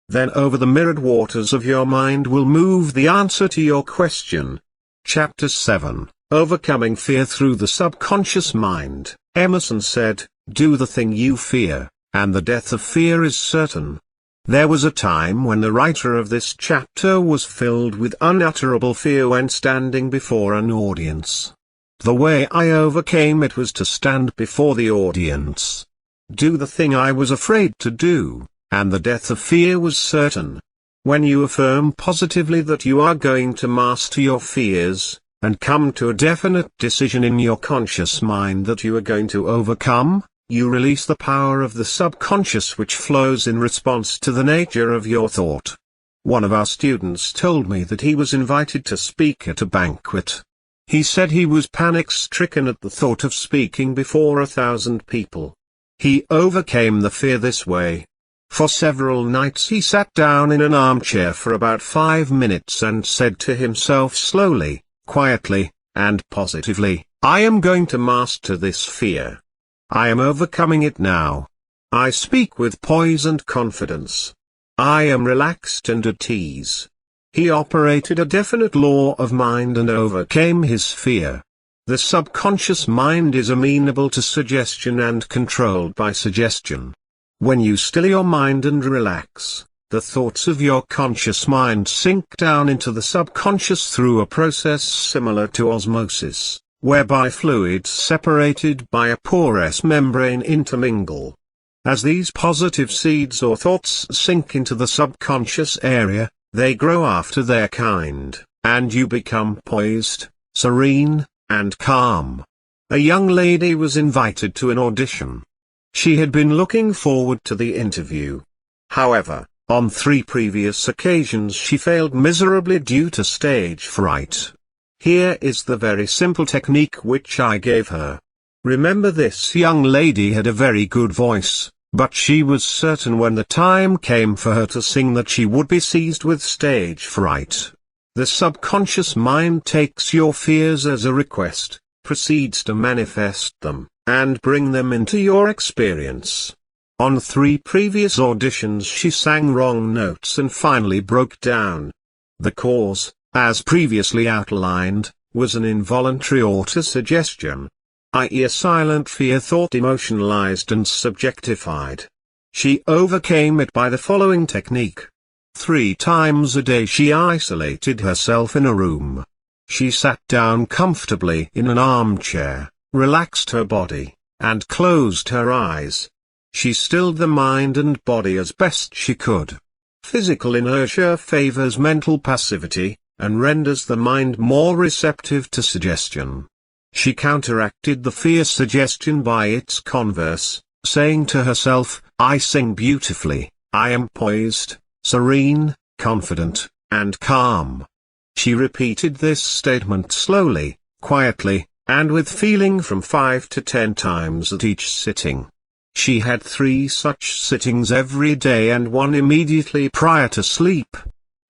Then over the mirrored waters of your mind will move the answer to your question. Chapter 7, Overcoming Fear Through the Subconscious Mind. Emerson said, "Do the thing you fear, and the death of fear is certain." There was a time when the writer of this chapter was filled with unutterable fear when standing before an audience. The way I overcame it was to stand before the audience. Do the thing I was afraid to do, and the death of fear was certain. When you affirm positively that you are going to master your fears, and come to a definite decision in your conscious mind that you are going to overcome, you release the power of the subconscious which flows in response to the nature of your thought. One of our students told me that he was invited to speak at a banquet. He said he was panic-stricken at the thought of speaking before 1,000 people. He overcame the fear this way. For several nights he sat down in an armchair for about 5 minutes and said to himself slowly, quietly, and positively, "I am going to master this fear. I am overcoming it now. I speak with poise and confidence. I am relaxed and at ease." He operated a definite law of mind and overcame his fear. The subconscious mind is amenable to suggestion and controlled by suggestion. When you still your mind and relax, the thoughts of your conscious mind sink down into the subconscious through a process similar to osmosis, whereby fluids separated by a porous membrane intermingle. As these positive seeds or thoughts sink into the subconscious area, they grow after their kind, and you become poised, serene, and calm. A young lady was invited to an audition. She had been looking forward to the interview. However, on 3 previous occasions she failed miserably due to stage fright. Here is the very simple technique which I gave her. Remember, this young lady had a very good voice, but she was certain when the time came for her to sing that she would be seized with stage fright. The subconscious mind takes your fears as a request, proceeds to manifest them, and bring them into your experience. On 3 previous auditions she sang wrong notes and finally broke down. The cause, as previously outlined, was an involuntary autosuggestion, i.e. a silent fear thought emotionalized and subjectified. She overcame it by the following technique. 3 times a day she isolated herself in a room. She sat down comfortably in an armchair, relaxed her body, and closed her eyes. She stilled the mind and body as best she could. Physical inertia favors mental passivity, and renders the mind more receptive to suggestion. She counteracted the fear suggestion by its converse, saying to herself, I sing beautifully, I am poised, serene, confident, and calm. She repeated this statement slowly, quietly, and with feeling from 5 to 10 times at each sitting. She had 3 such sittings every day and 1 immediately prior to sleep.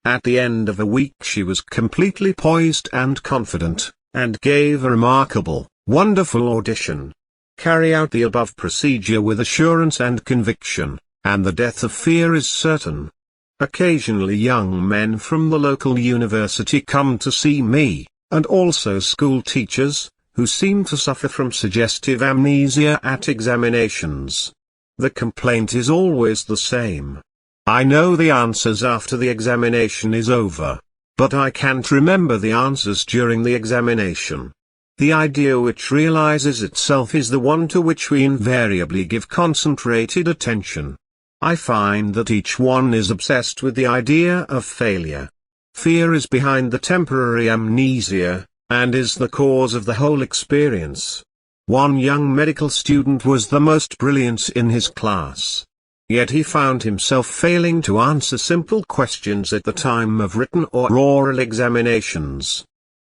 At the end of a week she was completely poised and confident, and gave a remarkable, wonderful audition. Carry out the above procedure with assurance and conviction, and the death of fear is certain. Occasionally young men from the local university come to see me, and also school teachers, who seem to suffer from suggestive amnesia at examinations. The complaint is always the same. I know the answers after the examination is over, but I can't remember the answers during the examination. The idea which realizes itself is the one to which we invariably give concentrated attention. I find that each one is obsessed with the idea of failure. Fear is behind the temporary amnesia, and is the cause of the whole experience. One young medical student was the most brilliant in his class. Yet he found himself failing to answer simple questions at the time of written or oral examinations.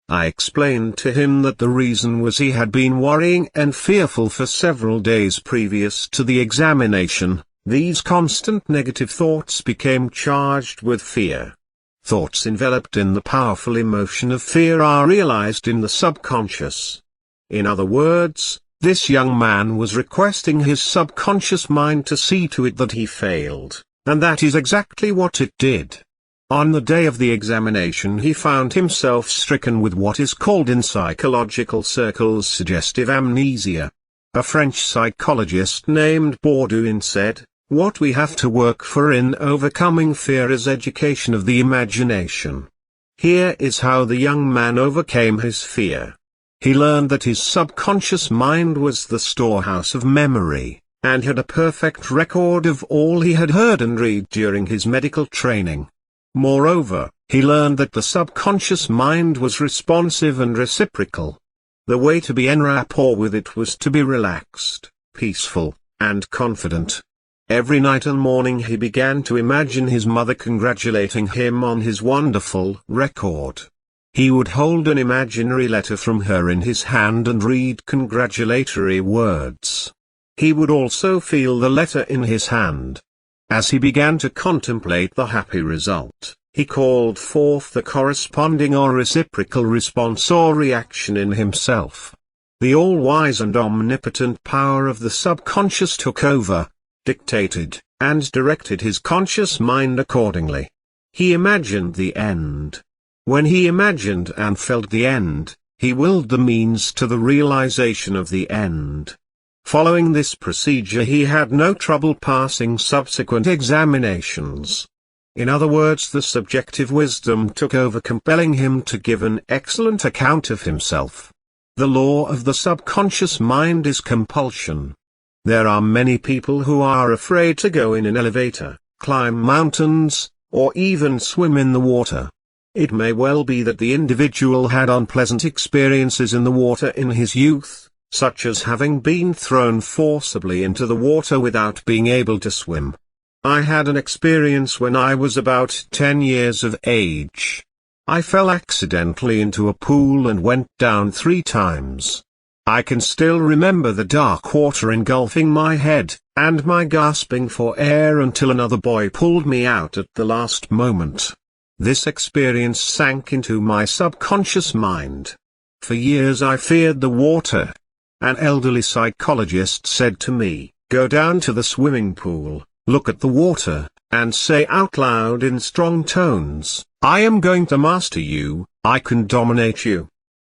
I explained to him that the reason was he had been worrying and fearful for several days previous to the examination. These constant negative thoughts became charged with fear. Thoughts enveloped in the powerful emotion of fear are realized in the subconscious. In other words, this young man was requesting his subconscious mind to see to it that he failed, and that is exactly what it did. On the day of the examination he found himself stricken with what is called in psychological circles suggestive amnesia. A French psychologist named Bourdieu said, "What we have to work for in overcoming fear is education of the imagination." Here is how the young man overcame his fear. He learned that his subconscious mind was the storehouse of memory, and had a perfect record of all he had heard and read during his medical training. Moreover, he learned that the subconscious mind was responsive and reciprocal. The way to be en rapport with it was to be relaxed, peaceful, and confident. Every night and morning he began to imagine his mother congratulating him on his wonderful record. He would hold an imaginary letter from her in his hand and read congratulatory words. He would also feel the letter in his hand. As he began to contemplate the happy result, he called forth the corresponding or reciprocal response or reaction in himself. The all-wise and omnipotent power of the subconscious took over, dictated, and directed his conscious mind accordingly. He imagined the end. When he imagined and felt the end, he willed the means to the realization of the end. Following this procedure he had no trouble passing subsequent examinations. In other words, the subjective wisdom took over, compelling him to give an excellent account of himself. The law of the subconscious mind is compulsion. There are many people who are afraid to go in an elevator, climb mountains, or even swim in the water. It may well be that the individual had unpleasant experiences in the water in his youth, such as having been thrown forcibly into the water without being able to swim. I had an experience when I was about 10 years of age. I fell accidentally into a pool and went down 3 times. I can still remember the dark water engulfing my head, and my gasping for air until another boy pulled me out at the last moment. This experience sank into my subconscious mind. For years I feared the water. An elderly psychologist said to me, "Go down to the swimming pool, look at the water, and say out loud in strong tones, 'I am going to master you, I can dominate you.'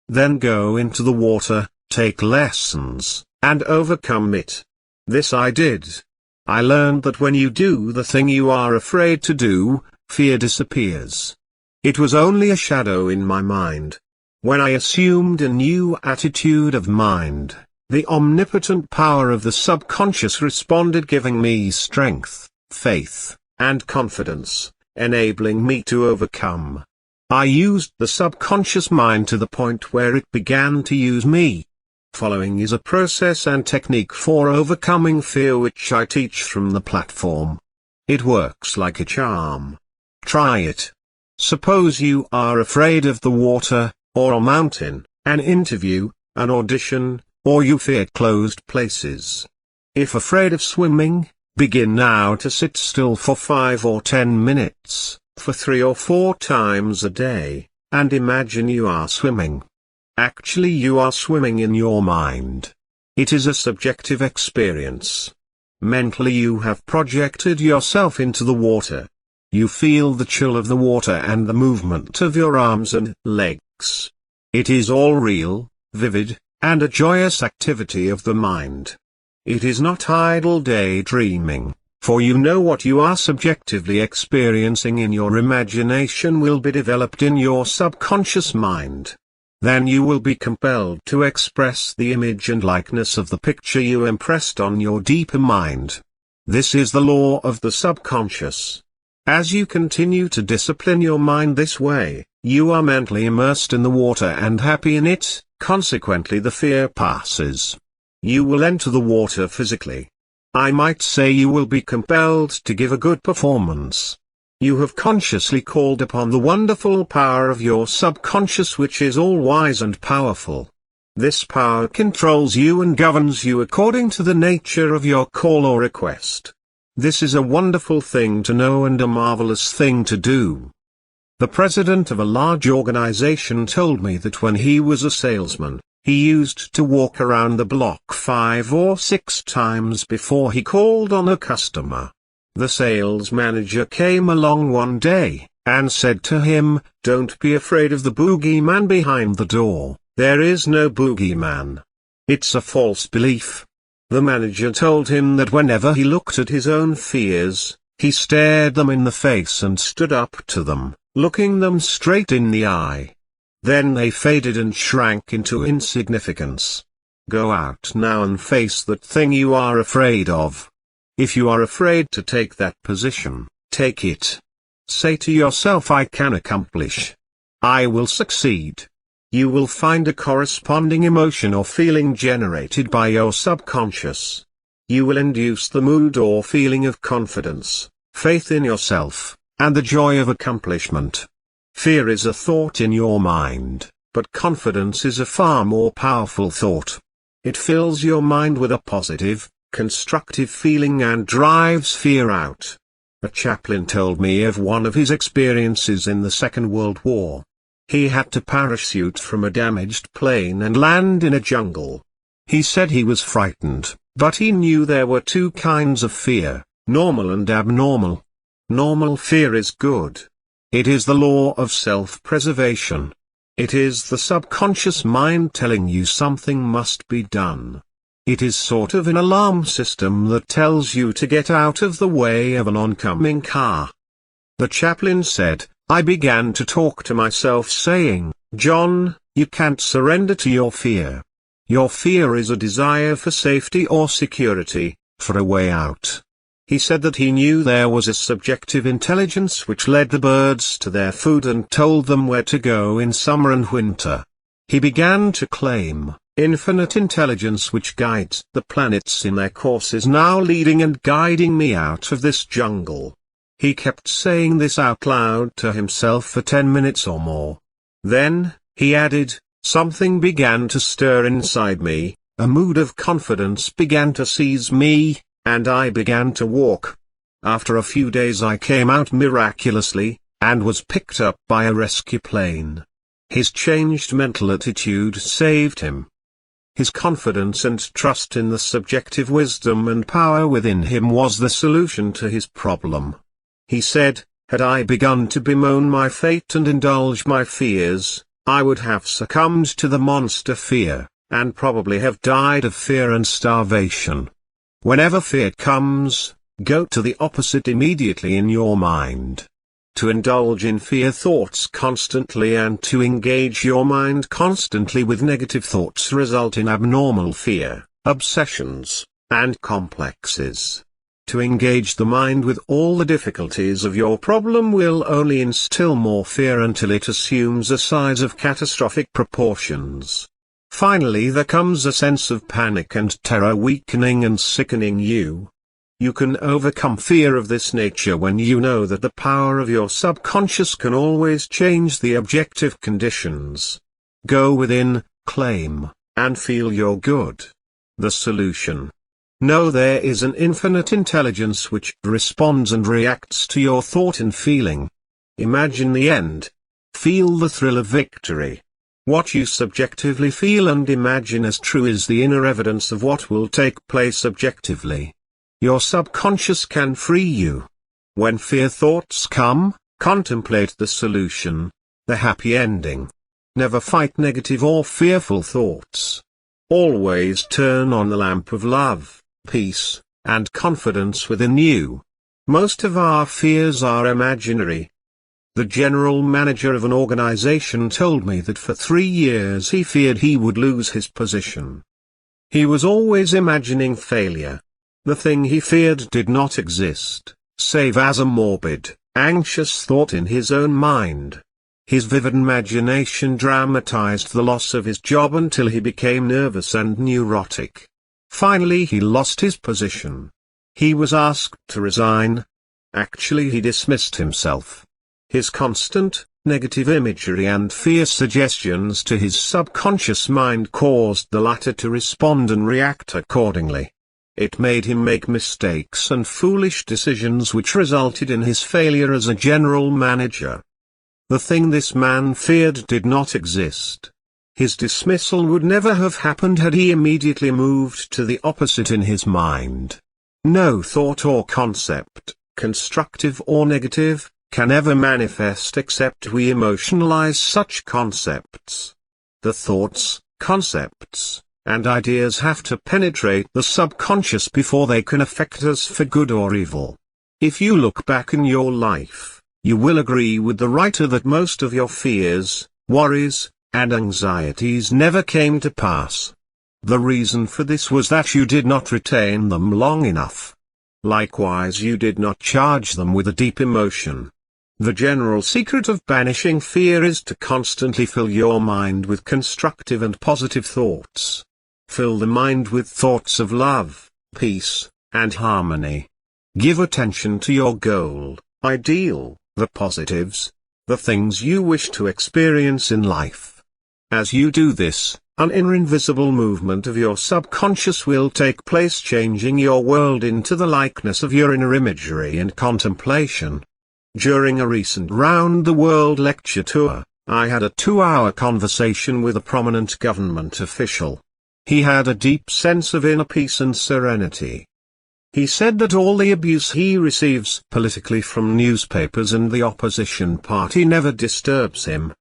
Then go into the water, take lessons, and overcome it." This I did. I learned that when you do the thing you are afraid to do, fear disappears. It was only a shadow in my mind. When I assumed a new attitude of mind, the omnipotent power of the subconscious responded, giving me strength, faith, and confidence, enabling me to overcome. I used the subconscious mind to the point where it began to use me. Following is a process and technique for overcoming fear which I teach from the platform. It works like a charm. Try it. Suppose you are afraid of the water, or a mountain, an interview, an audition, or you fear closed places. If afraid of swimming, begin now to sit still for 5 or 10 minutes, for 3 or 4 times a day, and imagine you are swimming. Actually, you are swimming in your mind. It is a subjective experience. Mentally you have projected yourself into the water. You feel the chill of the water and the movement of your arms and legs. It is all real, vivid, and a joyous activity of the mind. It is not idle daydreaming, for you know what you are subjectively experiencing in your imagination will be developed in your subconscious mind. Then you will be compelled to express the image and likeness of the picture you impressed on your deeper mind. This is the law of the subconscious. As you continue to discipline your mind this way, you are mentally immersed in the water and happy in it, consequently the fear passes. You will enter the water physically. I might say you will be compelled to give a good performance. You have consciously called upon the wonderful power of your subconscious, which is all-wise and powerful. This power controls you and governs you according to the nature of your call or request. This is a wonderful thing to know and a marvelous thing to do. The president of a large organization told me that when he was a salesman, he used to walk around the block 5 or 6 times before he called on a customer. The sales manager came along one day, and said to him, "Don't be afraid of the boogeyman behind the door, there is no boogeyman. It's a false belief." The manager told him that whenever he looked at his own fears, he stared them in the face and stood up to them, looking them straight in the eye. Then they faded and shrank into insignificance. Go out now and face that thing you are afraid of. If you are afraid to take that position, take it. Say to yourself, "I can accomplish. I will succeed." You will find a corresponding emotion or feeling generated by your subconscious. You will induce the mood or feeling of confidence, faith in yourself, and the joy of accomplishment. Fear is a thought in your mind, but confidence is a far more powerful thought. It fills your mind with a positive, constructive feeling and drives fear out. A chaplain told me of one of his experiences in the Second World War. He had to parachute from a damaged plane and land in a jungle. He said he was frightened, but he knew there were 2 kinds of fear, normal and abnormal. Normal fear is good. It is the law of self-preservation. It is the subconscious mind telling you something must be done. It is sort of an alarm system that tells you to get out of the way of an oncoming car. The chaplain said, "I began to talk to myself saying, 'John, you can't surrender to your fear. Your fear is a desire for safety or security, for a way out.'" He said that he knew there was a subjective intelligence which led the birds to their food and told them where to go in summer and winter. He began to claim, "Infinite intelligence which guides the planets in their courses now leading and guiding me out of this jungle." He kept saying this out loud to himself for 10 minutes or more. Then, he added, "Something began to stir inside me, a mood of confidence began to seize me, and I began to walk. After a few days I came out miraculously, and was picked up by a rescue plane. His changed mental attitude saved him. His confidence and trust in the subjective wisdom and power within him was the solution to his problem. He said, "Had I begun to bemoan my fate and indulge my fears, I would have succumbed to the monster fear, and probably have died of fear and starvation." Whenever fear comes, go to the opposite immediately in your mind. To indulge in fear thoughts constantly and to engage your mind constantly with negative thoughts result in abnormal fear, obsessions, and complexes. To engage the mind with all the difficulties of your problem will only instill more fear until it assumes a size of catastrophic proportions. Finally there comes a sense of panic and terror weakening and sickening you. You can overcome fear of this nature when you know that the power of your subconscious can always change the objective conditions. Go within, claim, and feel you're good. The solution. Know there is an infinite intelligence which responds and reacts to your thought and feeling. Imagine the end. Feel the thrill of victory. What you subjectively feel and imagine as true is the inner evidence of what will take place objectively. Your subconscious can free you. When fear thoughts come, contemplate the solution, the happy ending. Never fight negative or fearful thoughts. Always turn on the lamp of love, peace, and confidence within you. Most of our fears are imaginary. The general manager of an organization told me that for 3 years he feared he would lose his position. He was always imagining failure. The thing he feared did not exist, save as a morbid, anxious thought in his own mind. His vivid imagination dramatized the loss of his job until he became nervous and neurotic. Finally he lost his position. He was asked to resign. Actually he dismissed himself. His constant, negative imagery and fear suggestions to his subconscious mind caused the latter to respond and react accordingly. It made him make mistakes and foolish decisions which resulted in his failure as a general manager. The thing this man feared did not exist. His dismissal would never have happened had he immediately moved to the opposite in his mind. No thought or concept, constructive or negative, can ever manifest except we emotionalize such concepts. The thoughts, concepts, and ideas have to penetrate the subconscious before they can affect us for good or evil. If you look back in your life, you will agree with the writer that most of your fears, worries, and anxieties never came to pass. The reason for this was that you did not retain them long enough. Likewise you did not charge them with a deep emotion. The general secret of banishing fear is to constantly fill your mind with constructive and positive thoughts. Fill the mind with thoughts of love, peace, and harmony. Give attention to your goal, ideal, the positives, the things you wish to experience in life. As you do this, an inner invisible movement of your subconscious will take place, changing your world into the likeness of your inner imagery and contemplation. During a recent round-the-world lecture tour, I had a 2-hour conversation with a prominent government official. He had a deep sense of inner peace and serenity. He said that all the abuse he receives politically from newspapers and the opposition party never disturbs him.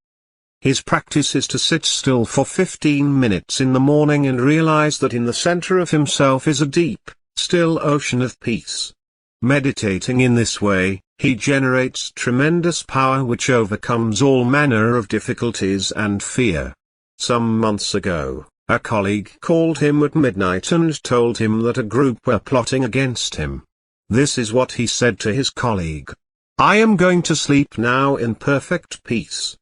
His practice is to sit still for 15 minutes in the morning and realize that in the center of himself is a deep, still ocean of peace. Meditating in this way, he generates tremendous power which overcomes all manner of difficulties and fear. Some months ago, a colleague called him at midnight and told him that a group were plotting against him. This is what he said to his colleague: "I am going to sleep now in perfect peace.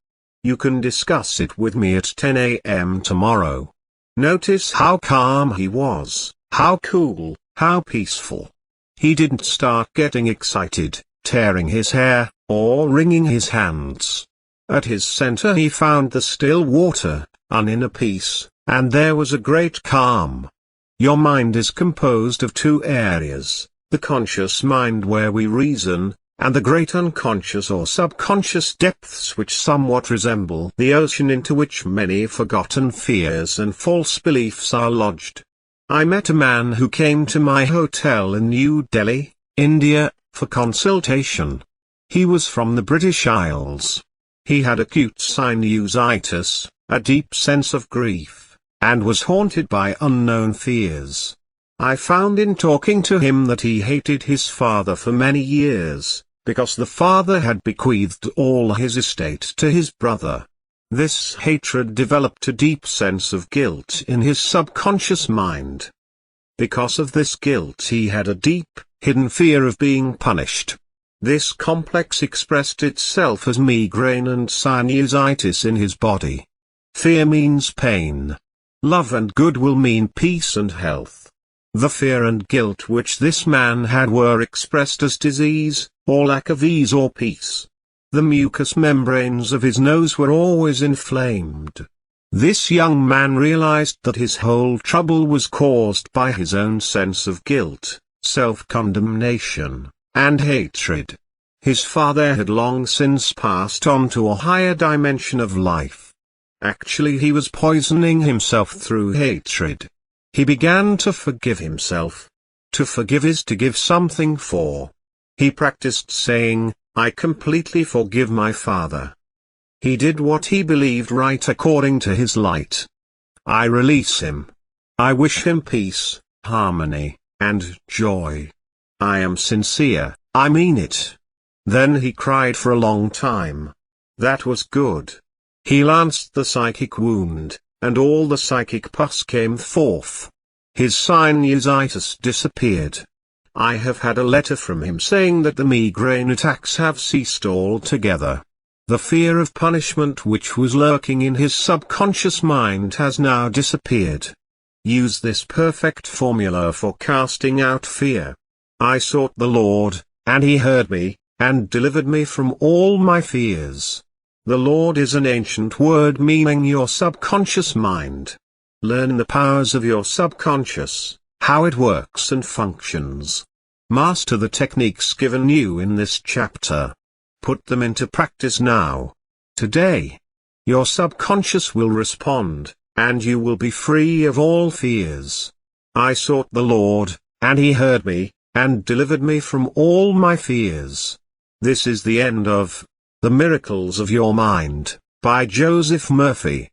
You can discuss it with me at 10 a.m. tomorrow." Notice how calm he was, how cool, how peaceful. He didn't start getting excited, tearing his hair, or wringing his hands. At his center he found the still water, an inner peace, and there was a great calm. Your mind is composed of 2 areas, the conscious mind where we reason, and the great unconscious or subconscious depths which somewhat resemble the ocean into which many forgotten fears and false beliefs are lodged. I met a man who came to my hotel in New Delhi, India, for consultation. He was from the British Isles. He had acute sinusitis, a deep sense of grief, and was haunted by unknown fears. I found in talking to him that he hated his father for many years, because the father had bequeathed all his estate to his brother. This hatred developed a deep sense of guilt in his subconscious mind. Because of this guilt he had a deep, hidden fear of being punished. This complex expressed itself as migraine and sinusitis in his body. Fear means pain. Love and goodwill mean peace and health. The fear and guilt which this man had were expressed as disease, or lack of ease or peace. The mucous membranes of his nose were always inflamed. This young man realized that his whole trouble was caused by his own sense of guilt, self-condemnation, and hatred. His father had long since passed on to a higher dimension of life. Actually, he was poisoning himself through hatred. He began to forgive himself. To forgive is to give something for. He practiced saying, "I completely forgive my father." He did what he believed right according to his light. I release him. I wish him peace, harmony, and joy. I am sincere, I mean it. Then he cried for a long time. That was good. He lanced the psychic wound, and all the psychic pus came forth. His sinusitis disappeared. I have had a letter from him saying that the migraine attacks have ceased altogether. The fear of punishment which was lurking in his subconscious mind has now disappeared. Use this perfect formula for casting out fear. I sought the Lord, and he heard me, and delivered me from all my fears. The Lord is an ancient word meaning your subconscious mind. Learn the powers of your subconscious, how it works and functions. Master the techniques given you in this chapter. Put them into practice now. Today. Your subconscious will respond, and you will be free of all fears. I sought the Lord, and he heard me, and delivered me from all my fears. This is the end of The Miracles of Your Mind, by Joseph Murphy.